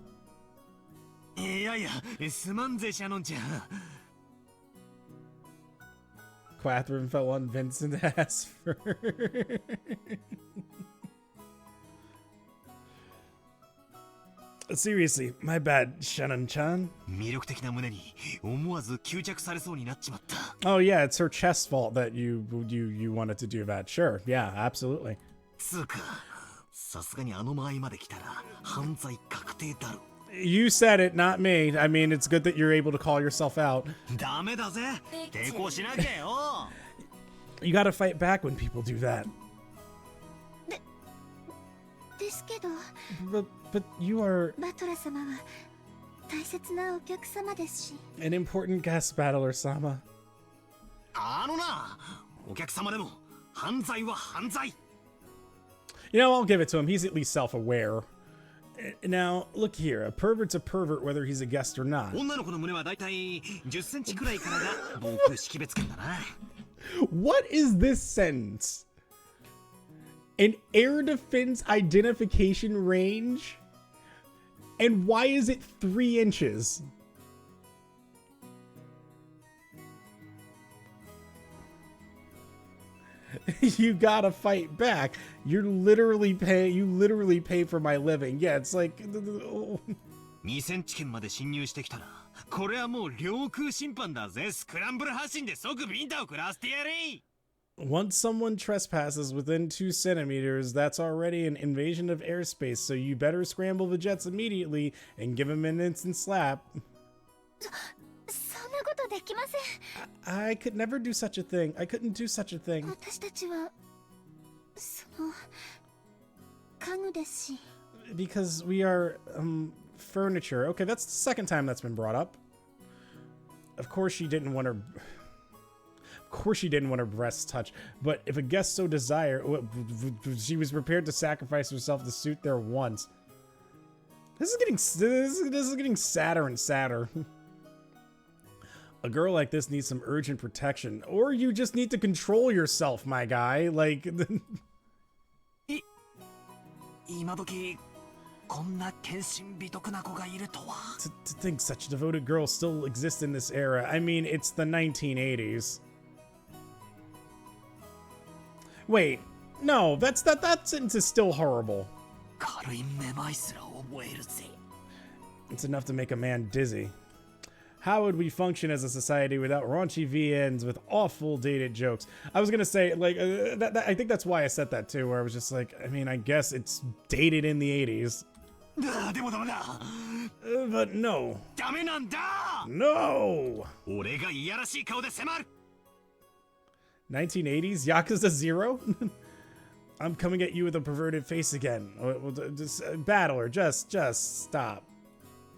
Catherine fell on Vincent's ass for... Seriously, my bad, Shannon-chan. Oh yeah, it's her chest's fault that you wanted to do that. Sure, yeah, absolutely. You said it, not me. I mean, it's good that you're able to call yourself out. ダメだぜ。抵抗しなきゃよ。You gotta fight back when people do that. ですけど、 But you are バトラ様は大切なお客様ですし。 an important guest, Battler Sama. あのな、お客様でも犯罪は犯罪。You know, I'll give it to him. He's at least self-aware. Now, look here. A pervert's a pervert whether he's a guest or not. 女の子の胸はだいたい10センチくらいからが防空識別圏だな。What is this sentence? An air defense identification range? And why is it 3 inches? You gotta fight back. You literally pay for my living. Yeah, it's like 2センチ圏まで侵入してきたら、これはもう領空侵犯だぜ。スクランブル発進で即ビンタを食らわせてやれ。Once someone trespasses within 2 centimeters, that's already an invasion of airspace, so you better scramble the jets immediately and give him an instant slap. そんなことできません。 I could never do such a thing. I couldn't do such a thing. 私たちはその家具ですし。 Because we are furniture. Okay, that's the second time that's been brought up. Of course she didn't want her breasts touched, but if a guest so desired, she was prepared to sacrifice herself to suit their wants. This is getting sadder and sadder. A girl like this needs some urgent protection, or you just need to control yourself, my guy. Like, 今時こんな献身美徳な子がいるとは。 to think such devoted girls still exist in this era. I mean, it's the 1980s. Wait, no, that sentence is still horrible. 軽いめまいすら覚えるぜ。 It's enough to make a man dizzy. How would we function as a society without raunchy VNs with awful dated jokes? I was gonna say, like, I think that's why I said that too, where I was just like, I mean, I guess it's dated in the 80s. でもダメだ。But no. ダメなんだ。 No! 俺がいやらしい顔で迫る。 1980s? Yakuza 0? I'm coming at you with a perverted face again. Battler, just stop.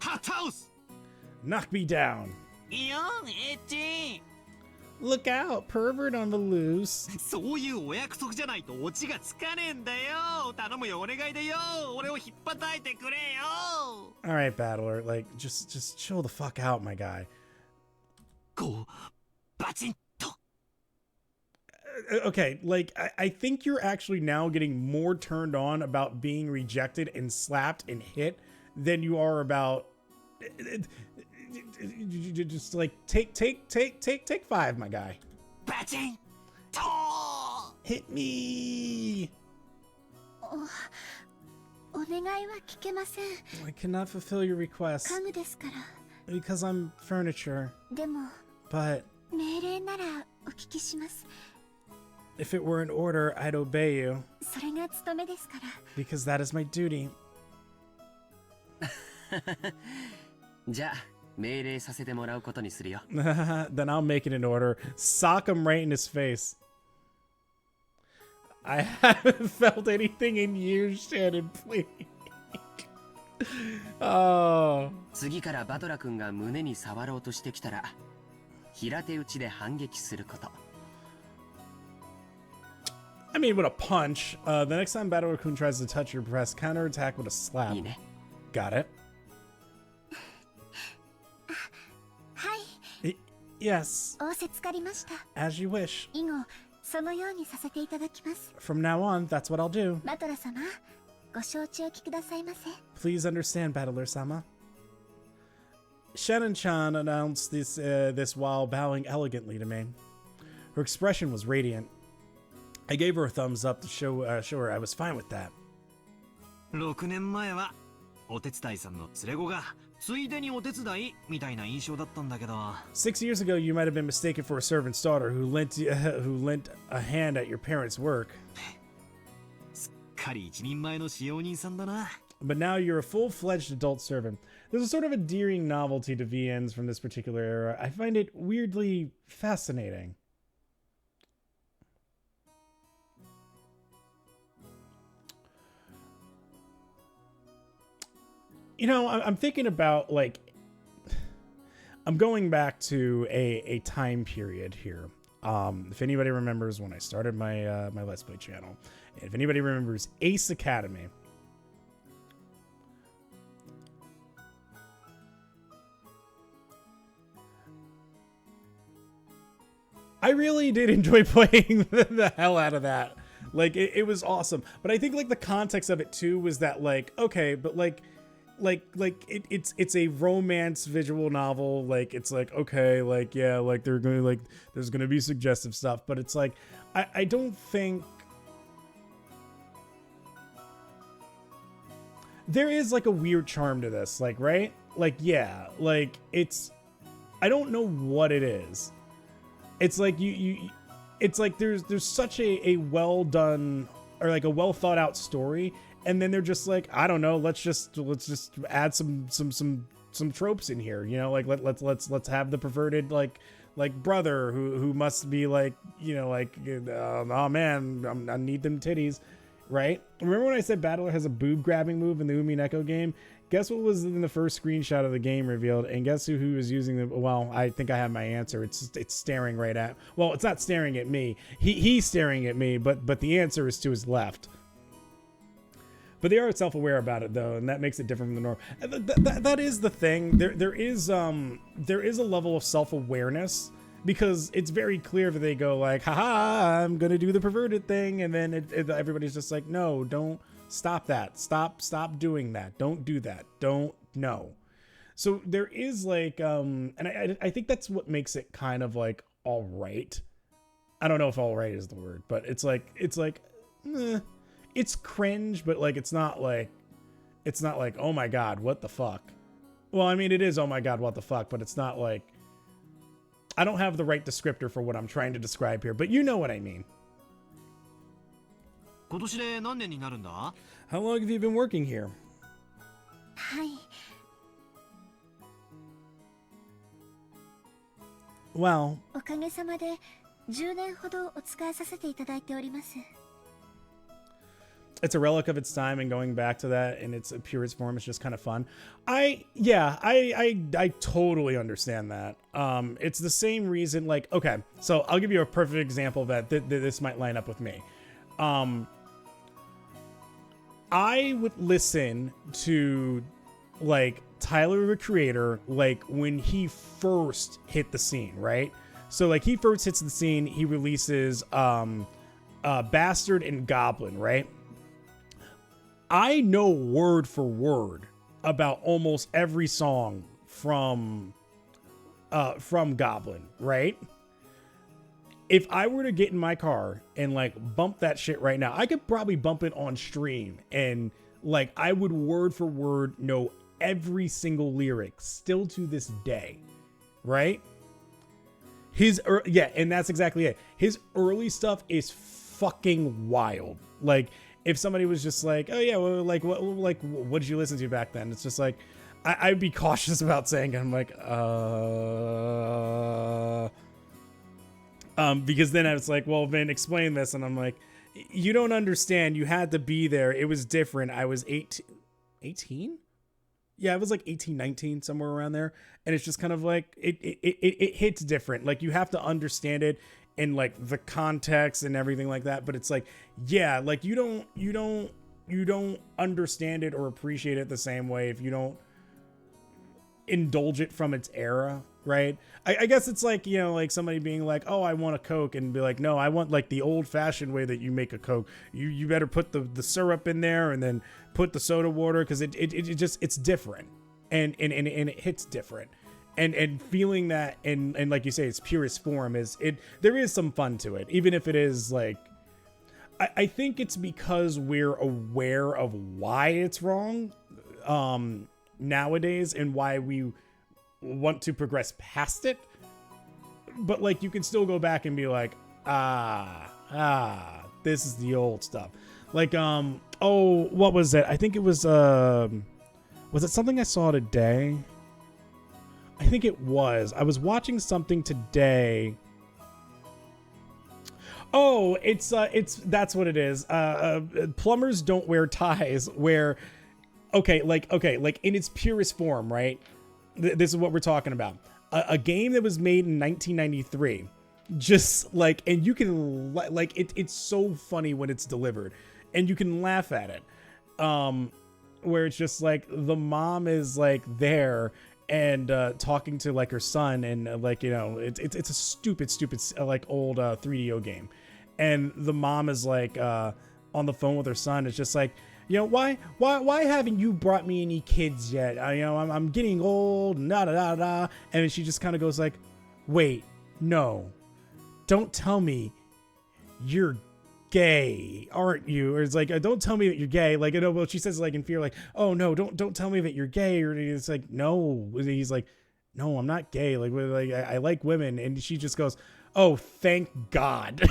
ハタウス。 Knock me down. いや、エッチ。 Look out, pervert on the loose. そういうお約束じゃないとオチがつかねえんだよ。頼むよ、お願いでよ。俺を引っ叩いてくれよ。 All right, Battler, like, just chill the fuck out, my guy. こう、バチンと。 Okay, like, I think you're actually now getting more turned on about being rejected and slapped and hit than you are about... Just like, take 5, my guy. バチンと。 Hit me. お願いは聞けません。 I cannot fulfill your request 家具ですから。 because I'm furniture. でも But 命令ならお聞きします。 if it were an order, I'd obey you それが務めですから。 because that is my duty. じゃあ命令させてもらうことにするよ。 Then I'll make it an order. Sock him right in his face. I haven't felt anything in years, Shannon, please. Oh. 次からバトラ君が胸に触ろうとしてきたら平手打ちで反撃すること。 I mean, with a punch. The next time Battler-kun tries to touch your breast, counterattack with a slap. いいね。 Got it. はい。 Yes. 仰せつかりました。 As you wish. 以後そのようにさせていただきます。 From now on, that's what I'll do. バトラ様、ご承知おきくださいませ。 Please understand, Battler-sama. Shannon-chan announced this while bowing elegantly to me. Her expression was radiant. I gave her a thumbs up to show her I was fine with that. 6年前はお手伝いさんの連れ子がついでにお手伝いみたいな印象だったんだけど。6 years ago, you might have been mistaken for a servant's daughter who lent a hand at your parents' work. すっかり一人前の使用人さんだな。 But now you're a full-fledged adult servant. there's a sort of endearing novelty to VNs from this particular era. I find it weirdly fascinating. You know, I'm thinking about, like, I'm going back to a time period here. If anybody remembers when I started my my Let's Play channel, and if anybody remembers Ace Academy, I really did enjoy playing the hell out of that. Like, it was awesome. But I think, like, the context of it too was that, like, okay, but like it's a romance visual novel. Like, it's like, okay, like, yeah, like they're gonna, like, there's gonna be suggestive stuff, but it's like, I don't think there is, like, a weird charm to this, like, right? Like, yeah, like, it's, I don't know what it is. It's like it's like there's such a well done, or like a well thought out story, and then they're just like, I don't know, let's just add some tropes in here, you know, like let's have the perverted like brother who must be like, you know, like, oh man, I need them titties, right? Remember when I said Battler has a boob grabbing move in the UMINEKO game? Guess what was in the first screenshot of the game revealed, and guess who was using the, well, I think I have my answer. It's staring right at, well, it's not staring at me. He's staring at me, but the answer is to his left. But they are self-aware about it though, and that makes it different from the norm. That is the thing. There is a level of self-awareness, because it's very clear that they go like, haha, I'm gonna do the perverted thing, and then everybody's just like, no, don't. Stop that. Stop doing that. Don't do that. Don't, no. So there is like, and I think that's what makes it kind of like all right. I don't know if all right is the word, but it's like, it's cringe, but like, it's not like, oh my God, what the fuck? Well, I mean, it is, oh my God, what the fuck, but it's not like, I don't have the right descriptor for what I'm trying to describe here, but you know what I mean. How long have you been working here? Well, it's a relic of its time, and going back to that in its purest form is just kind of fun. I totally understand that. It's the same reason, like, okay, so I'll give you a perfect example that this might line up with me. I would listen to, like, Tyler the Creator, like, when he first hit the scene, right? So, like, he first hits the scene, he releases Bastard and Goblin, right? I know word for word about almost every song from Goblin, right? If I were to get in my car and like bump that shit right now, I could probably bump it on stream, and like I would word for word know every single lyric still to this day, right? Yeah, and that's exactly it. His early stuff is fucking wild. Like, if somebody was just like, oh yeah, well, like what did you listen to back then? It's just like, I'd be cautious about saying it. I'm like, because then I was like, well, Vin, explain this. And I'm like, you don't understand. You had to be there. It was different. I was 18? Yeah, it was like 18, 19, somewhere around there. And it's just kind of like, it hits different. Like, you have to understand it in like the context and everything like that. But it's like, yeah, like you don't understand it or appreciate it the same way if you don't indulge it from its era, right? I guess it's like, you know, like somebody being like, oh, I want a Coke, and be like, no, I want like the old fashioned way that you make a Coke. You better put the syrup in there and then put the soda water, because it's different and it hits different. And feeling that, and like you say, its purest form there is some fun to it, even if it is like, I think it's because we're aware of why it's wrong nowadays, and why we want to progress past it. But like, you can still go back and be like, this is the old stuff. Like, oh, what was it? I think it was, what Was it something I saw today? I think it was. I was watching something today. Oh, it's that's what it is. Plumbers don't wear ties. Where, okay, like in its purest form, right? This is what we're talking about. A game that was made in 1993, just like, and you can like it's so funny when it's delivered, and you can laugh at it. Where it's just like the mom is like there and talking to like her son, and like, you know, it's a stupid like old 3DO game, and the mom is like on the phone with her son. It's just like, you know, why haven't you brought me any kids yet? You know, I'm getting old, and da da da da. And she just kind of goes like, wait, no, don't tell me you're gay, aren't you? Or it's like, don't tell me that you're gay. Like, you know, well, she says like in fear, like, oh no, don't tell me that you're gay. Or it's like, no. He's like, no, I'm not gay. Like I like women. And she just goes, oh, thank God.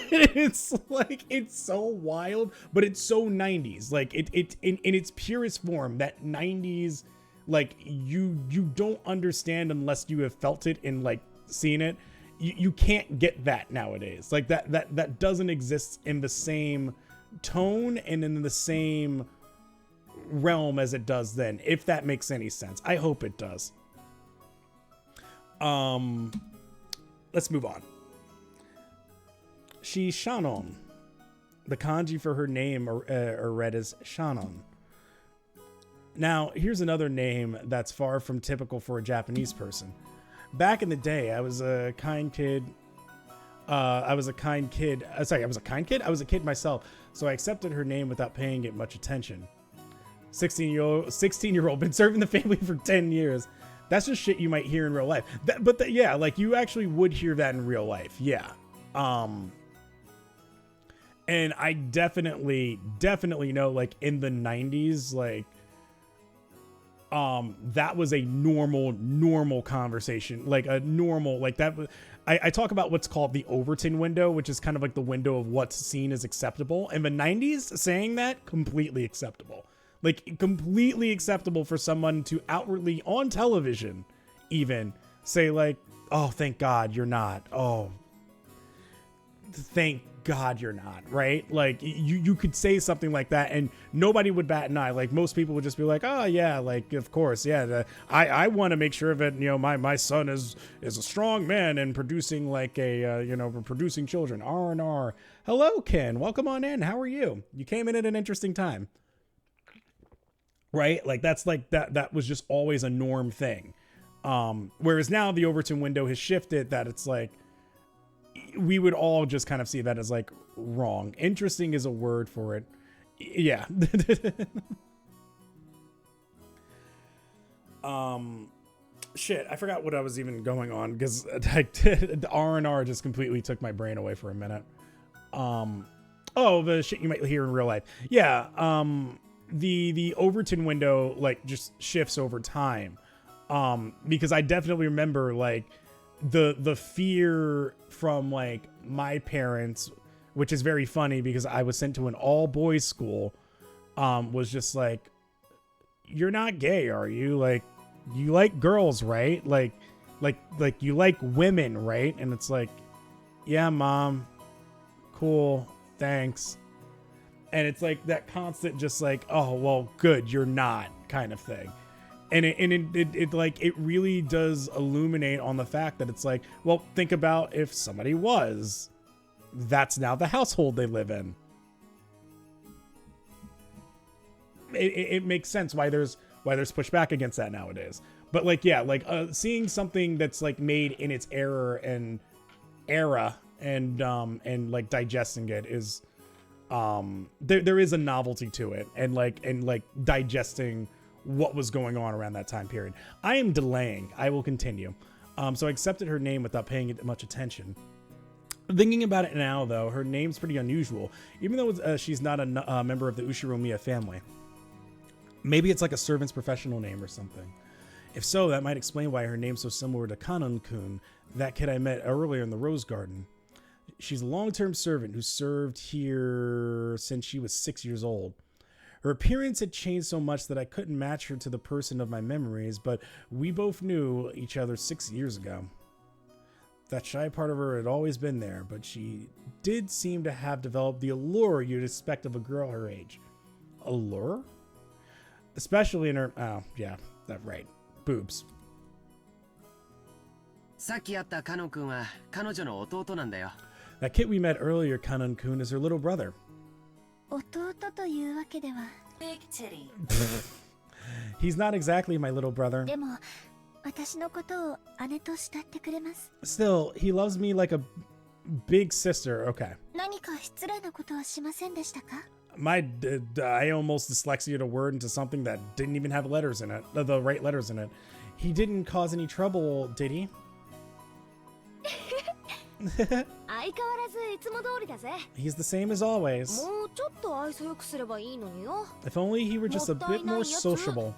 It's like, it's so wild, but it's so 90s. Like it in its purest form, that 90s, like you don't understand unless you have felt it and like seen it. You can't get that nowadays. Like that doesn't exist in the same tone and in the same realm as it does then, if that makes any sense. I hope it does. Let's move on. She's Shannon. The kanji for her name are read as Shannon. Now, here's another name that's far from typical for a Japanese person. Back in the day, I was a kind kid. I was a kid myself, so I accepted her name without paying it much attention. 16-year-old, been serving the family for 10 years. That's just shit you might hear in real life. Yeah, like you actually would hear that in real life. Yeah. And I definitely know, like in the 90s, like, that was a normal conversation, like a normal, like that. I talk about what's called the Overton window, which is kind of like the window of what's seen as acceptable. In the 90s, saying that, completely acceptable. Like completely acceptable for someone to outwardly on television even say like, oh, thank God you're not. Oh, thank God you're not, right? Like you could say something like that and nobody would bat an eye. Like most people would just be like, oh yeah, like of course, yeah. I want to make sure that, you know, my son is a strong man and producing like a producing children. R&R. Hello, Ken. Welcome on in. How are you? You came in at an interesting time, right? Like that's like that was just always a norm thing. Whereas now the Overton window has shifted, that it's like, we would all just kind of see that as like wrong. Interesting is a word for it. Yeah. Shit, I forgot what I was even going on because the R&R just completely took my brain away for a minute. Oh, the shit you might hear in real life. Yeah. The Overton window like just shifts over time. Because I definitely remember like the fear from like my parents, which is very funny because I was sent to an all boys school, was just like, you're not gay, are you? Like, you like girls, right? Like you like women, right? And it's like, yeah, mom, cool, thanks. And it's like that constant, just like, oh, well, good, you're not kind of thing. And it like, it really does illuminate on the fact that it's like, well, think about if somebody was, that's now the household they live in. It makes sense why there's pushback against that nowadays. But like, yeah, like seeing something that's like made in its era and like digesting it is, there is a novelty to it, and like digesting what was going on around that time period. I am delaying. I will continue. So I accepted her name without paying it much attention. Thinking about it now, though, her name's pretty unusual, even though she's not a member of the Ushiromiya family. Maybe it's like a servant's professional name or something. If so, that might explain why her name's so similar to Kanon-kun, that kid I met earlier in the Rose Garden. She's a long-term servant who served here since she was 6 years old. Her appearance had changed so much that I couldn't match her to the person of my memories, but we both knew each other 6 years ago. That shy part of her had always been there, but she did seem to have developed the allure you'd expect of a girl her age. Allure? Especially in her... Oh, yeah, that's right. Boobs. さっき会ったカノン君は彼女の弟なんだよ。 That kid we met earlier, Kanon-kun, is her little brother. 弟というわけでは。 Big titty. He's not exactly my little brother. でも、私のことを姉と慕ってくれます。 Still, he loves me like a big sister. Okay. 何か失礼なことはしませんでしたか? I almost dyslexiated a word into something that didn't even have letters in it, the right letters in it. He didn't cause any trouble, did he? 相変わらずいつも通りだぜ。 He's the same as always. もうちょっと愛想よくすればいいのによ。 If only he were just a bit more sociable.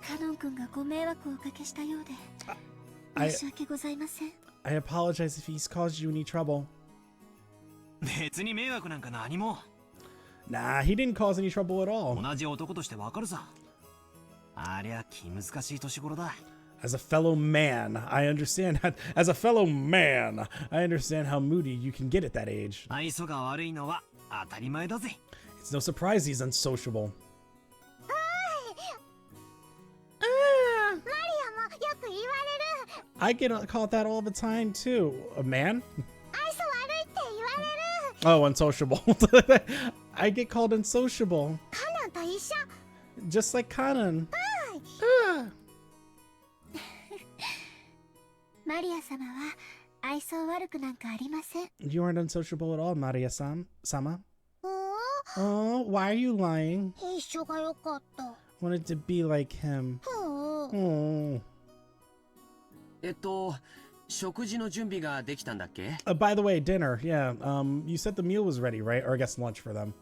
カノン君がご迷惑をおかけしたようで申し訳ございません。 I apologize if he's caused you any trouble. 別に迷惑なんか何も。 Nah, he didn't cause any trouble at all. 同じ男としてわかるさ。ありゃ気難しい年頃だ。 As a fellow man, I understand how, as a fellow man, I understand how moody you can get at that age. 愛想が悪いのは当たり前だぜ。 It's no surprise he's unsociable. マリアもよく言われる。 I get called that all the time too. A man? 愛想悪いって言われる。 Oh, unsociable. I get called unsociable. カノンと一緒。 Just like Kanan. マリア様は愛想悪くなんかありません。 You aren't unsociable at all, Maria-sama. Oh, why are you lying? 一緒が良かった。 Wanted to be like him. Oh. 食事の準備ができたんだっけ? By the way, dinner. Yeah. You said the meal was ready, right? Or I guess lunch for them.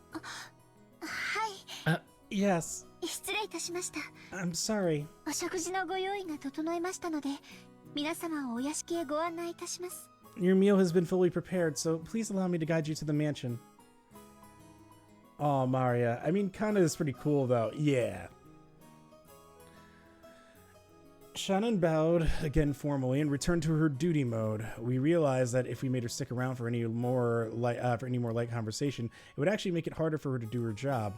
はい。Yes. 失礼いたしました。 I'm sorry. お食事のご用意が整いましたので、皆様をお屋敷へご案内いたします。 Your meal has been fully prepared, so please allow me to guide you to the mansion. Oh, Maria. I mean, kind of is pretty cool, though. Yeah. Shannon bowed again formally and returned to her duty mode. We realized that if we made her stick around for any more light conversation, it would actually make it harder for her to do her job.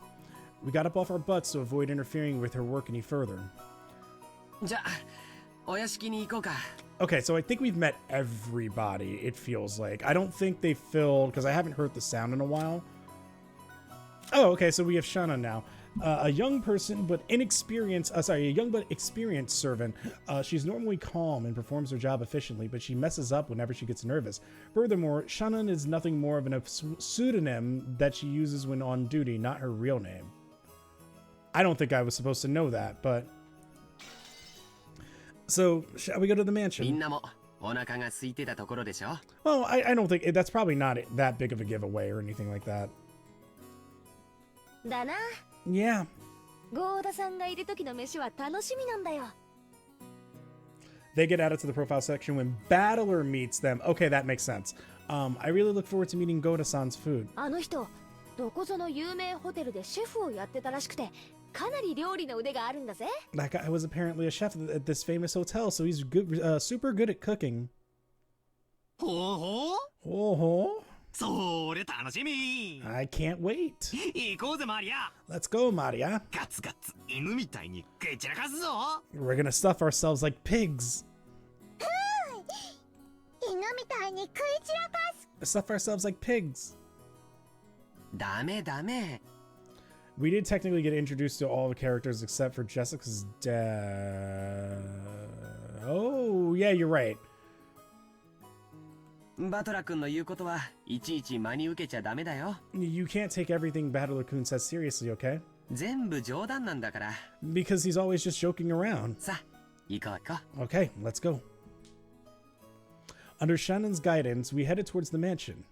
We got up off our butts to avoid interfering with her work any further. じゃあ、お屋敷に行こうか。 Okay, so I think we've met everybody, it feels like. I don't think they filled, because I haven't heard the sound in a while. Oh, okay, so we have Shanna now. A young person, but inexperienced, a young but experienced servant. She's normally calm and performs her job efficiently, but she messes up whenever she gets nervous. Furthermore, Shannon is nothing more of a pseudonym that she uses when on duty, not her real name. I don't think I was supposed to know that, but... So, shall we go to the mansion? みんなもお腹が空いてたところでしょ? Well, I don't think... That's probably not that big of a giveaway or anything like that. だな。 Yeah. ゴーダさんがいる時の飯は楽しみなんだよ。 They get added to the profile section when Battler meets them. Okay, that makes sense. I really look forward to meeting Goda-san's food. あの人、どこぞの有名ホテルでシェフをやってたらしくて、かなり料理の腕があるんだぜ。 That guy was apparently a chef at this famous hotel, so he's good, super good at cooking. ほうほう Oh, それ楽しみ I can't wait. 行こうぜマリア Let's go, Maria. ガツガツ犬みたいに食い散らかすぞ We're gonna stuff ourselves like pigs. 犬みたいに食い散らかす。 Stuff ourselves like pigs. ダメダメ。 We did technically get introduced to all the characters except for Jessica's dad. Oh, yeah, you're right. バトラ君の言うことはいちいち真に受けちゃダメだよ。 You can't take everything Battler-kun says seriously, okay? 全部冗談なんだから。 Because he's always just joking around. さあ、行こう行こう。 Okay, let's go. Under Shannon's guidance, we headed towards the mansion.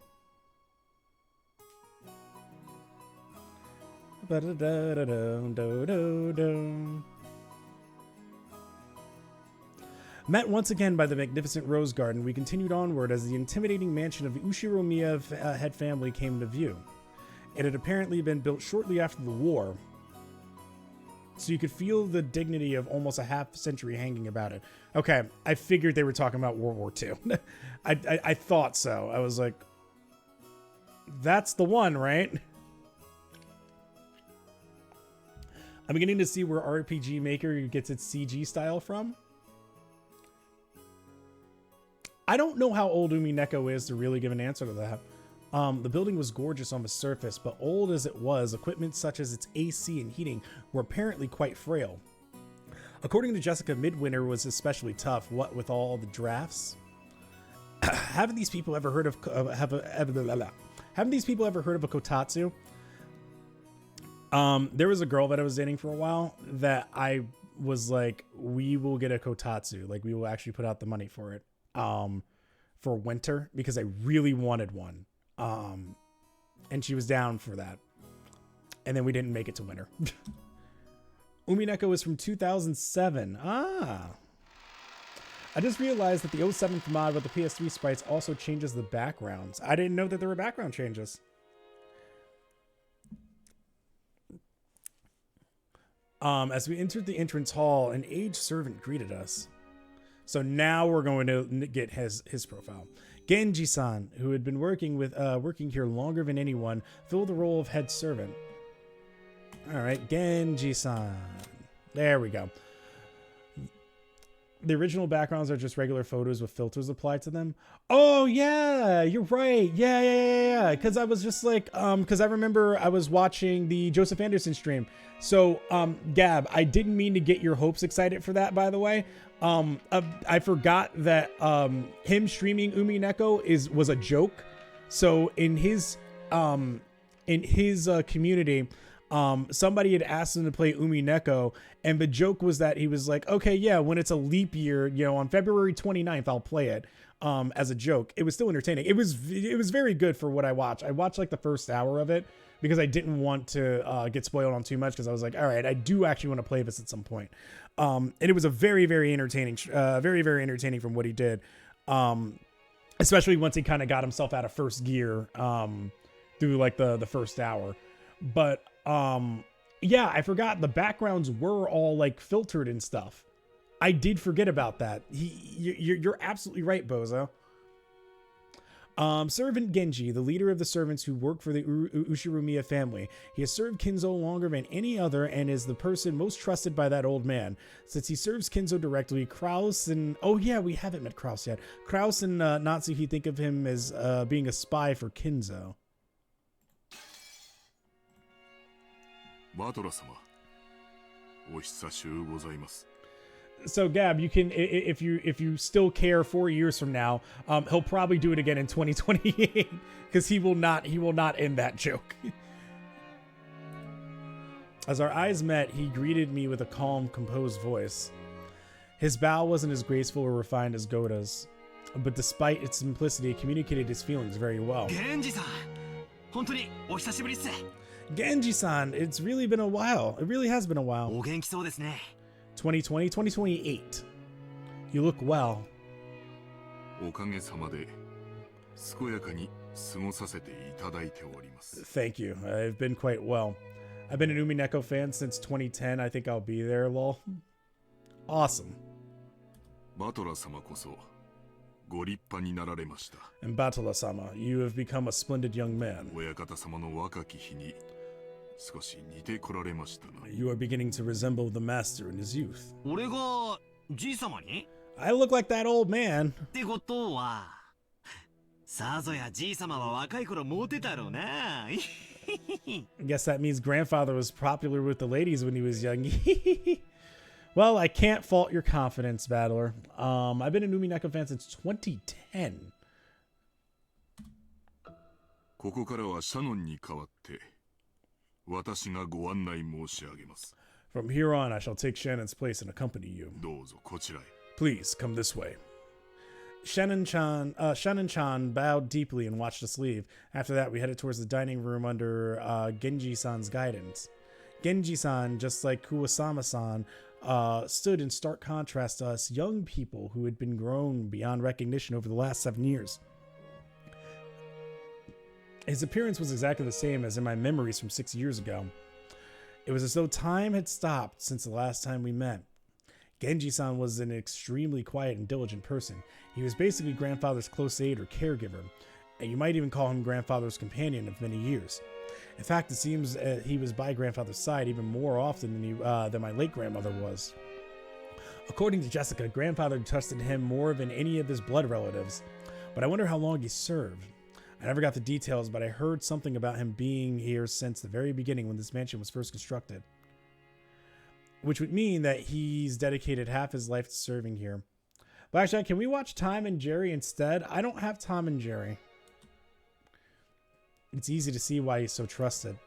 Met once again by the magnificent rose garden, we continued onward as the intimidating mansion of the Ushiromiya head family came into view. It had apparently been built shortly after the war, so you could feel the dignity of almost a half century hanging about it. Okay, I figured they were talking about World War II. I thought so. I was like, that's the one, right? I'm beginning to see where RPG Maker gets its CG style from. I don't know how old UMINEKO is to really give an answer to that. The building was gorgeous on the surface, but old as it was, equipment such as its AC and heating were apparently quite frail. According to Jessica, midwinter was especially tough, what with all the drafts. Haven't these people ever heard of haven't these people ever heard of a kotatsu? There was a girl that I was dating for a while that I was like, we will get a kotatsu. Like, we will actually put out the money for it for winter, because I really wanted one. And she was down for that. And then we didn't make it to winter. UMINEKO is from 2007. Ah. I just realized that the 07th mod with the PS3 sprites also changes the backgrounds. I didn't know that there were background changes. As we entered the entrance hall, an aged servant greeted us. So now we're going to get his profile. Genji-san, who had been working here longer than anyone, filled the role of head servant. All right, Genji-san. There we go. The original backgrounds are just regular photos with filters applied to them. Oh yeah, you're right. Yeah. Because I was just like, because I remember I was watching the Joseph Anderson stream. So, Gab, I didn't mean to get your hopes excited for that, by the way. I forgot that him streaming UMINEKO was a joke. So in his community, somebody had asked him to play UMINEKO, and the joke was that he was like, okay, yeah, when it's a leap year, you know, on February 29th, I'll play it, as a joke. It was still entertaining. It was very good for what I watched. I watched like the first hour of it because I didn't want to get spoiled on too much, because I was like, all right, I do actually want to play this at some point. And it was a very entertaining, very entertaining from what he did. Especially once he kind of got himself out of first gear, through like the first hour. But, yeah, I forgot the backgrounds were all like filtered and stuff. I did forget about that. You're absolutely right, Bozo. Servant Genji, the leader of the servants who work for the Ushiromiya family. He has served Kinzo longer than any other and is the person most trusted by that old man. Since he serves Kinzo directly, Kraus and... Oh yeah, we haven't met Kraus yet. Kraus and Natsuki think of him as being a spy for Kinzo. So Gab, you can, if you still care 4 years from now, he'll probably do it again in 2028 because he will not end that joke. As our eyes met, he greeted me with a calm, composed voice. His bow wasn't as graceful or refined as Goda's, but despite its simplicity, it communicated his feelings very well. Genji-san, it's really been a while. It really has been a while. 2020, 2028. You look well. Thank you. I've been quite well. I've been an UMINEKO fan since 2010. I think I'll be there, lol. Awesome. And Batala-sama, you have become a splendid young man. You are beginning to resemble the master in his youth. I look like that old man. Guess that means grandfather was popular with the ladies when he was young. Well, I can't fault your confidence, Battler. I've been a UMINEKO fan since 2010. From here on, I shall take Shannon's place and accompany you. Please, come this way. Shannon-chan bowed deeply and watched us leave. After that, we headed towards the dining room under Genji-san's guidance. Genji-san, just like Kuwasama-san, stood in stark contrast to us young people who had been grown beyond recognition over the last 7 years. His appearance was exactly the same as in my memories from 6 years ago. It was as though time had stopped since the last time we met. Genji-san was an extremely quiet and diligent person. He was basically grandfather's close aide or caregiver, and you might even call him grandfather's companion of many years. In fact, it seems he was by grandfather's side even more often than my late grandmother was. According to Jessica, grandfather trusted him more than any of his blood relatives, but I wonder how long he served. I never got the details, but I heard something about him being here since the very beginning when this mansion was first constructed. Which would mean that he's dedicated half his life to serving here. Blackjack, can we watch Tom and Jerry instead? I don't have Tom and Jerry. It's easy to see why he's so trusted.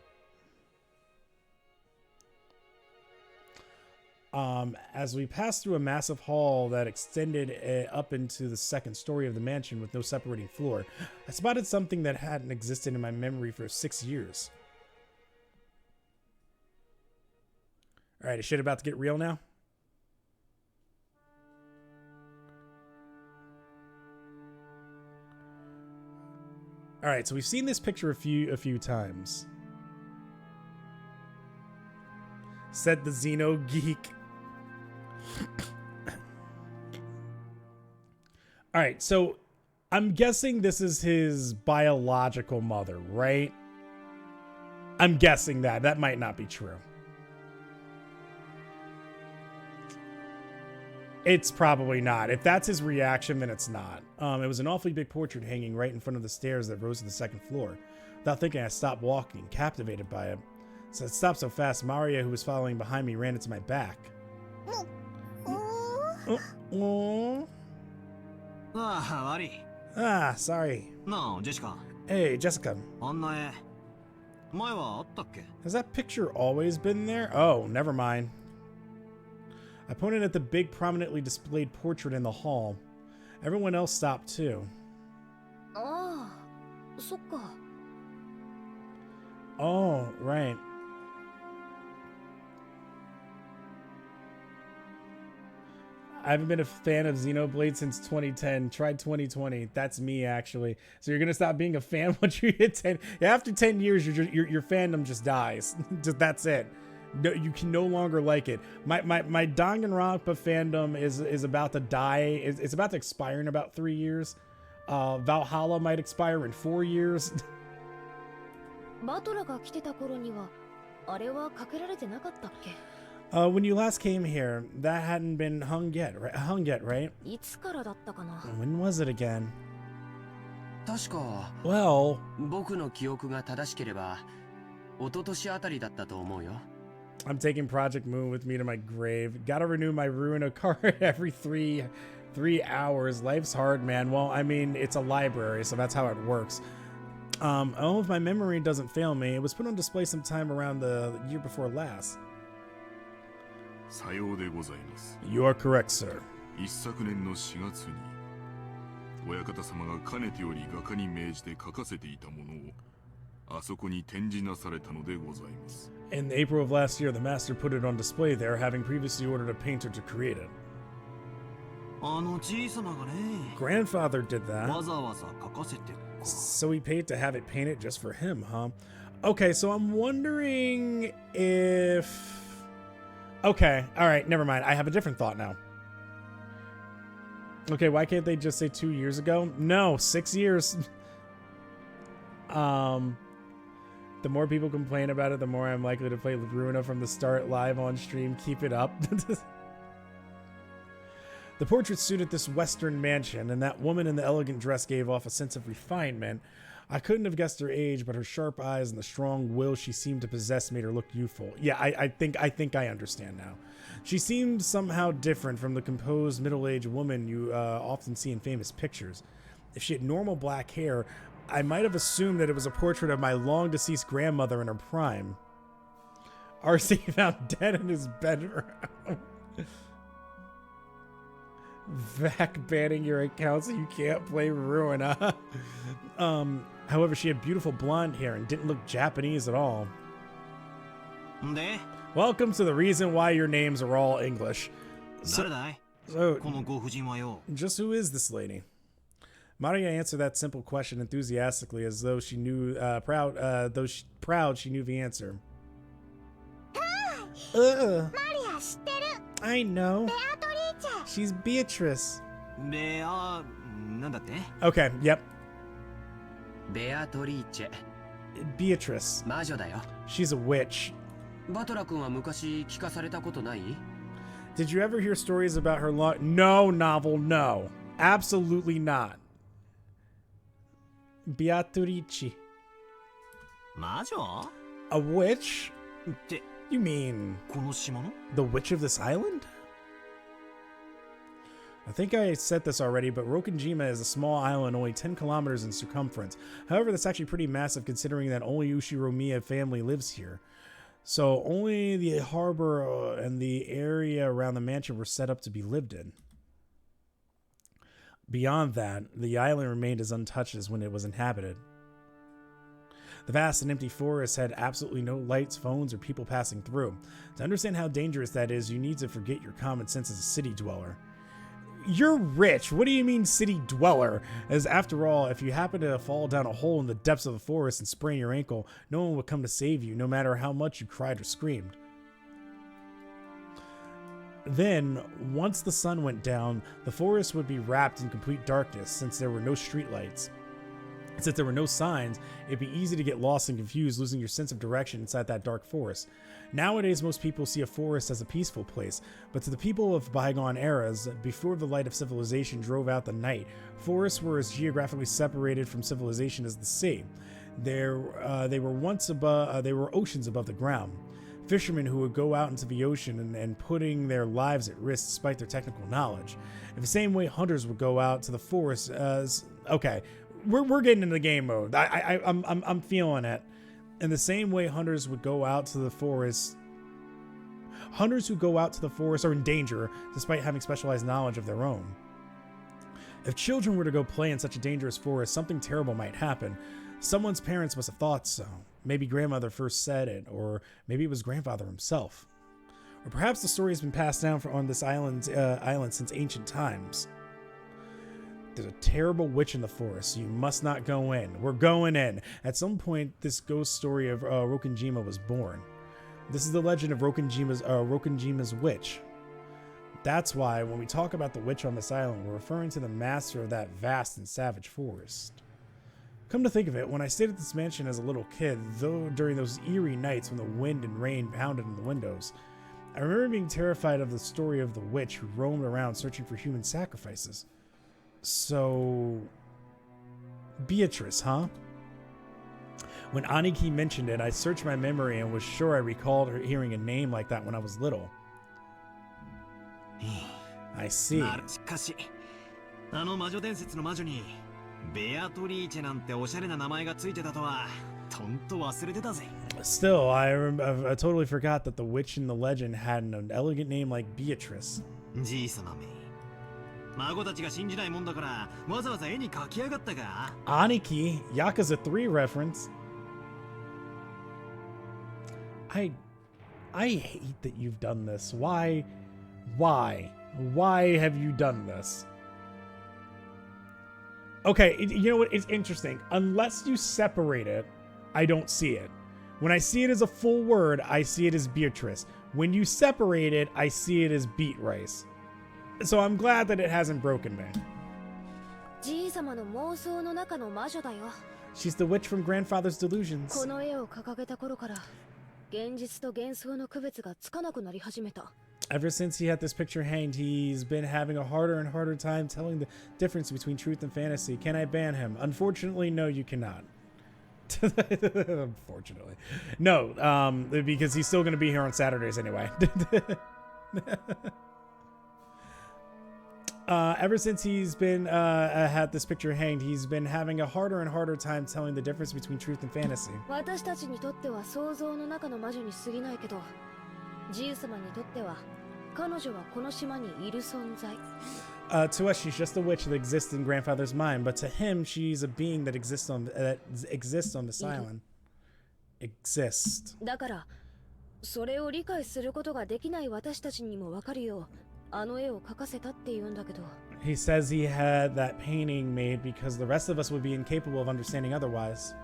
As we passed through a massive hall that extended up into the second story of the mansion with no separating floor, I spotted something that hadn't existed in my memory for 6 years. Alright, is shit about to get real now? Alright, so we've seen this picture a few times. Said the Xeno Geek. Alright, so I'm guessing this is his biological mother, right? I'm guessing that. That might not be true. It's probably not. If that's his reaction, then it's not. It was an awfully big portrait hanging right in front of the stairs that rose to the second floor. Without thinking, I stopped walking, captivated by it. So it stopped so fast, Maria, who was following behind me, ran into my back. Ah, sorry. No, Jessica. Hey, Jessica. Has that picture always been there? Oh, never mind. I pointed at the big, prominently displayed portrait in the hall. Everyone else stopped too. Oh, Oh, right. I haven't been a fan of Xenoblade since 2010. Tried 2020. That's me, actually. So you're gonna stop being a fan once you hit 10. Yeah, after 10 years, your fandom just dies. Just that's it. No, you can no longer like it. My Danganronpa fandom is about to die. It's about to expire in about 3 years. Valhalla might expire in 4 years. When you last came here, that hadn't been hung yet, right? When was it again? Well, I'm taking Project Moon with me to my grave. Gotta renew my Ruina card every three hours. Life's hard, man. Well, I mean, it's a library, so that's how it works. Oh, if my memory doesn't fail me, it was put on display sometime around the year before last. You are correct, sir. In April of last year, the master put it on display there, having previously ordered a painter to create it. Grandfather did that. So he paid to have it painted just for him, huh? Okay, so I'm wondering if... Okay, alright, never mind. I have a different thought now. Okay, why can't they just say 2 years ago? No, 6 years. The more people complain about it, the more I'm likely to play Ruina from the start live on stream. Keep it up. The portrait suited this Western mansion, and that woman in the elegant dress gave off a sense of refinement. I couldn't have guessed her age, but her sharp eyes and the strong will she seemed to possess made her look youthful. Yeah, I think I understand now. She seemed somehow different from the composed middle-aged woman you often see in famous pictures. If she had normal black hair, I might have assumed that it was a portrait of my long-deceased grandmother in her prime. RC found dead in his bedroom. Vac banning your account so you can't play Ruina. However, she had beautiful blonde hair and didn't look Japanese at all. Welcome to the reason why your names are all English. So, just who is this lady? Maria answered that simple question enthusiastically, as though she knew, proud she knew the answer. I know. She's Beatrice. Okay, yep. Beatrice. Beatrice. 魔女だよ。 She's a witch. バトラ君は昔聞かされたことない？ Did you ever hear stories about her long... No, novel, no. Absolutely not. Beatrice. 魔女? A witch? って、 You mean... この島の? The witch of this island? I think I said this already, but Rokunjima is a small island only 10 kilometers in circumference. However, that's actually pretty massive considering that only Ushiromiya family lives here. So only the harbor and the area around the mansion were set up to be lived in. Beyond that, the island remained as untouched as when it was inhabited. The vast and empty forest had absolutely no lights, phones, or people passing through. To understand how dangerous that is, you need to forget your common sense as a city dweller. You're rich. What do you mean city dweller? As after all, if you happen to fall down a hole in the depths of the forest and sprain your ankle, no one would come to save you, no matter how much you cried or screamed. Then, once the sun went down, the forest would be wrapped in complete darkness since there were no streetlights. Since there were no signs, it'd be easy to get lost and confused, losing your sense of direction inside that dark forest. Nowadays, most people see a forest as a peaceful place, but to the people of bygone eras, before the light of civilization drove out the night, forests were as geographically separated from civilization as the sea. They were oceans above the ground. Fishermen who would go out into the ocean and putting their lives at risk despite their technical knowledge. In the same way, hunters would go out to the forest as... Okay, we're getting into the game mode. I'm feeling it. In the same way, hunters would go out to the forest. Hunters who go out to the forest are in danger, despite having specialized knowledge of their own. If children were to go play in such a dangerous forest, something terrible might happen. Someone's parents must have thought so. Maybe grandmother first said it, or maybe it was grandfather himself. Or perhaps the story has been passed down on this island since ancient times. There's a terrible witch in the forest, so you must not go in. We're going in. At some point, this ghost story of Rokunjima was born. This is the legend of Rokunjima's witch. That's why when we talk about the witch on this island, we're referring to the master of that vast and savage forest. Come to think of it, when I stayed at this mansion as a little kid, though during those eerie nights when the wind and rain pounded on the windows, I remember being terrified of the story of the witch who roamed around searching for human sacrifices. So, Beatrice, huh? When Aniki mentioned it, I searched my memory and was sure I recalled her hearing a name like that when I was little. I see. Still, I totally forgot that the witch in the legend had an elegant name like Beatrice. Aniki, Yakuza 3 reference. I hate that you've done this. Why have you done this? Okay, you know what? It's interesting. Unless you separate it, I don't see it. When I see it as a full word, I see it as Beatrice. When you separate it, I see it as beet rice. So I'm glad that it hasn't broken me. She's the witch from Grandfather's Delusions. Ever since he had this picture hanged, he's been having a harder and harder time telling the difference between truth and fantasy. Can I ban him? Unfortunately, no, you cannot. Unfortunately. No, because he's still going to be here on Saturdays anyway. Ever since he's been had this picture hanged, he's been having a harder and harder time telling the difference between truth and fantasy. To us, she's just a witch that exists in Grandfather's mind, but to him, she's a being that exists on this island. Exist. あの絵を描かせたって言うんだけど。 He says he had that painting made because the rest of us would be incapable of understanding otherwise.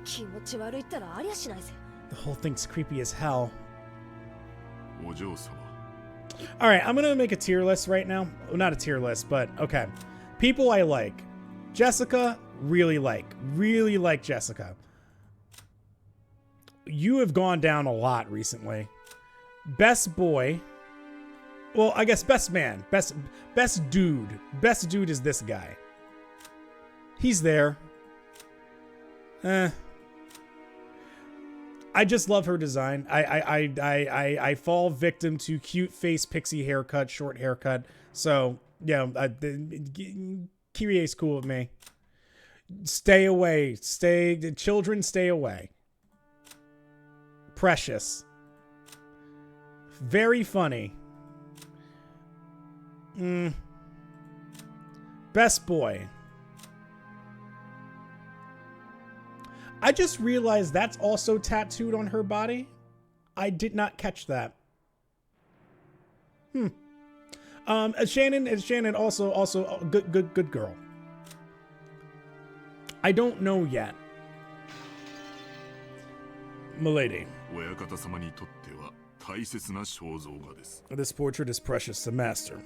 気持ち悪いったらありゃしないぜ。 The whole thing's creepy as hell. お嬢様。 All right, I'm gonna make a tier list right now. Well, not a tier list, but okay. People I like. Jessica, really like Jessica. You have gone down a lot recently. Best boy. Well, I guess best man. Best dude. Best dude is this guy. He's there. I just love her design. I fall victim to cute face pixie haircut, short haircut. So, yeah, Kyrie's cool with me. Stay away. Children, stay away. Precious. Very funny. Best boy. I just realized that's also tattooed on her body. I did not catch that. Shannon also good girl. I don't know yet. Milady. This portrait is precious to master.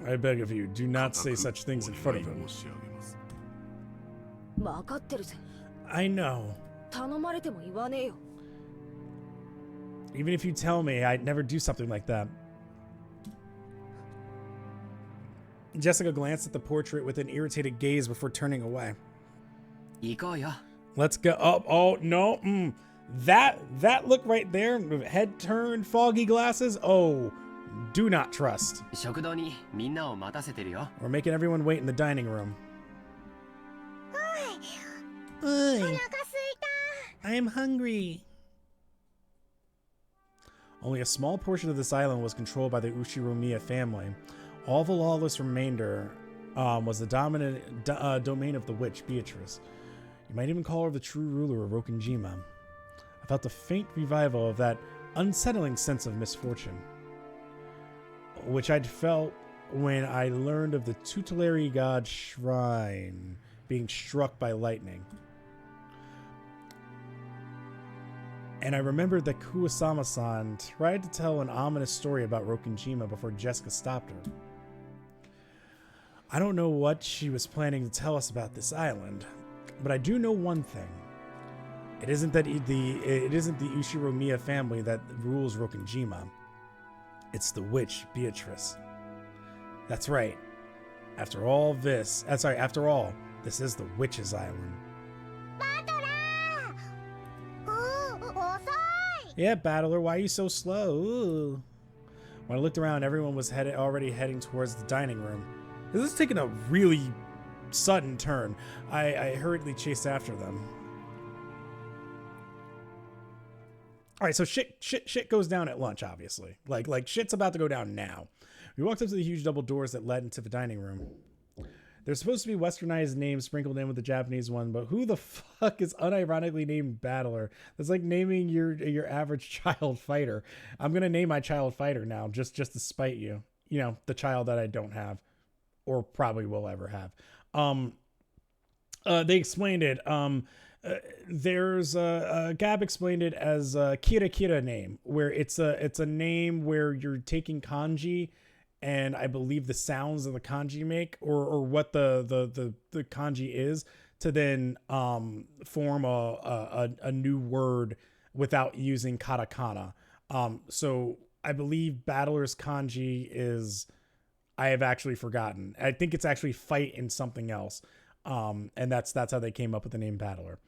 I beg of you, do not say such things in front of him. 分かってるぜ。 I know. 頼まれても言わねえよ。 Even if you tell me, I'd never do something like that. Jessica glanced at the portrait with an irritated gaze before turning away. 行こうよ。 Let's go. Oh no. That look right there, head turned, foggy glasses. Oh, do not trust. 食堂にみんなを待たせてるよ。 We're making everyone wait in the dining room. I am hungry. Only a small portion of this island was controlled by the Ushiromiya family. All the lawless remainder was the dominant domain of the witch, Beatrice. You might even call her the true ruler of Rokenjima. I felt a faint revival of that unsettling sense of misfortune, which I'd felt when I learned of the tutelary god shrine being struck by lightning. And I remembered that Kuwasama-san tried to tell an ominous story about Rokenjima before Jessica stopped her. I don't know what she was planning to tell us about this island, but I do know one thing. It isn't the Ushiromiya family that rules Rokenjima. It's the witch Beatrice. That's right. After all, this is the witch's island. Yeah, Battler, why are you so slow? Ooh. When I looked around, everyone was already heading towards the dining room. This is taking a really sudden turn. I hurriedly chased after them. All right, so shit goes down at lunch, obviously. Like shit's about to go down now. We walked up to the huge double doors that led into the dining room. There's supposed to be westernized names sprinkled in with the Japanese one, but who the fuck is unironically named Battler? That's like naming your average child fighter. I'm gonna name my child fighter now, just to spite you. You know, the child that I don't have, or probably will ever have. They explained it. Gab explained it as a Kira name, where it's a name where you're taking kanji, and I believe the sounds that the kanji make, or what the kanji is, to then form a new word without using katakana. So I believe Battler's kanji is, I have actually forgotten. I think it's actually fight in something else. And that's how they came up with the name Battler.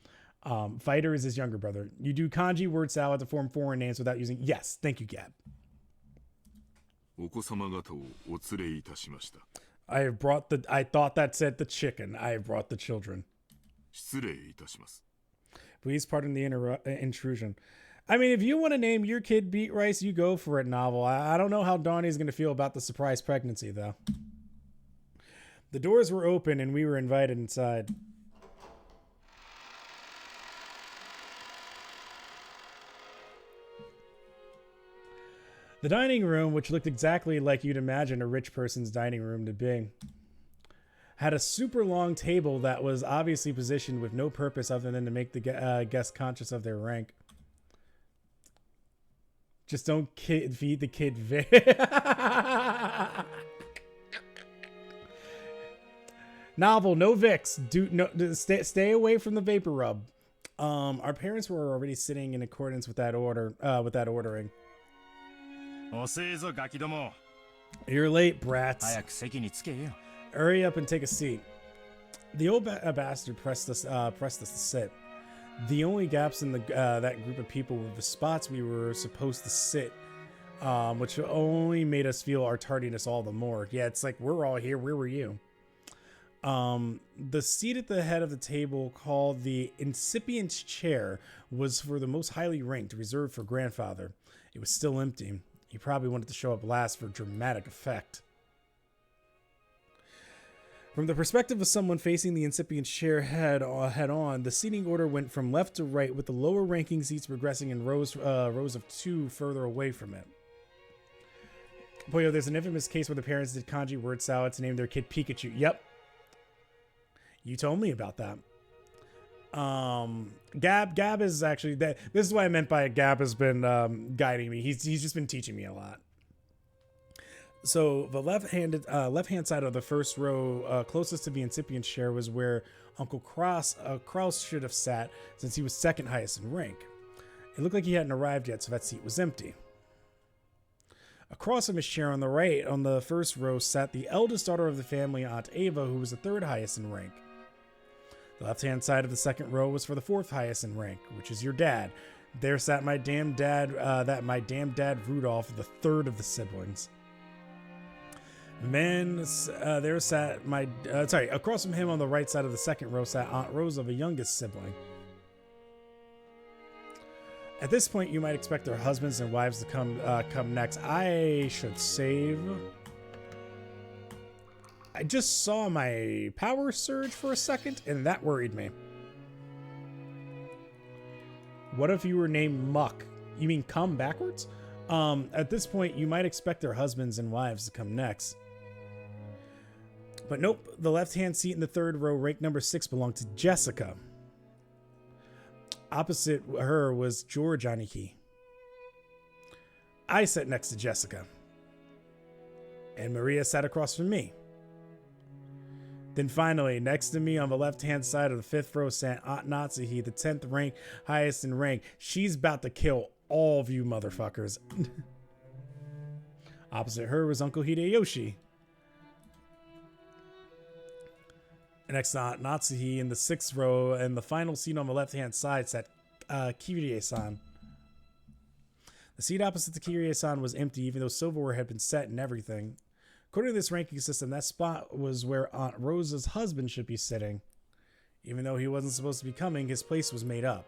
Fighter is his younger brother. You do kanji word salad to form foreign names without using. Yes, thank you, Gab. I have brought the. I thought that said the chicken. I have brought the children. Please pardon the intrusion. I mean, if you want to name your kid Beat Rice, you go for it, Novel. I don't know how Donnie's going to feel about the surprise pregnancy, though. The doors were open and we were invited inside. The dining room, which looked exactly like you'd imagine a rich person's dining room to be, had a super long table that was obviously positioned with no purpose other than to make the guests conscious of their rank. Just don't feed the kid. Novel, no Vicks. Stay away from the vapor rub. Our parents were already sitting in accordance with that ordering. You're late, brats. Hurry up and take a seat. The old bastard pressed us to sit. The only gaps in that group of people were the spots we were supposed to sit, which only made us feel our tardiness all the more. Yeah, it's like, we're all here. Where were you? The seat at the head of the table, called the incipient chair, was for the most highly ranked, reserved for grandfather. It was still empty. He probably wanted to show up last for dramatic effect. From the perspective of someone facing the incipient chair head on, the seating order went from left to right, with the lower ranking seats progressing in rows of two further away from it. Boyo, there's an infamous case where the parents did kanji word salad to name their kid Pikachu. Yep. You told me about that. Gab is actually that. This is what I meant by Gab has been guiding me. He's just been teaching me a lot. So the left hand side of the first row, closest to the incipient chair, was where Uncle Kraus should have sat, since he was second highest in rank. It looked like he hadn't arrived yet, so that seat was empty. Across from his chair on the right, on the first row, sat the eldest daughter of the family, Aunt Ava, who was the third highest in rank. The left-hand side of the second row was for the fourth highest in rank, which is your dad. There sat my damn dad, Rudolph, the third of the siblings. There sat across from him on the right side of the second row sat Aunt Rosa, the youngest sibling. At this point, you might expect their husbands and wives to come next. I should save. I just saw my power surge for a second, and that worried me. What if you were named Muck? You mean come backwards? At this point, you might expect their husbands and wives to come next. But nope, the left-hand seat in the third row, rank number 6, belonged to Jessica. Opposite her was George Aniki. I sat next to Jessica. And Maria sat across from me. Then finally, next to me on the left-hand side of the fifth row sat Aunt Natsuhi, the 10th rank, highest in rank. She's about to kill all of you motherfuckers. Opposite her was Uncle Hideyoshi. Next to Aunt Natsuhi in the 6th row, and the final seat on the left-hand side sat Kirie-san. The seat opposite to Kirie-san was empty, even though silverware had been set and everything. According to this ranking system, that spot was where Aunt Rosa's husband should be sitting. Even though he wasn't supposed to be coming, his place was made up.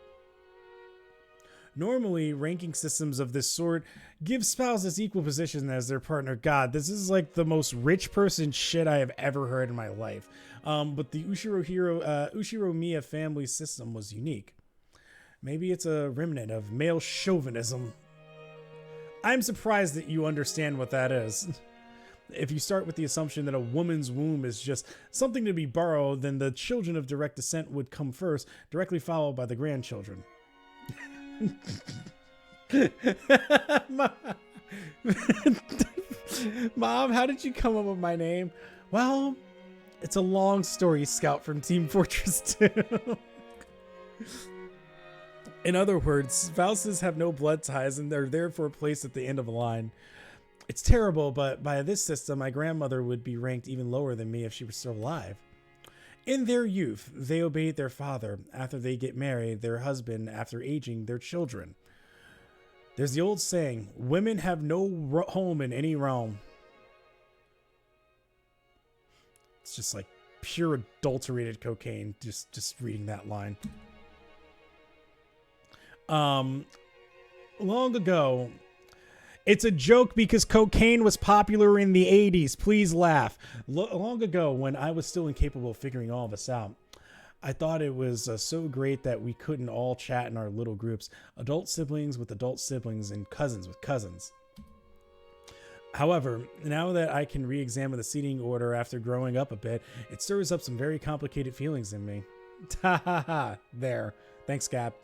Normally, ranking systems of this sort give spouses equal position as their partner. God, this is like the most rich person shit I have ever heard in my life. But the Ushiromiya family system was unique. Maybe it's a remnant of male chauvinism. I'm surprised that you understand what that is. If you start with the assumption that a woman's womb is just something to be borrowed, then the children of direct descent would come first, directly followed by the grandchildren. Mom, how did you come up with my name? Well, it's a long story, Scout from Team Fortress 2. In other words, spouses have no blood ties and they're there for a place at the end of a line. It's terrible, but by this system, my grandmother would be ranked even lower than me if she were still alive. In their youth, they obeyed their father. After they get married, their husband. After aging, their children. There's the old saying, women have no home in any realm. It's just like pure adulterated cocaine, just reading that line. Long ago, it's a joke because cocaine was popular in the 80s. Please laugh. Long ago, when I was still incapable of figuring all this out, I thought it was so great that we couldn't all chat in our little groups. Adult siblings with adult siblings and cousins with cousins. However, now that I can re-examine the seating order after growing up a bit, it stirs up some very complicated feelings in me. Ha ha ha. There. Thanks, Cap.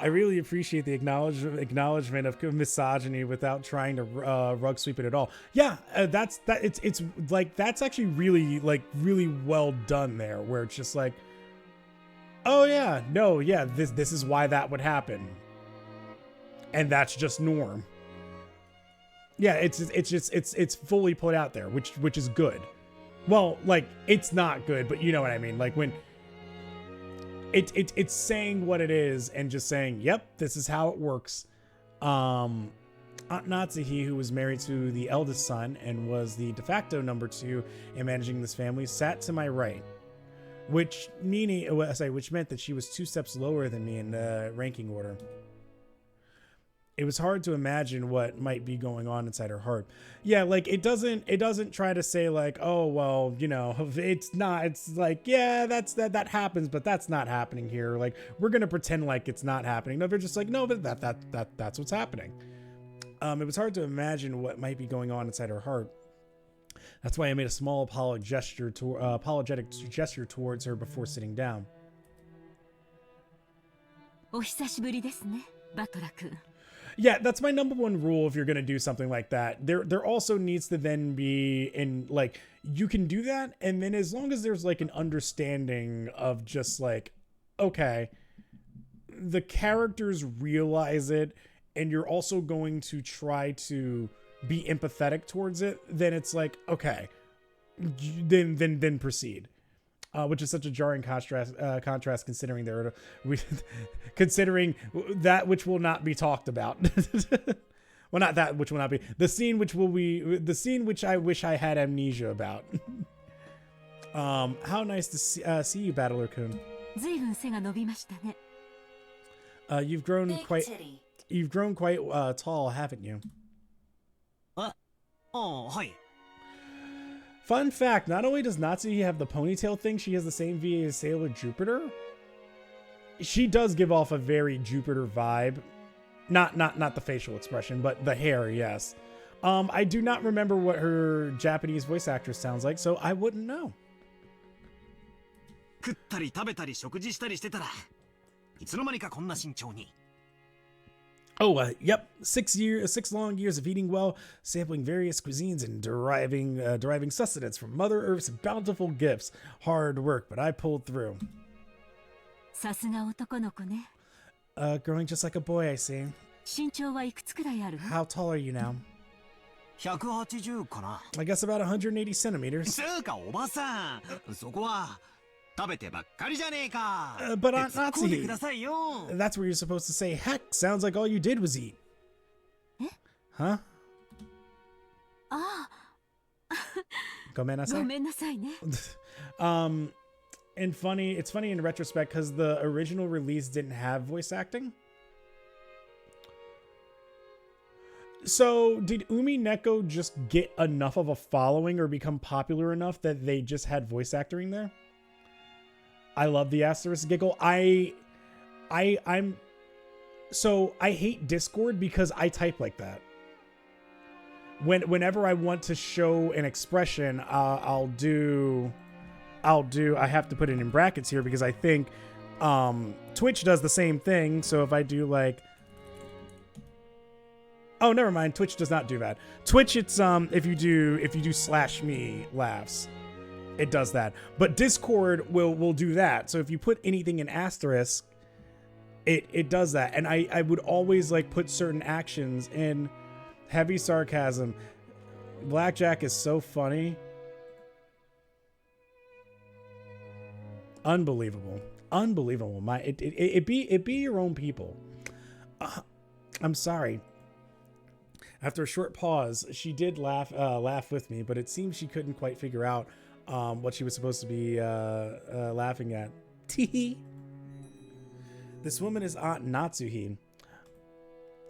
I really appreciate the acknowledgement of misogyny without trying to rug sweep it at all. Yeah, it's like that's actually really well done there, where it's just like, oh yeah, no, yeah, this is why that would happen, and that's just norm. Yeah, it's fully put out there, which is good. Well, like, it's not good, but you know what I mean. Like when it's saying what it is and just saying, yep, this is how it works. Aunt Natsuhi, who was married to the eldest son and was the de facto number 2 in managing this family, sat to my right, which meant that she was 2 steps lower than me in the ranking order. It was hard to imagine what might be going on inside her heart. Yeah, like it doesn't try to say like, oh well, you know, it's not. It's like, yeah, that happens, but that's not happening here. Like we're gonna pretend like it's not happening. No, they're just like, no, but that's what's happening. It was hard to imagine what might be going on inside her heart. That's why I made a small apologetic gesture towards her before sitting down. お久しぶりですね、バトラ君。 Yeah, that's my number 1 rule if you're going to do something like that. There also needs to then be like, you can do that, and then as long as there's like an understanding of just like, okay, the characters realize it, and you're also going to try to be empathetic towards it, then it's like, okay, then proceed. Which is such a jarring contrast considering considering that which will not be talked about. Well, not that which will not be the scene which I wish I had amnesia about. How nice to see you, Battler-kun. You've grown quite tall, haven't you? Oh, hi. Fun fact, not only does Natsuhi have the ponytail thing, she has the same V as Sailor Jupiter. She does give off a very Jupiter vibe. Not the facial expression, but the hair, yes. I do not remember what her Japanese voice actress sounds like, so I wouldn't know. 食ったり食べたり食事したりしてたらいつの間にかこんな身長に Oh, yep. 6 long years of eating well, sampling various cuisines, and deriving sustenance from Mother Earth's bountiful gifts. Hard work, but I pulled through. さすが男の子ね。 Growing just like a boy, I see. 身長はいくつくらいある？ How tall are you now? 180かな I guess about 180 centimeters. つうかおばさんそこは食べてばっかりじゃねえか But Aunt 突っ込んで Natsuhi, くださいよ that's where you're supposed to say, heck, sounds like all you did was eat. え？ Huh? ああ。ごめんなさい。ごめんなさいね。And it's funny in retrospect because the original release didn't have voice acting. So did UMINEKO just get enough of a following or become popular enough that they just had voice acting there? I love the asterisk giggle. I hate Discord because I type like that. Whenever I want to show an expression, I have to put it in brackets here because I think Twitch does the same thing. So if I do like, oh, never mind. Twitch does not do that. Twitch, it's if you do /me laughs, it does that. But Discord will do that. So if you put anything in asterisk, it does that. And I would always like put certain actions in heavy sarcasm. Blackjack is so funny. Unbelievable. It be your own people. I'm sorry. After a short pause, she did laugh with me, but it seems she couldn't quite figure out what she was supposed to be laughing at. Tee. This woman is Aunt Natsuhi.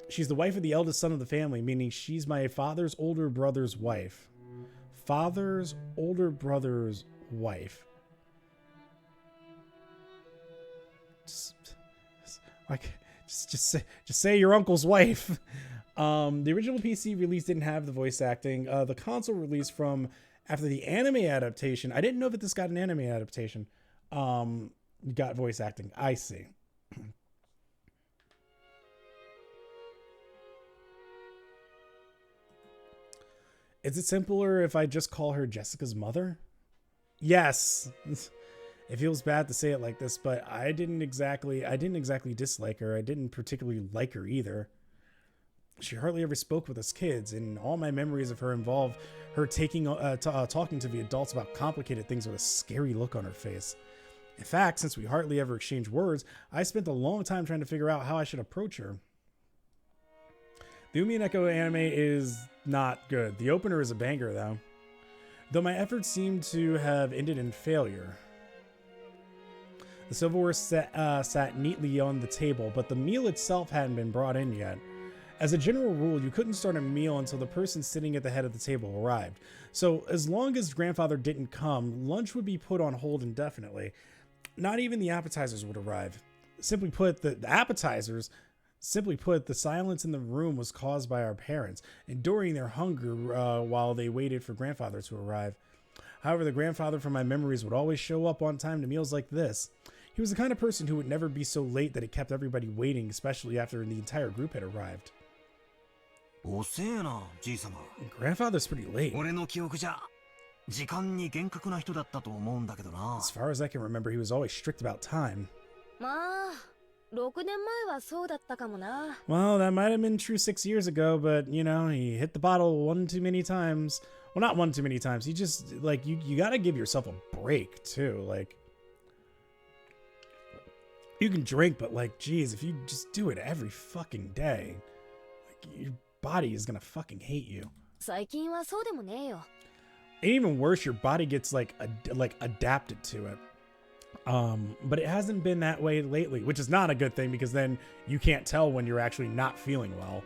She's the wife of the eldest son of the family, meaning she's my father's older brother's wife. Father's older brother's wife. Like, Just say your uncle's wife. The original PC release didn't have the voice acting. The console release from after the anime adaptation. I didn't know that this got an anime adaptation. Got voice acting. I see. Is it simpler if I just call her Jessica's mother? Yes. It feels bad to say it like this, but I didn't exactly dislike her. I didn't particularly like her either. She hardly ever spoke with us kids, and all my memories of her involve her talking to the adults about complicated things with a scary look on her face. In fact, since we hardly ever exchanged words, I spent a long time trying to figure out how I should approach her. The UMINEKO anime is not good. The opener is a banger, though my efforts seem to have ended in failure. The silverware sat neatly on the table, but the meal itself hadn't been brought in yet. As a general rule, you couldn't start a meal until the person sitting at the head of the table arrived. So as long as grandfather didn't come, lunch would be put on hold indefinitely. Not even the appetizers would arrive. Simply put, the silence in the room was caused by our parents, enduring their hunger while they waited for grandfather to arrive. However, the grandfather from my memories would always show up on time to meals like this. He was the kind of person who would never be so late that it kept everybody waiting, especially after the entire group had arrived. Grandfather's pretty late. As far as I can remember, he was always strict about time. Well, that might have been true 6 years ago, but, you know, he hit the bottle one too many times. Well, not one too many times. He just, like, you gotta give yourself a break, too. Like, you can drink, but, like, geez, if you just do it every fucking day, like, your body is gonna fucking hate you. And even worse, your body gets, like adapted to it. But it hasn't been that way lately, which is not a good thing because then you can't tell when you're actually not feeling well.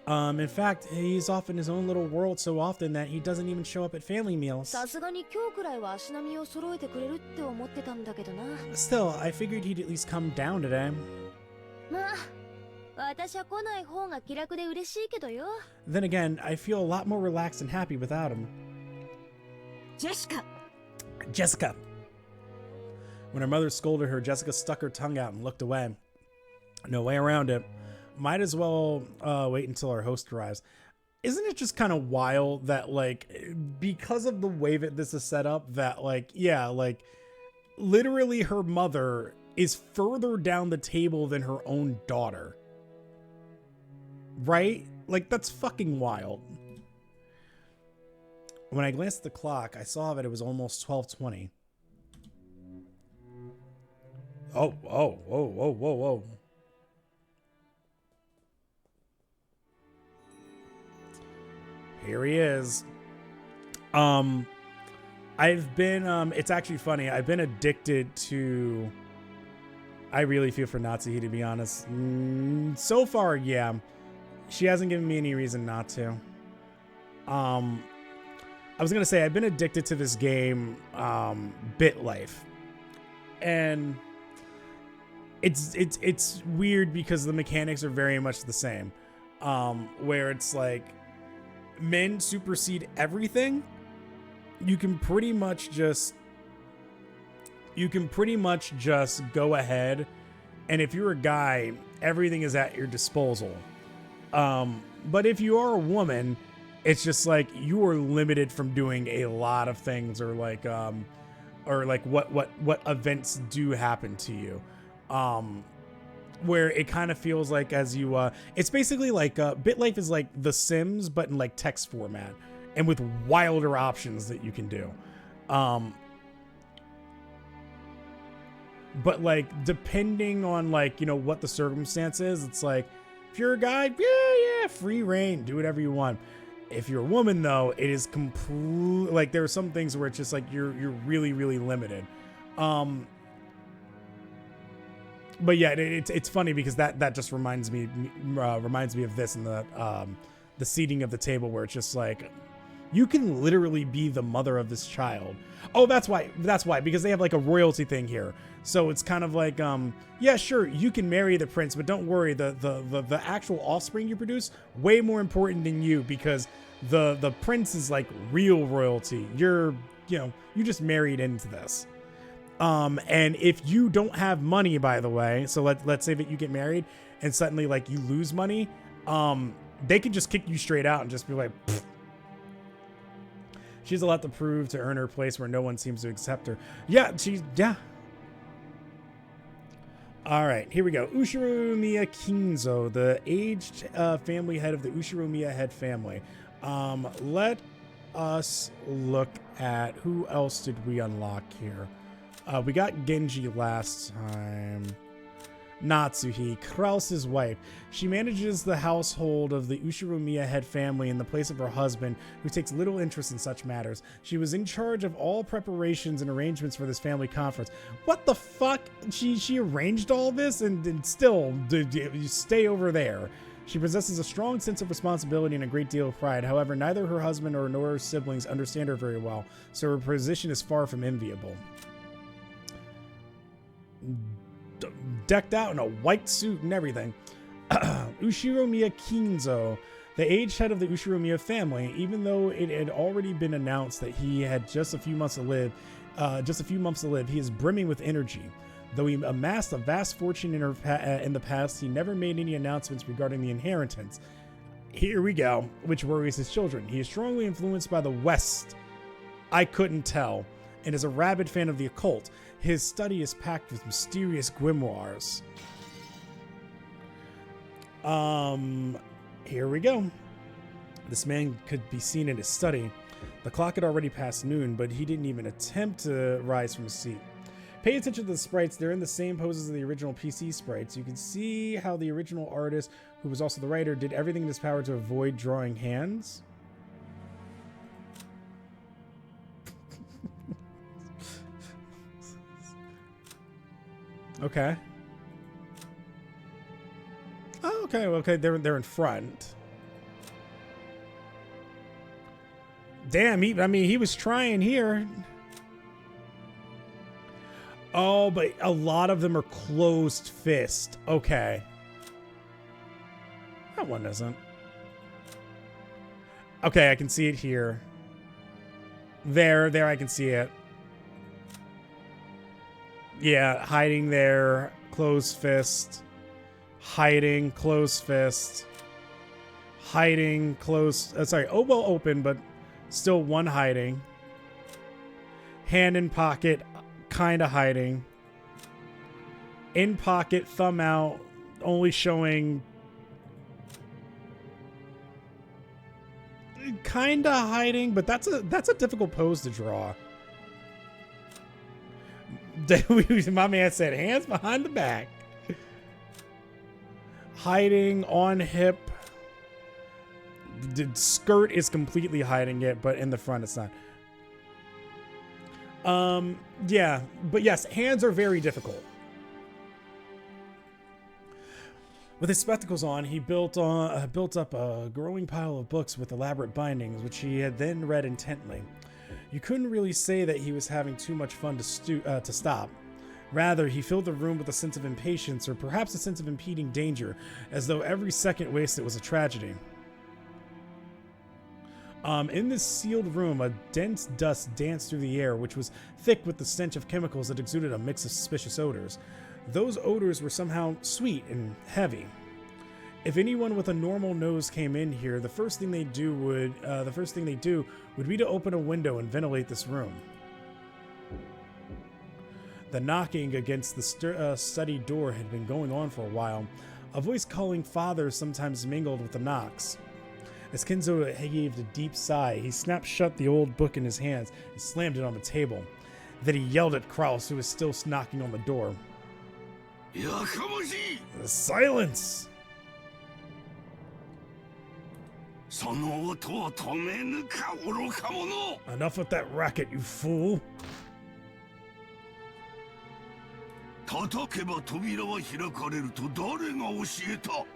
In fact, he's off in his own little world so often that he doesn't even show up at family meals. Still, I figured he'd at least come down today. Then again, I feel a lot more relaxed and happy without him. Jessica! When her mother scolded her, Jessica stuck her tongue out and looked away. No way around it. Might as well wait until our host arrives. Isn't it just kind of wild that, like, because of the way that this is set up, that, like, yeah, like, literally her mother is further down the table than her own daughter. Right? Like, that's fucking wild. When I glanced at the clock, I saw that it was almost 12:20. Whoa. Here he is. I've been, it's actually funny. I've been addicted to, I really feel for Natsuhi, to be honest. So far, yeah. She hasn't given me any reason not to. I was going to say, I've been addicted to this game, BitLife. And it's weird because the mechanics are very much the same. Where it's like, men supersede everything. You can pretty much just go ahead, and if you're a guy, everything is at your disposal. But if you are a woman, it's just like you are limited from doing a lot of things, or like what events do happen to you. Where it kind of feels like as you it's basically like BitLife is like The Sims but in like text format and with wilder options that you can do. But like depending on like, you know, what the circumstance is, it's like if you're a guy, yeah, free reign, do whatever you want. If you're a woman though, it is complete, like there are some things where it's just like you're really limited. But yeah, it's funny because that just reminds me of this and the seating of the table where it's just like You can literally be the mother of this child. Oh, that's why, because they have like a royalty thing here. So it's kind of like, yeah, sure, you can marry the prince, but don't worry, the actual offspring you produce, way more important than you, because the prince is like real royalty. You're, you know, you just married into this. And if you don't have money, by the way, so let's say that you get married and suddenly like you lose money, they can just kick you straight out and just be like, pfft. She has a lot to prove to earn her place where no one seems to accept her. Yeah, yeah. All right, here we go. Ushiromiya Kinzo, the aged family head of the Ushiromiya head family. Let us look at who else did we unlock here. We got Genji last time. Natsuhi, Kraus's wife. She manages the household of the Ushiromiya head family in the place of her husband, who takes little interest in such matters. She was in charge of all preparations and arrangements for this family conference. What the fuck? She arranged all this and still you stay over there. She possesses a strong sense of responsibility and a great deal of pride. However, neither her husband nor her siblings understand her very well, so her position is far from enviable. Decked out in a white suit and everything. Ushiromiya Kinzo, the aged head of the Ushiromiya family, even though it had already been announced that he had just a few months to live, he is brimming with energy. Though he amassed a vast fortune in the past, he never made any announcements regarding the inheritance. Here we go, which worries his children. He is strongly influenced by the West. I couldn't tell, and is a rabid fan of the occult. His study is packed with mysterious grimoires. Here we go. This man could be seen in his study. The clock had already passed noon, but he didn't even attempt to rise from his seat. Pay attention to the sprites. They're in the same poses as the original PC sprites. You can see how the original artist, who was also the writer, did everything in his power to avoid drawing hands. Okay. Oh, okay. Okay, they're in front. Damn, he was trying here. Oh, but a lot of them are closed fist. Okay. That one isn't. Okay, I can see it here. There, I can see it. Yeah, hiding there, closed fist, hiding, closed fist, hiding, closed, oboe open, but still one hiding. Hand in pocket, kind of hiding. In pocket, thumb out, only showing kind of hiding, but that's a difficult pose to draw. My man said hands behind the back. Hiding on hip. The skirt is completely hiding it, but in the front it's not. Yeah, but yes, hands are very difficult. With his spectacles on, he built up a growing pile of books with elaborate bindings, which he had then read intently. You couldn't really say that he was having too much fun to stop. Rather, he filled the room with a sense of impatience, or perhaps a sense of impending danger, as though every second wasted was a tragedy. In this sealed room, a dense dust danced through the air, which was thick with the stench of chemicals that exuded a mix of suspicious odors. Those odors were somehow sweet and heavy. If anyone with a normal nose came in here, the first thing they do would be to open a window and ventilate this room. The knocking against the study door had been going on for a while. A voice calling father sometimes mingled with the knocks. As Kinzo heaved a deep sigh, he snapped shut the old book in his hands and slammed it on the table. Then he yelled at Kraus, who was still knocking on the door. Silence! Enough with that racket, you fool!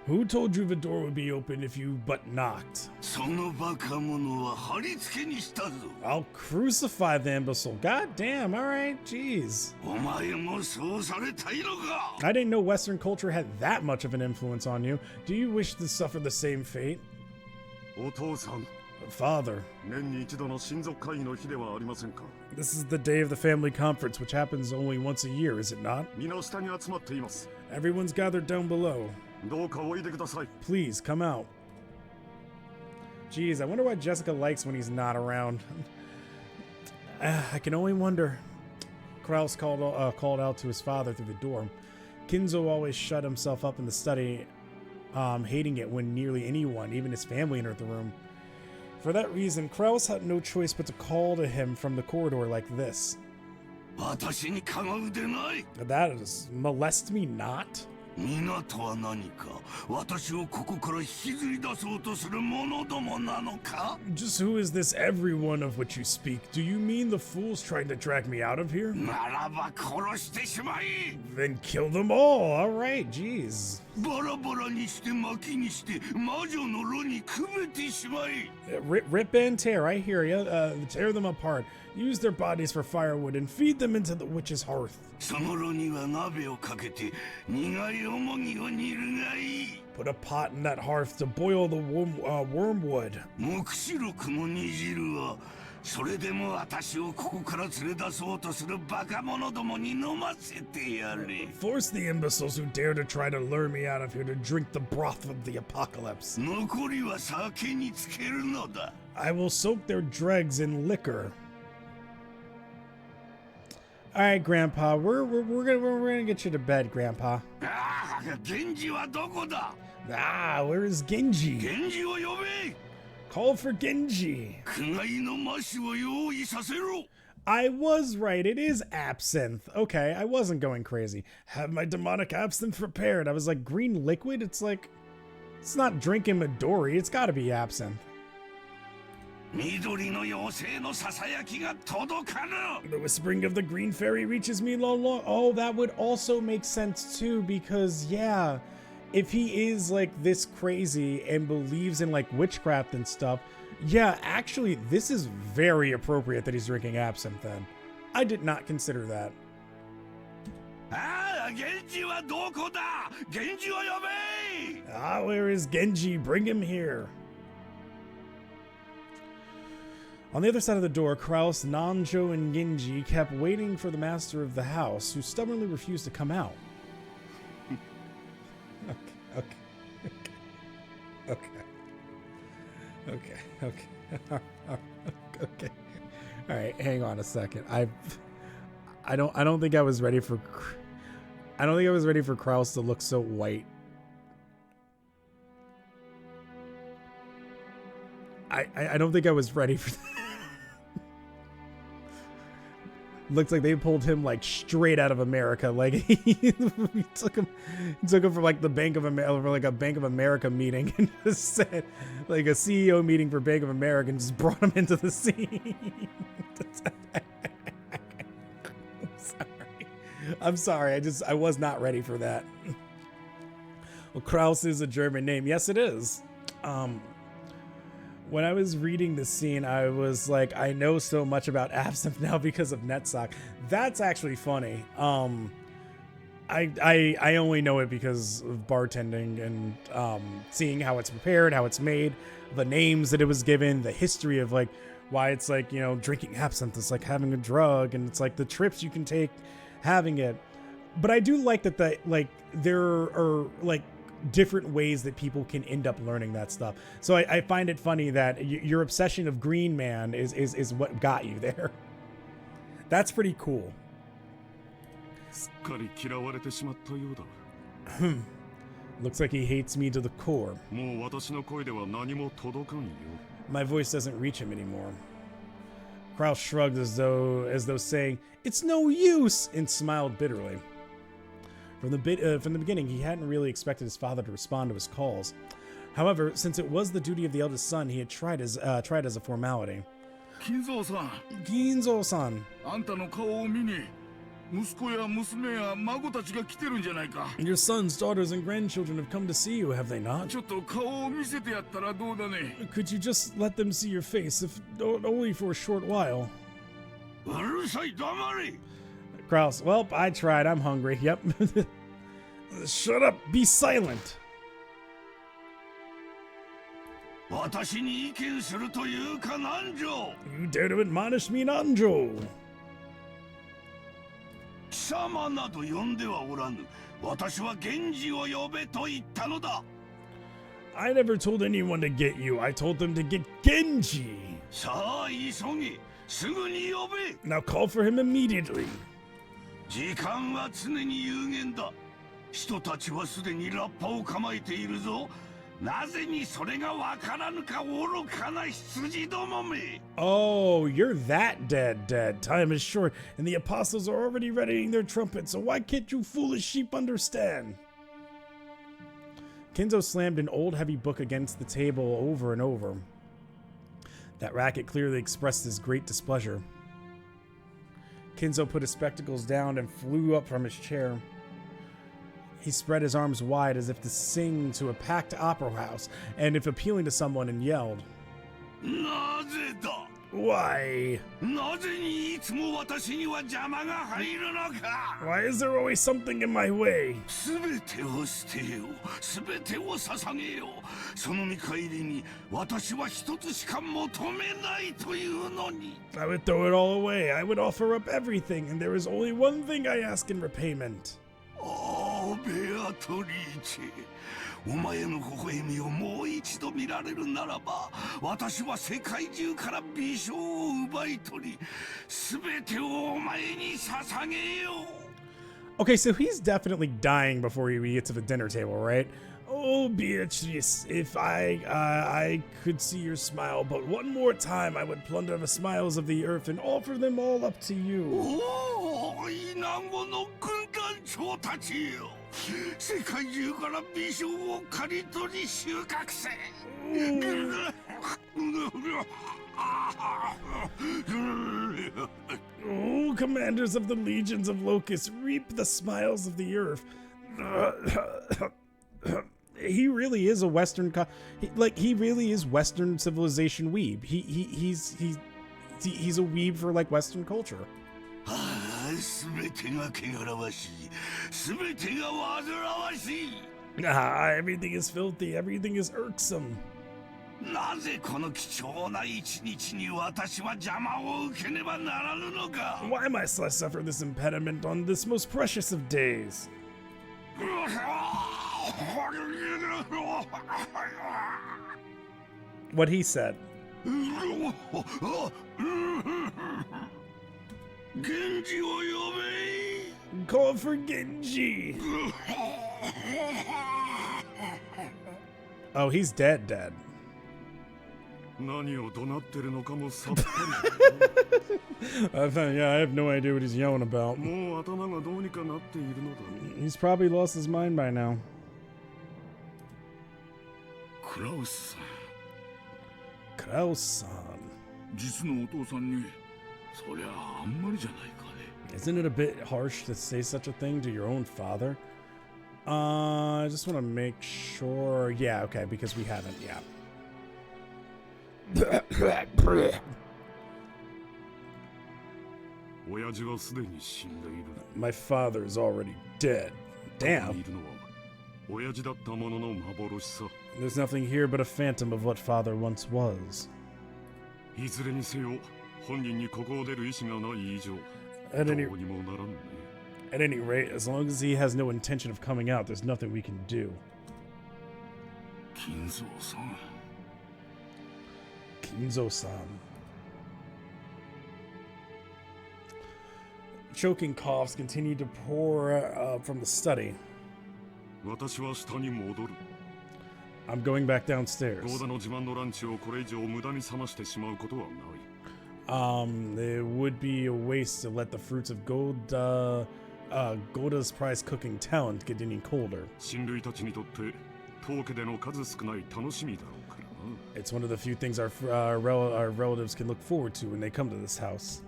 Who told you the door would be open if you but knocked? I'll crucify the imbecile. God damn, alright, jeez. I didn't know Western culture had that much of an influence on you. Do you wish to suffer the same fate? Father, this is the day of the family conference, which happens only once a year, is it not? Everyone's gathered down below. Please, come out. Jeez, I wonder what Jessica likes when he's not around. I can only wonder. Kraus called out to his father through the door. Kinzo always shut himself up in the study, hating it when nearly anyone, even his family, entered the room. For that reason, Kraus had no choice but to call to him from the corridor like this. That is, molest me not? Just who is this everyone of which you speak? Do you mean the fools trying to drag me out of here? Then kill them all, alright, jeez. Rip and tear, I hear ya. Tear them apart. Use their bodies for firewood and feed them into the witch's hearth. Put a pot in that hearth to boil the wormwood. Force the imbeciles who dare to try to lure me out of here to drink the broth of the apocalypse. I will soak their dregs in liquor. All right, Grandpa, we're gonna get you to bed, Grandpa. Where is Genji? Call for Genji. I was right. It is absinthe. Okay, I wasn't going crazy. Have my demonic absinthe prepared. I was like, green liquid? It's like, it's not drinking Midori. It's got to be absinthe. The whispering of the green fairy reaches me long. Oh, that would also make sense too, because yeah, if he is like this crazy and believes in like witchcraft and stuff, yeah, actually this is very appropriate that he's drinking absinthe then. I did not consider that. Where is Genji? Bring him here. On the other side of the door, Kraus, Nanjo, and Genji kept waiting for the master of the house, who stubbornly refused to come out. Okay. All right, hang on a second. I don't think I was ready for. I don't think I was ready for Kraus to look so white. I don't think I was ready for that. Looks like they pulled him like straight out of America. Like he took him from like the Bank of America, for like a Bank of America meeting, and just said like a CEO meeting for Bank of America, and just brought him into the scene. I'm sorry. I was not ready for that. Well, Kraus is a German name. Yes, it is. When I was reading this scene, I was like, I know so much about absinthe now because of Netsock. That's actually funny. I only know it because of bartending and seeing how it's prepared, how it's made, the names that it was given, the history of like why it's like, you know, drinking absinthe is like having a drug, and it's like the trips you can take having it. But I do like that there are like different ways that people can end up learning that stuff. So I find it funny that your obsession of Green Man is what got you there. That's pretty cool. Looks like he hates me to the core. My voice doesn't reach him anymore. Kraus shrugged as though saying, "It's no use," and smiled bitterly. From the beginning, he hadn't really expected his father to respond to his calls. However, since it was the duty of the eldest son, he had tried as a formality. Ginzo-san. Your sons, daughters, and grandchildren have come to see you, have they not? Could you just let them see your face, if only for a short while? Kraus, well, I tried. I'm hungry. Yep. Shut up. Be silent. You dare to admonish me, Nanjo? I never told anyone to get you. I told them to get Genji. Now call for him immediately. Oh, you're that dead. Time is short, and the apostles are already readying their trumpets, so why can't you foolish sheep understand? Kinzo slammed an old heavy book against the table over and over. That racket clearly expressed his great displeasure. Kinzo put his spectacles down and flew up from his chair. He spread his arms wide as if to sing to a packed opera house, and if appealing to someone, and yelled. Why? Why is there always something in my way? I would throw it all away. I would offer up everything, and there is only one thing I ask in repayment. Oh, Beatrice. Okay, so he's definitely dying before we get to the dinner table, right? Oh, Beatrice, if I could see your smile, but one more time I would plunder the smiles of the earth and offer them all up to you. Oh, commanders of the legions of locusts, reap the smiles of the earth. He really is a Western, he really is Western civilization weeb. He's a weeb for like Western culture. Everything is filthy. Everything is irksome. Why must I suffer this impediment on this most precious of days? What he said. Genji oyobe. Call for Genji. Oh, he's dead. I have no idea what he's yelling about. He's probably lost his mind by now. Kraus-san. Isn't it a bit harsh to say such a thing to your own father? I just want to make sure. Yeah, okay, because we haven't, yeah. My father is already dead. Damn. There's nothing here but a phantom of what father once was. At any rate, as long as he has no intention of coming out, there's nothing we can do. Kinzo-san. Choking coughs continue to pour from the study. I'm going back downstairs. It would be a waste to let the fruits of Goda's prized cooking talent get any colder. It's one of the few things our relatives can look forward to when they come to this house.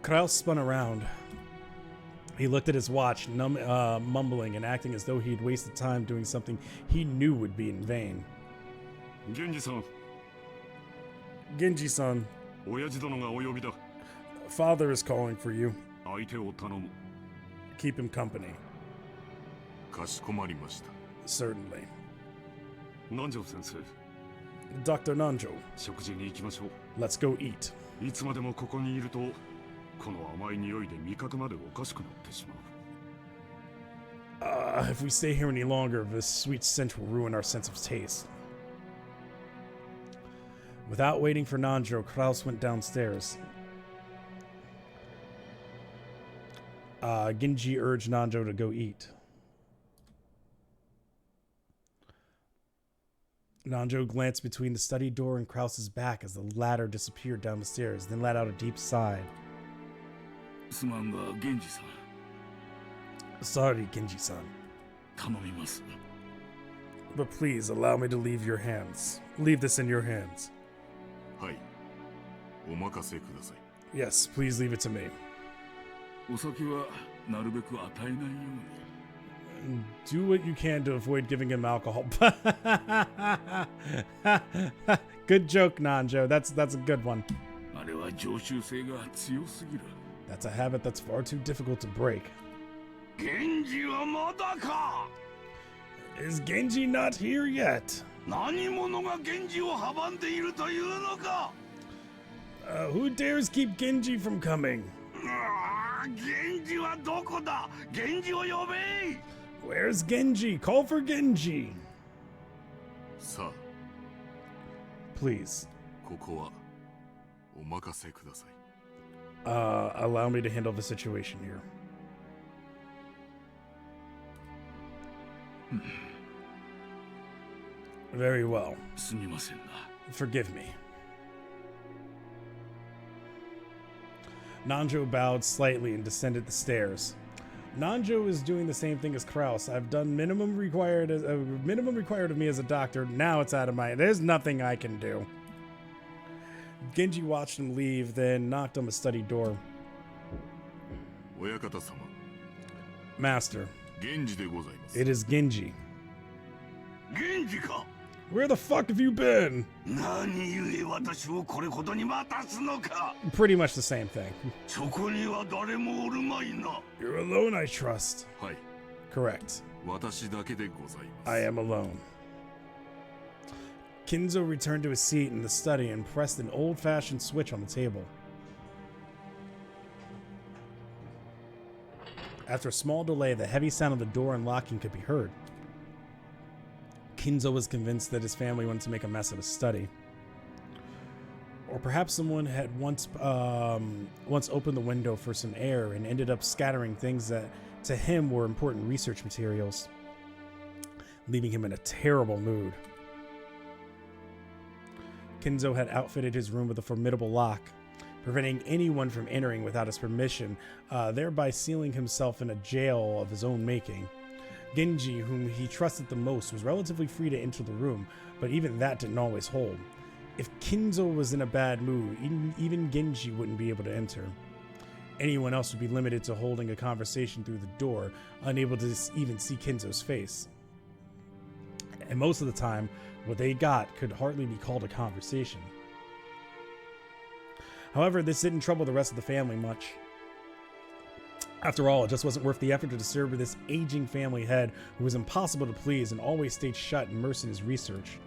Kraus spun around. He looked at his watch, mumbling and acting as though he'd wasted time doing something he knew would be in vain. Genji-san. Genji-san. Father is calling for you. Keep him company. Certainly. Dr. Nanjo. Let's go eat. If we stay here any longer, this sweet scent will ruin our sense of taste. Without waiting for Nanjo, Kraus went downstairs. Genji urged Nanjo to go eat. Nanjo glanced between the study door and Kraus's back as the latter disappeared down the stairs, then let out a deep sigh. Sorry, Genji-san. But please allow me to leave your hands. Leave this in your hands. Yes, please leave it to me. Do what you can to avoid giving him alcohol. Good joke, Nanjo. That's a good one. That's a habit that's far too difficult to break. Is Genji not here yet? Who dares keep Genji from coming? Where's Genji? Call for Genji. Please. Allow me to handle the situation here. Very well. Forgive me. Nanjo bowed slightly and descended the stairs. Nanjo is doing the same thing as Kraus. I've done minimum required of me as a doctor. Now it's out of my... There's nothing I can do. Genji watched him leave, then knocked on the study door. Master. It is Genji. Genji-ka? Where the fuck have you been? Pretty much the same thing. You're alone, I trust. Correct. I am alone. Kinzo returned to his seat in the study and pressed an old-fashioned switch on the table. After a small delay, the heavy sound of the door unlocking could be heard. Kinzo was convinced that his family wanted to make a mess of his study. Or perhaps someone had once opened the window for some air and ended up scattering things that to him were important research materials, leaving him in a terrible mood. Kinzo had outfitted his room with a formidable lock, preventing anyone from entering without his permission, thereby sealing himself in a jail of his own making. Genji, whom he trusted the most, was relatively free to enter the room, but even that didn't always hold. If Kinzo was in a bad mood, even Genji wouldn't be able to enter. Anyone else would be limited to holding a conversation through the door, unable to even see Kinzo's face. And most of the time, what they got could hardly be called a conversation. However, this didn't trouble the rest of the family much. After all, it just wasn't worth the effort to disturb this aging family head who was impossible to please and always stayed shut, immersed in his research.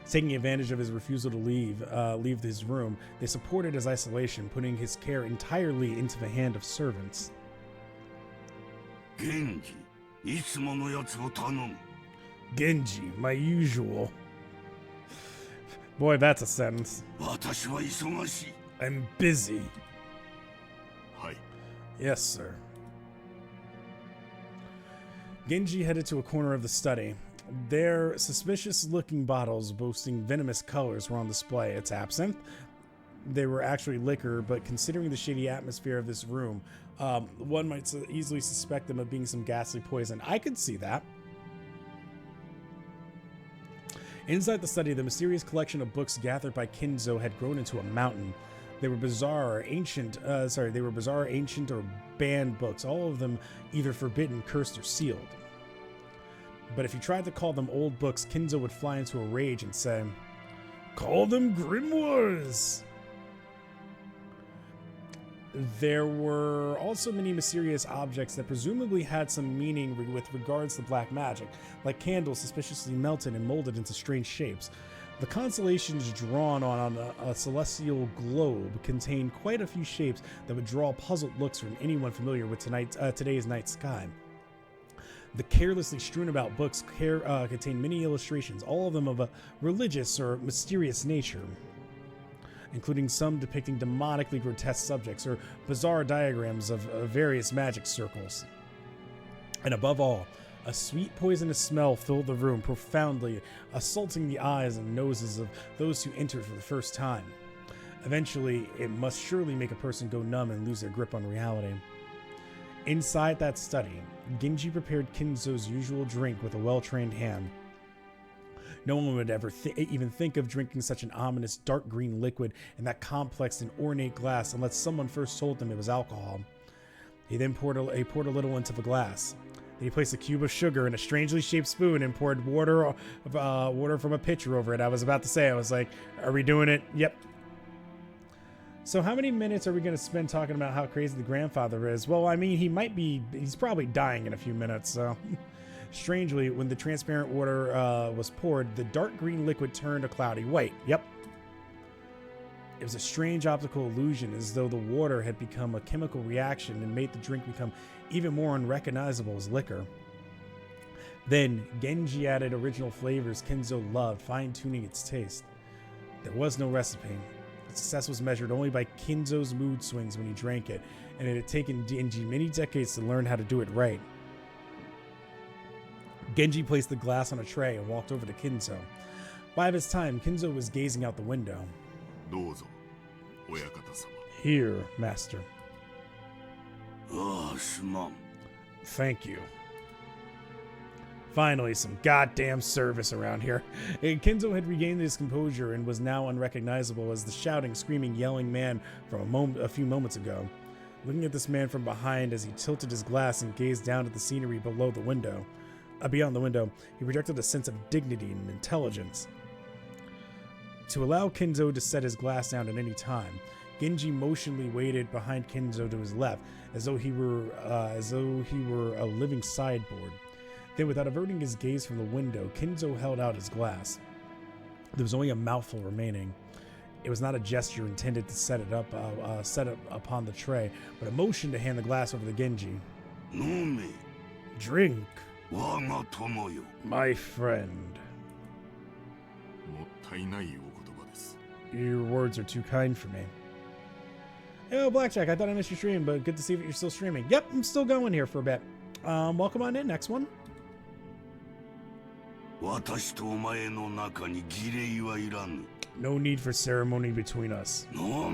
Taking advantage of his refusal to leave his room, they supported his isolation, putting his care entirely into the hand of servants. Genji, Genji, my usual. Boy, that's a sentence. I'm busy. Yes, sir. Genji headed to a corner of the study. There, suspicious-looking bottles boasting venomous colors were on display. It's absinthe. They were actually liquor, but considering the shady atmosphere of this room, one might easily suspect them of being some ghastly poison. I could see that. Inside the study, the mysterious collection of books gathered by Kinzo had grown into a mountain. They were bizarre, ancient or banned books, all of them either forbidden, cursed, or sealed. But if you tried to call them old books, Kinzo would fly into a rage and say, "Call them grimoires!" There were also many mysterious objects that presumably had some meaning with regards to black magic, like candles suspiciously melted and molded into strange shapes. The constellations drawn on a celestial globe contained quite a few shapes that would draw puzzled looks from anyone familiar with today's night sky. The carelessly strewn about books contain many illustrations, all of them of a religious or mysterious nature, including some depicting demonically grotesque subjects or bizarre diagrams of various magic circles. And above all, a sweet poisonous smell filled the room, profoundly assaulting the eyes and noses of those who entered for the first time. Eventually, it must surely make a person go numb and lose their grip on reality. Inside that study, Genji prepared Kinzo's usual drink with a well-trained hand. No one would ever even think of drinking such an ominous dark green liquid in that complex and ornate glass unless someone first told them it was alcohol. He then poured a little into the glass. Then he placed a cube of sugar in a strangely shaped spoon and poured water from a pitcher over it. I was about to say, I was like, are we doing it? Yep. So how many minutes are we going to spend talking about how crazy the grandfather is? Well, I mean, he's probably dying in a few minutes, so... Strangely, when the transparent water was poured, the dark green liquid turned a cloudy white. Yep. It was a strange optical illusion, as though the water had become a chemical reaction and made the drink become even more unrecognizable as liquor. Then, Genji added original flavors Kinzo loved, fine-tuning its taste. There was no recipe. Its success was measured only by Kinzo's mood swings when he drank it, and it had taken Genji many decades to learn how to do it right. Genji placed the glass on a tray and walked over to Kinzo. By this time, Kinzo was gazing out the window. Here, master. Thank you. Finally, some goddamn service around here. Kinzo had regained his composure and was now unrecognizable as the shouting, screaming, yelling man from a few moments ago. Looking at this man from behind as he tilted his glass and gazed down at the scenery beyond the window, he projected a sense of dignity and intelligence. To allow Kinzo to set his glass down at any time, Genji motionally waited behind Kinzo to his left, as though he were a living sideboard. Then, without averting his gaze from the window, Kinzo held out his glass. There was only a mouthful remaining. It was not a gesture intended to set it upon the tray, but a motion to hand the glass over to Genji. Drink. My friend. Your words are too kind for me. Yo, Blackjack, I thought I missed your stream, but good to see that you're still streaming. Yep, I'm still going here for a bit. Welcome on in, next one. No need for ceremony between us. No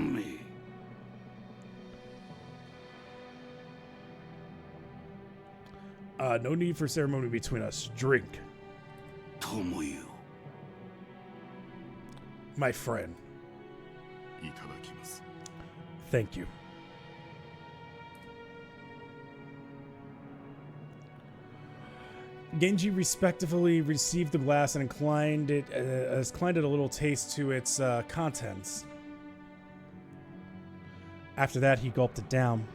need for ceremony between us. Drink. My friend. Thank you. Genji respectfully received the glass and inclined it a little taste to its contents. After that, he gulped it down.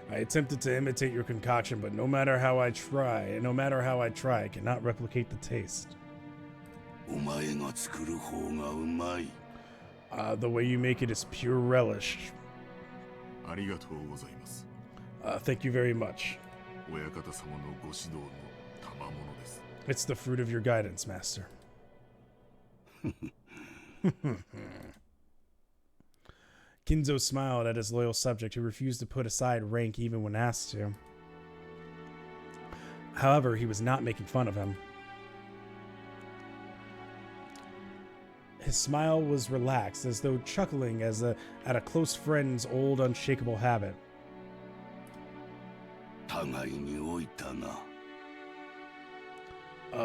I attempted to imitate your concoction, but no matter how I try, I cannot replicate the taste. The way you make it is pure relish. Thank you very much. It's the fruit of your guidance, master. Kinzo smiled at his loyal subject, who refused to put aside rank even when asked to. However, he was not making fun of him. His smile was relaxed, as though chuckling at a close friend's old unshakable habit.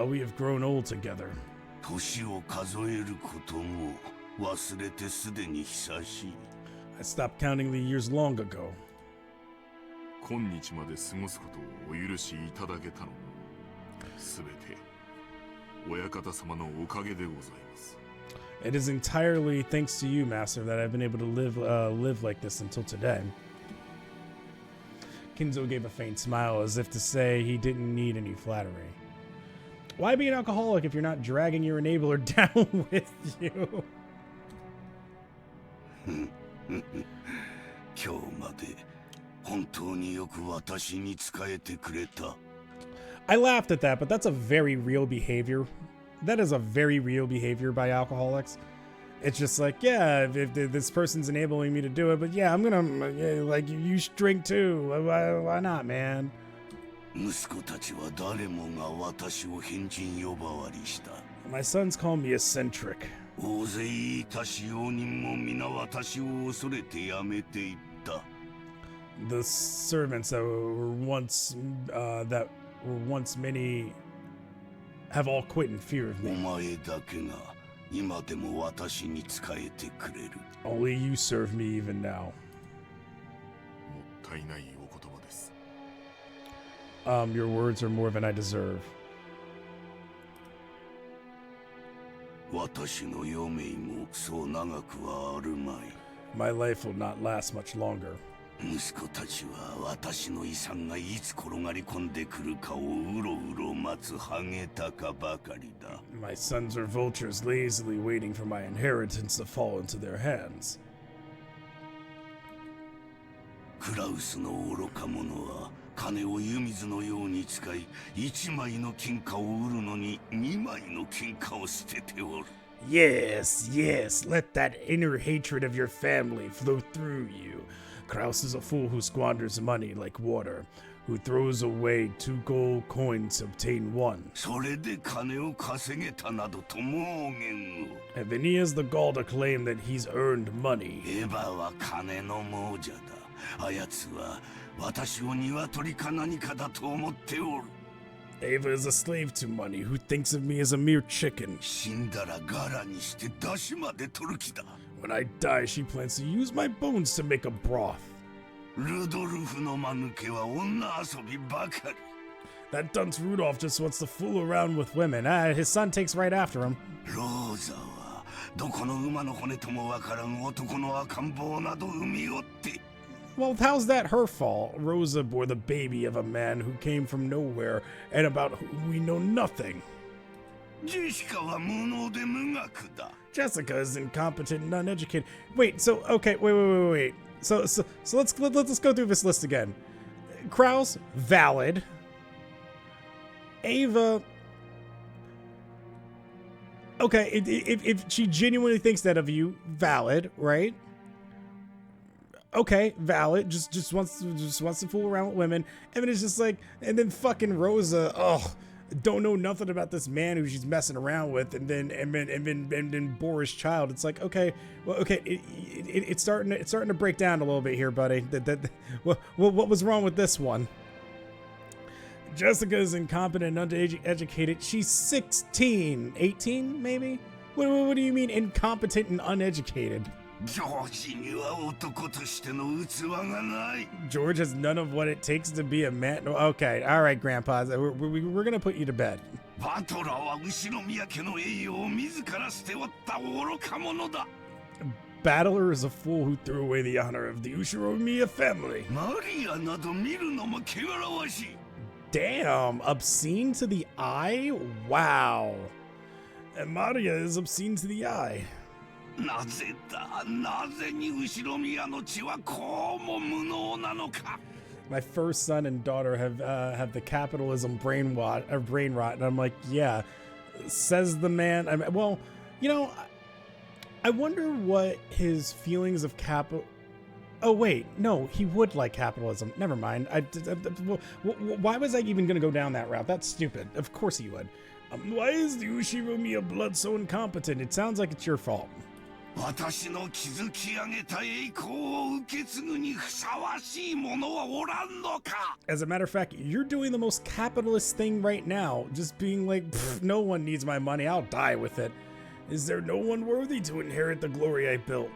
We have grown old together. 年を数えることも忘れてすでに久しい。I stopped counting the years long ago. 今日まで過ごすことをお許しいただけたのも、すべて親方様のおかげでございます。It is entirely thanks to you, Master, that I've been able to live like this until today. Kinzo gave a faint smile as if to say he didn't need any flattery. Why be an alcoholic if you're not dragging your enabler down with you? 今日まで本当によく私に仕えてくれた。I laughed at that, but that's a very real behavior. That is a very real behavior by alcoholics. It's just like, yeah, if this person's enabling me to do it, but yeah, I'm gonna, like, you should drink too. Why not, man? 息子たちは誰もが私を変人呼ばわりした。My sons call me eccentric. 大勢いた使用人も皆私を恐れてやめていった。The servants that were once many have all quit in fear of me. お前だけが今でも私に仕えてくれる。Only you serve me even now. もったいないお言葉です。Your words are more than I deserve. 私の余命もそう長くはあるまい。My life will not last much longer. 息子たちは私の遺産がいつ転がり込んでくるかをうろうろ待つハゲタカばかりだ。My sons are vultures lazily waiting for my inheritance to fall into their hands. クラウスの愚か者は金を湯水のように使い、1枚の金貨を売るのに2枚の金貨を捨てておる。Yes, let that inner hatred of your family flow through you. Kraus is a fool who squanders money like water, who throws away 2 gold coins to obtain 1. それで金を稼げたなどと妄言を。And then he has the gall to claim that he's earned money. エヴァは金の亡者だ。あやつは私を鶏か何かだと思っておる。Ava is a slave to money who thinks of me as a mere chicken. 死んだらガラにして出汁まで取る気だ。When I die, she plans to use my bones to make a broth. ルドルフの間抜けは女遊びばかり。That dunce Rudolph just wants to fool around with women. His son takes right after him. ローザはどこの馬の骨ともわからん男の赤ん坊など産みおって。Well, how's that her fault? Rosa bore the baby of a man who came from nowhere and about whom we know nothing. ジェシカは無能で無学だ。 Jessica is incompetent and uneducated. Wait, so okay, wait. So let's go through this list again. Kraus, valid. Ava, okay, if she genuinely thinks that of you, valid, right? Okay, valid. Just wants to fool around with women, and then it's just like, and then fucking Rosa, don't know nothing about this man who she's messing around with, and then Boris child. It's like, okay, well, okay, it's starting to break down a little bit here, buddy. What was wrong with this one? Jessica is incompetent and uneducated. She's 16, 18, maybe. What do you mean incompetent and uneducated? George has none of what it takes to be a man. Okay, all right, Grandpa. We're gonna put you to bed. Battler is a fool who threw away the honor of the Ushiromiya family. Damn, obscene to the eye? Wow. And Maria is obscene to the eye. My first son and daughter have the capitalism brain rot, and I'm like, yeah, says the man. Well, you know, I wonder what his feelings of capital. Oh wait, no, he would like capitalism. Never mind. Why was I even gonna go down that route? That's stupid. Of course he would. Why is the Ushiromiya blood so incompetent? It sounds like it's your fault. 私の築き上げた栄光を受け継ぐにふさわしい者はおらんのか。 As a matter of fact, you're doing the most capitalist thing right now. Just being like, no one needs my money, I'll die with it. Is there no one worthy to inherit the glory I built?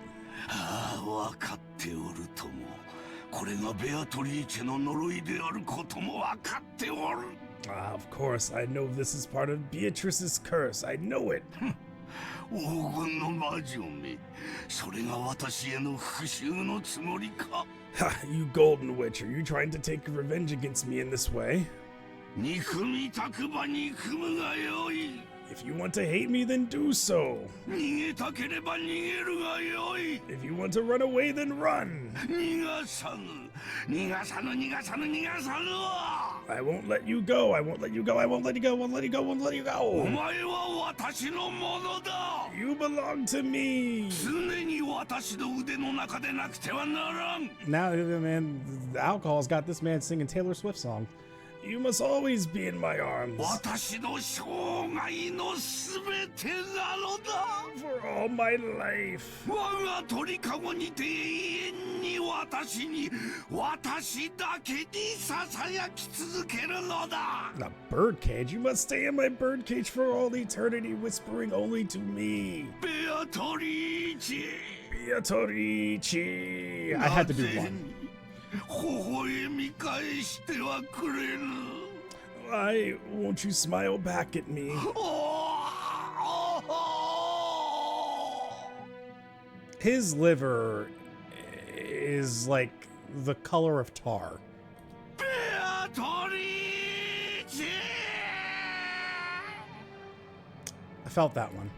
ああ、わかっておるとも。これがベアトリーチェの呪いであることもわかっておる。Ah, of course, I know this is part of Beatrice's curse. I know it. 黄金の魔女め、それが私への復讐のつもりか。Ha, you golden witch, are you trying to take revenge against me in this way? 憎みたくば憎むがよい。 If you want to hate me, then do so. 逃げたければ逃げるがよい。 If you want to run away, then run. 逃がさぬ。逃がさぬ逃がさぬ逃がさぬわ。 I won't let you go. I won't let you go. I won't let you go. Won't let you go. Won't let you お go. 前は私のものだ。 You belong to me. 常に私の腕の中でなくてはならん。 Now, man, the alcohol's got this man singing Taylor Swift songs. You must always be in my arms. 私の生涯のすべてなのだ。 For all my life. 我が鳥かごにて永遠に私だけにささやき続けるのだ。 A birdcage? You must stay in my birdcage for all eternity, whispering only to me. ベアトリーチェ。 Beatrice. I had to do one. 微笑み返してはくれる。 Why won't you smile back at me? His liver is like the color of tar. ベアトリーチェ。 I felt that one.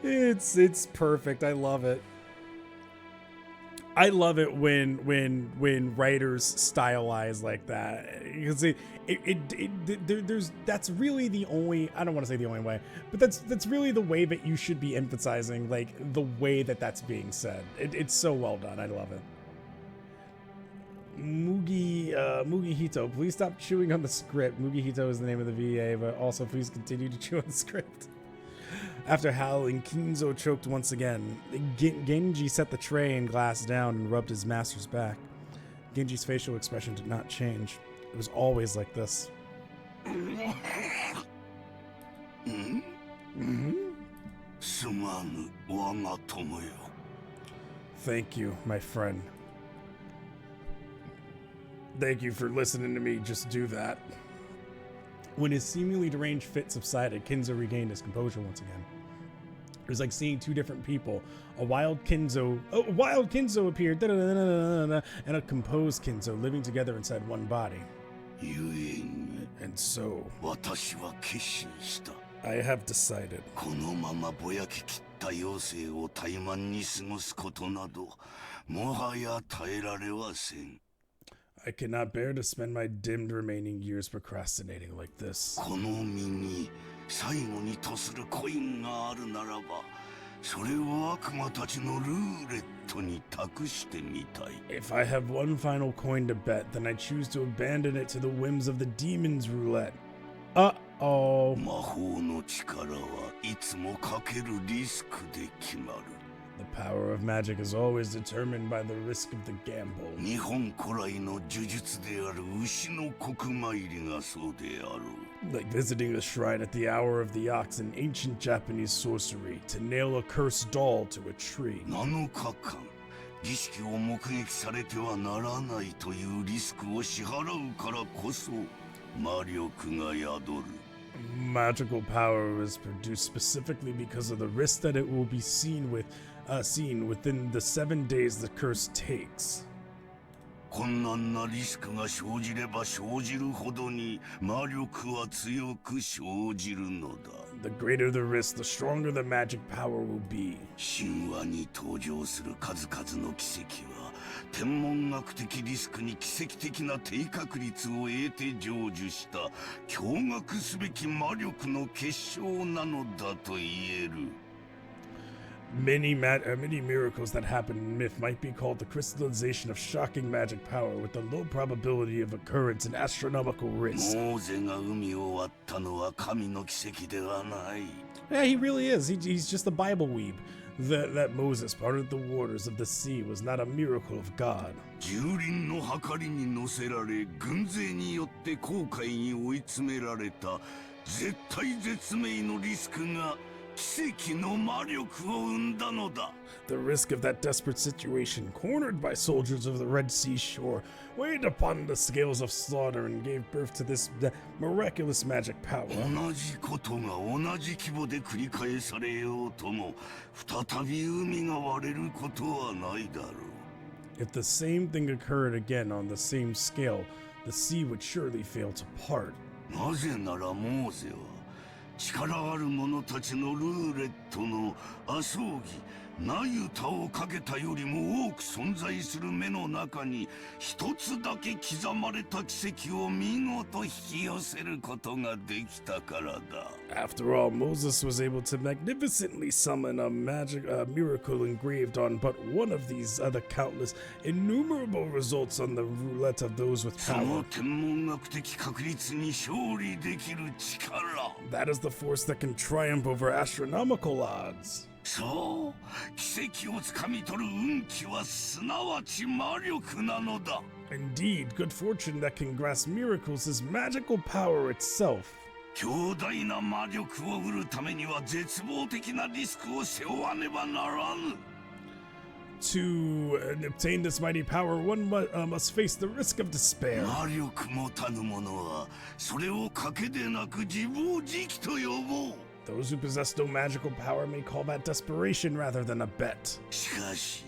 It's perfect. I love it. I love it when writers stylize like that, because that's really the only, I don't want to say the only way, but that's really the way that you should be emphasizing, like, the way that's being said. It's so well done. I love it. Mugi Hito, please stop chewing on the script. Mugi Hito is the name of the VA, but also please continue to chew on the script. After howling, Kinzo choked once again. Genji set the tray and glass down and rubbed his master's back. Genji's facial expression did not change. It was always like this. Thank you, my friend. Thank you for listening to me just do that. When his seemingly deranged fit subsided, Kinzo regained his composure once again. It was like seeing two different people. A wild Kinzo appeared, and a composed Kinzo living together inside one body. And so, I have decided. I cannot bear to spend my dimmed remaining years procrastinating like this. If I have one final coin to bet, then I choose to abandon it to the whims of the demon's roulette. Uh-oh. The power of magic is always determined by the risk of the gamble. Like visiting a shrine at the hour of the ox in ancient Japanese sorcery to nail a cursed doll to a tree. Magical power is produced specifically because of the risk that it will be seen within the 7 days the curse takes. The greater the risk, the stronger the magic power will be. Many miracles that happen in myth might be called the crystallization of shocking magic power with a low probability of occurrence and astronomical risk. Yeah, he really is. He's just a Bible weeb. That Moses parted the waters of the sea was not a miracle of God. The risk of that desperate situation, cornered by soldiers of the Red Sea shore, weighed upon the scales of slaughter and gave birth to this miraculous magic power. If the same thing occurred again on the same scale, the sea would surely fail to part. 力ある者たちのルーレットの麻生木ナユタをかけたよりも多く存在する目の中に一つだけ刻まれた奇跡を見事引き寄せることができたからだ。After all, Moses was able to magnificently summon a miracle engraved on but one of these other countless, innumerable results on the roulette of those with power. その天文学的確率に勝利できる力。That is the force that can triumph over astronomical odds. そう、奇跡をつかみ取る運気はすなわち魔力なのだ。Indeed, good fortune that can grasp miracles is magical power itself. 強大な魔力を得るためには絶望的なリスクを背負わねばならぬ。To obtain this mighty power, one must face the risk of despair. 魔力持たぬ者はそれを賭けでなく自暴自棄と呼ぼう。Those who possess no magical power may call that desperation rather than a bet. しかし、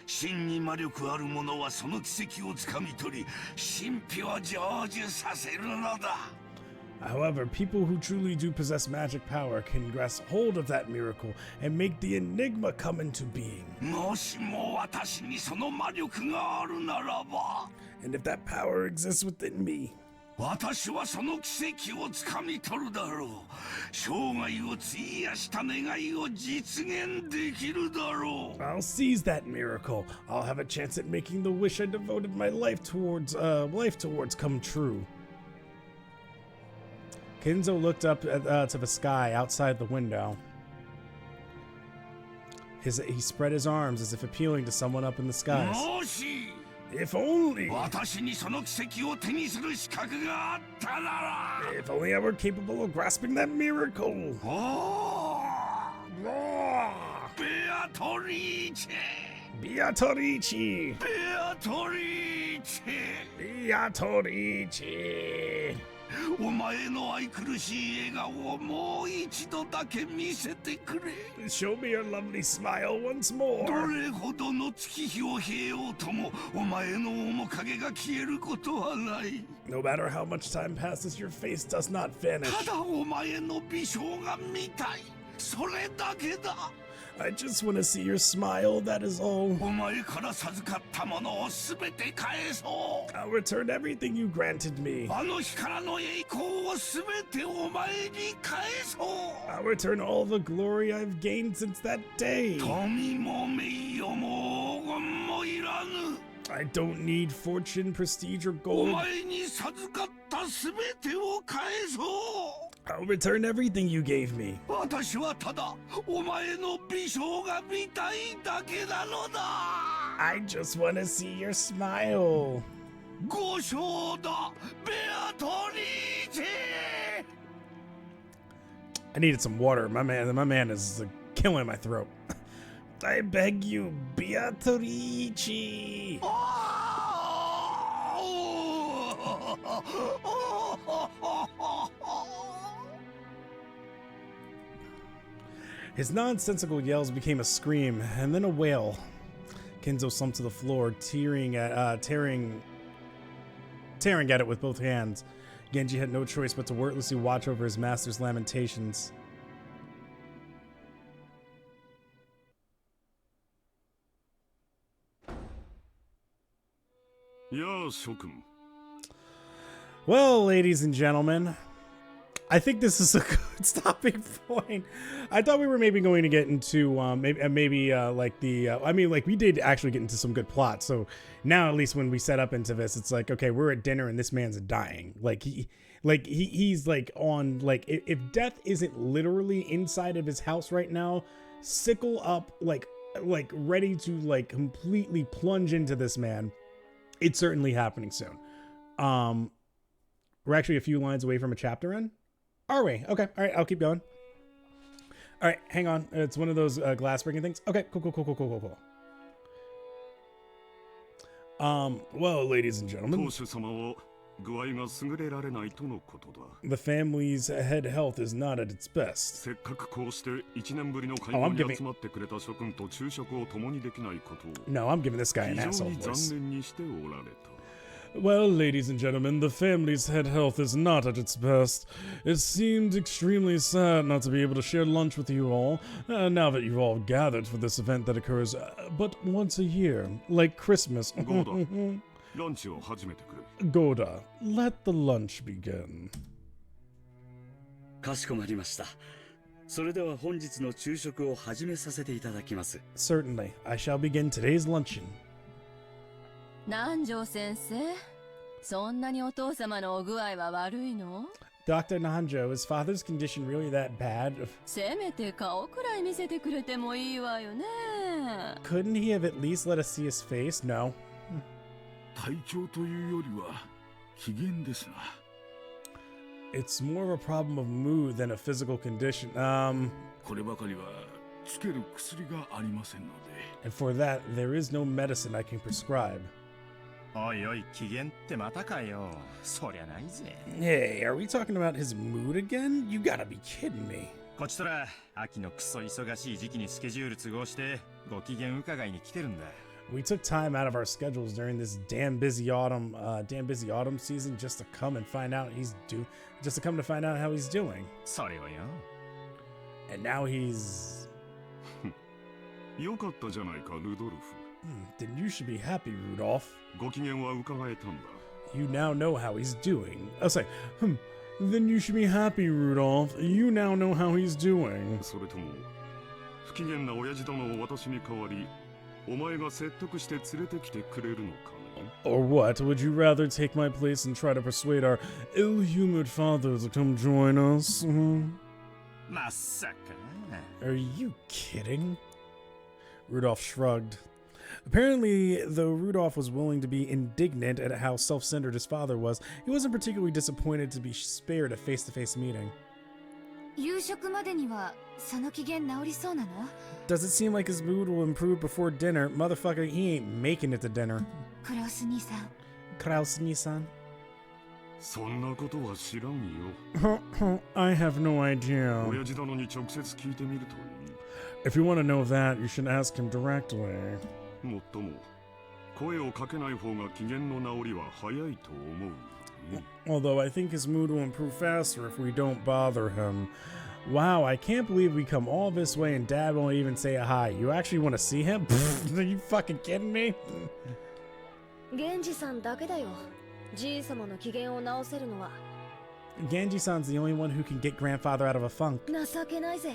真に魔力ある者はその奇跡をつかみ取り、神秘を成就させるのだ。However, people who truly do possess magic power can grasp hold of that miracle and make the enigma come into being. もしも私にその魔力があるならば。And if that power exists within me, 私はその奇跡をつかみ取るだろう。生涯を費やした願いを実現できるだろう。I'll seize that miracle. I'll have a chance at making the wish I devoted my life towards come true. Kinzo looked up to the sky outside the window. He spread his arms as if appealing to someone up in the skies. If only! If only I were capable of grasping that miracle! Beatrice! Beatrice! Beatrice! お前の愛くるしい笑顔をもう一度だけ見せてくれ。Show me your lovely smile once more. どれほどの月日を経ようとも、お前の面影が消えることはない。No matter how much time passes, your face does not vanish. ただお前の微笑が見たい。それだけだ。I just want to see your smile, that is all. お前から授かったものをすべて返そう。I'll return everything you granted me. あの日からの栄光をすべてお前に返そう。I'll return all the glory I've gained since that day. 富も名誉も黄金もいらぬ。I don't need fortune, prestige, or gold. お前に授かったすべてを返そう。I'll return everything you gave me. 私はただお前の微笑が見たいだけなのだ。I just want to see your smile. ご承だ、ベアトリーチェ。I needed some water. My man is killing my throat. I beg you, Beatrice. His nonsensical yells became a scream, and then a wail. Kinzo slumped to the floor, tearing at it with both hands. Genji had no choice but to wordlessly watch over his master's lamentations. Yeah, Shokun. Well, ladies and gentlemen, I think this is a good stopping point. I thought we were maybe going to get into like the I mean, like we did actually get into some good plots. So now at least when we set up into this, it's like, okay, we're at dinner and this man's dying. He's like on like if death isn't literally inside of his house right now, sickle up like ready to like completely plunge into this man. It's certainly happening soon. We're actually a few lines away from a chapter end. Are we? Okay. All right. I'll keep going. All right. Hang on. It's one of those glass breaking things. Okay. Cool. Well, ladies and gentlemen, the family's head health is not at its best. No, I'm giving this guy an asshole voice. Well, ladies and gentlemen, the family's head health is not at its best. It seemed extremely sad not to be able to share lunch with you all, now that you've all gathered for this event that occurs but once a year, like Christmas. Goda, let the lunch begin. かしこまりました。それでは本日の昼食を始めさせていただきます。 Certainly, I shall begin today's luncheon. 南條先生、そんなにお父様のお具合は悪いの？ Dr. Nanjo, is father's condition really that bad? せめて顔くらい見せてくれてもいいわよね。 Couldn't he have at least let us see his face? No. 体調というよりは機嫌ですな。 It's more of a problem of mood than a physical condition. こればかりはつける薬がありませんので。 And for that, there is no medicine I can prescribe. おいおい、機嫌ってまたかよ。そりゃないぜ。 Hey, are we talking about his mood again? You gotta be kidding me. こちとら、秋のクソ忙しい時期にスケジュール都合して、ご機嫌伺いに来てるんだ。 We took time out of our schedules during this damn busy autumn season just to come and find out how he's doing. それをよ。 And now he's... よかったじゃないか、ルドルフ。 Then you should be happy, Rudolph. ご機嫌は伺えたんだ。 You now know how he's doing. I'll say, then you should be happy, Rudolph. You now know how he's doing. それとも、不機嫌な親父殿を私に代わり、お前が説得して連れてきてくれるのかな？ Or what? Would you rather take my place and try to persuade our ill-humored father to come join us? まさか。 Are you kidding? Rudolph shrugged. Apparently, though Rudolph was willing to be indignant at how self-centered his father was, he wasn't particularly disappointed to be spared a face-to-face meeting. 夕食までにはその機嫌治りそうなの？ Does it seem like his mood will improve before dinner? Motherfucker, he ain't making it to dinner. クラウス兄さん。クラウス兄さん。そんなことは知らんよ。I have no idea. 親父殿に直接聞いてみるといい。 If you want to know that, you should ask him directly. もっとも、声をかけない方が機嫌の治りは早いと思う。Although I think his mood will improve faster if we don't bother him. Wow, I can't believe we come all this way and Dad won't even say a hi. You actually want to see him? Are you fucking kidding me? 源氏さんだけだよ。じい様の機嫌を直せるのは。Genji-san's the only one who can get grandfather out of a funk. 情けないぜ。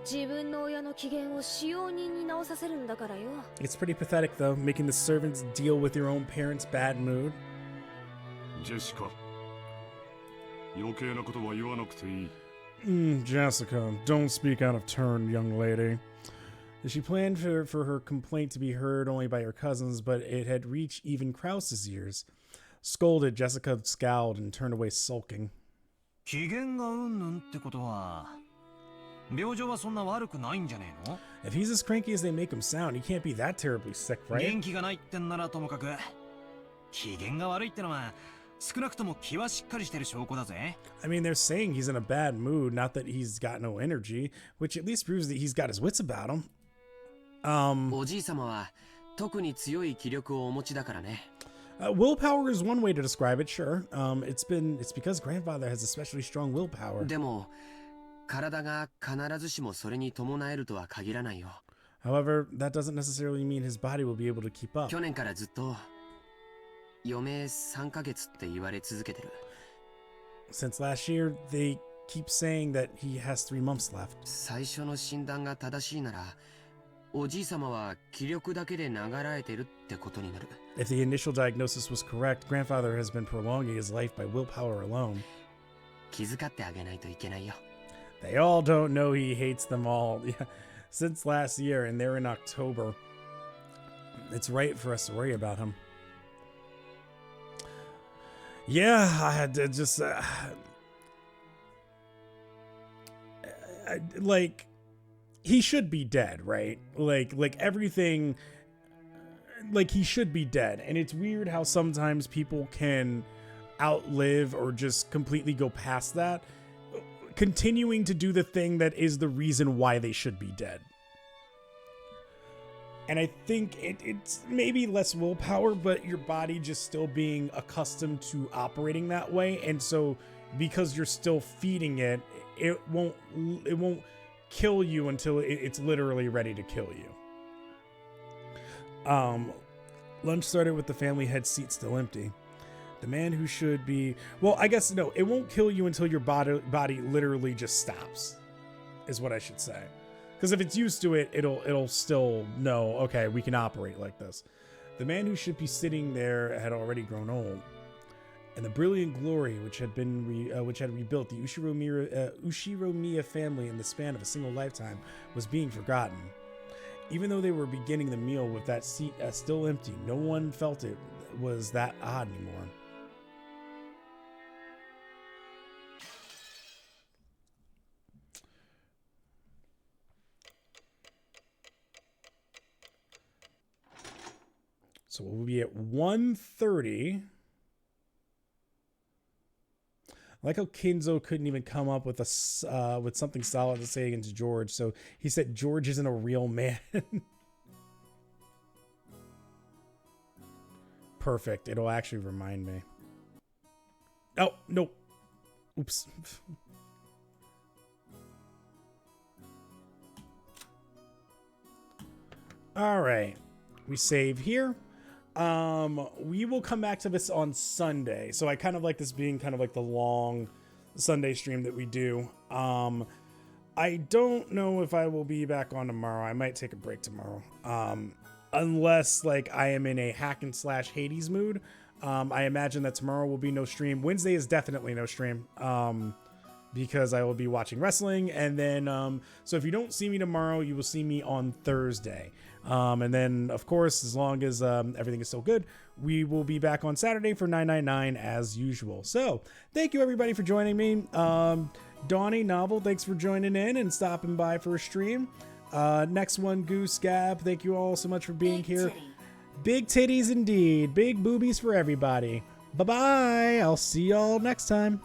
自分の親の機嫌を使用人に直させるんだからよ。It's pretty pathetic though, making the servants deal with your own parents' bad mood. ジェシカ、余計なことは言わなくていい。Jessica, don't speak out of turn, young lady. She planned for her complaint to be heard only by her cousins, but it had reached even Krause's ears. Scolded, Jessica scowled and turned away sulking. 機嫌がうんぬんってことは、病状はそんな悪くないんじゃねえの？ If he's as cranky as they make him sound, he can't be that terribly sick, right? 元気がないってんならともかく、機嫌が悪いってのは、少なくとも気はしっかりしてる証拠だぜ。I mean, they're saying he's in a bad mood, not that he's got no energy, which at least proves that he's got his wits about him. おじい様は特に強い気力をお持ちだからね。Willpower is one way to describe it, sure. It's because grandfather has especially strong willpower. でも、体が必ずしもそれに伴えるとは限らないよ。However, that doesn't necessarily mean his body will be able to keep up. 去年からずっと余命3ヶ月って言われ続けてる。Since last year, they keep saying that he has 3 months left. 最初の診断が正しいなら、おじい様は気力だけで流らえてるってことになる。If the initial diagnosis was correct, grandfather has been prolonging his life by willpower alone. 気遣ってあげないといけないよ。They all don't know he hates them all. Yeah, since last year, and they're in October. It's right for us to worry about him. Yeah, I had to just... like, he should be dead, right? Like everything... Like, he should be dead. And it's weird how sometimes people can outlive or just completely go past that, continuing to do the thing that is the reason why they should be dead. And I think it's maybe less willpower, but your body just still being accustomed to operating that way. And so because you're still feeding it, it won't kill you until it's literally ready to kill you. Lunch started with the family head seat still empty. The man who should be... Well, I guess, no, it won't kill you until your body literally just stops, is what I should say. Because if it's used to it, it'll still know, okay, we can operate like this. The man who should be sitting there had already grown old. And the brilliant glory which had rebuilt the Ushiromiya family in the span of a single lifetime was being forgotten. Even though they were beginning the meal with that seat still empty, no one felt it was that odd anymore. So we'll be at 1:30. I like how Kinzo couldn't even come up with with something solid to say against George. So he said George isn't a real man. Perfect. It'll actually remind me. Oh, no. Oops. All right. We save here. We will come back to this on Sunday. So I kind of like this being kind of like the long Sunday stream that we do. I don't know if I will be back on tomorrow. I might take a break tomorrow. Unless like I am in a hack and slash Hades mood. I imagine that tomorrow will be no stream. Wednesday is definitely no stream. Because I will be watching wrestling. And then, so if you don't see me tomorrow, you will see me on Thursday. And then, of course, as long as everything is still good, we will be back on Saturday for 999 as usual. So, thank you everybody for joining me. Donnie, Novel, thanks for joining in and stopping by for a stream. Next one, Goose, Gab, thank you all so much for being here. Big titties indeed. Big boobies for everybody. Bye-bye. I'll see y'all next time.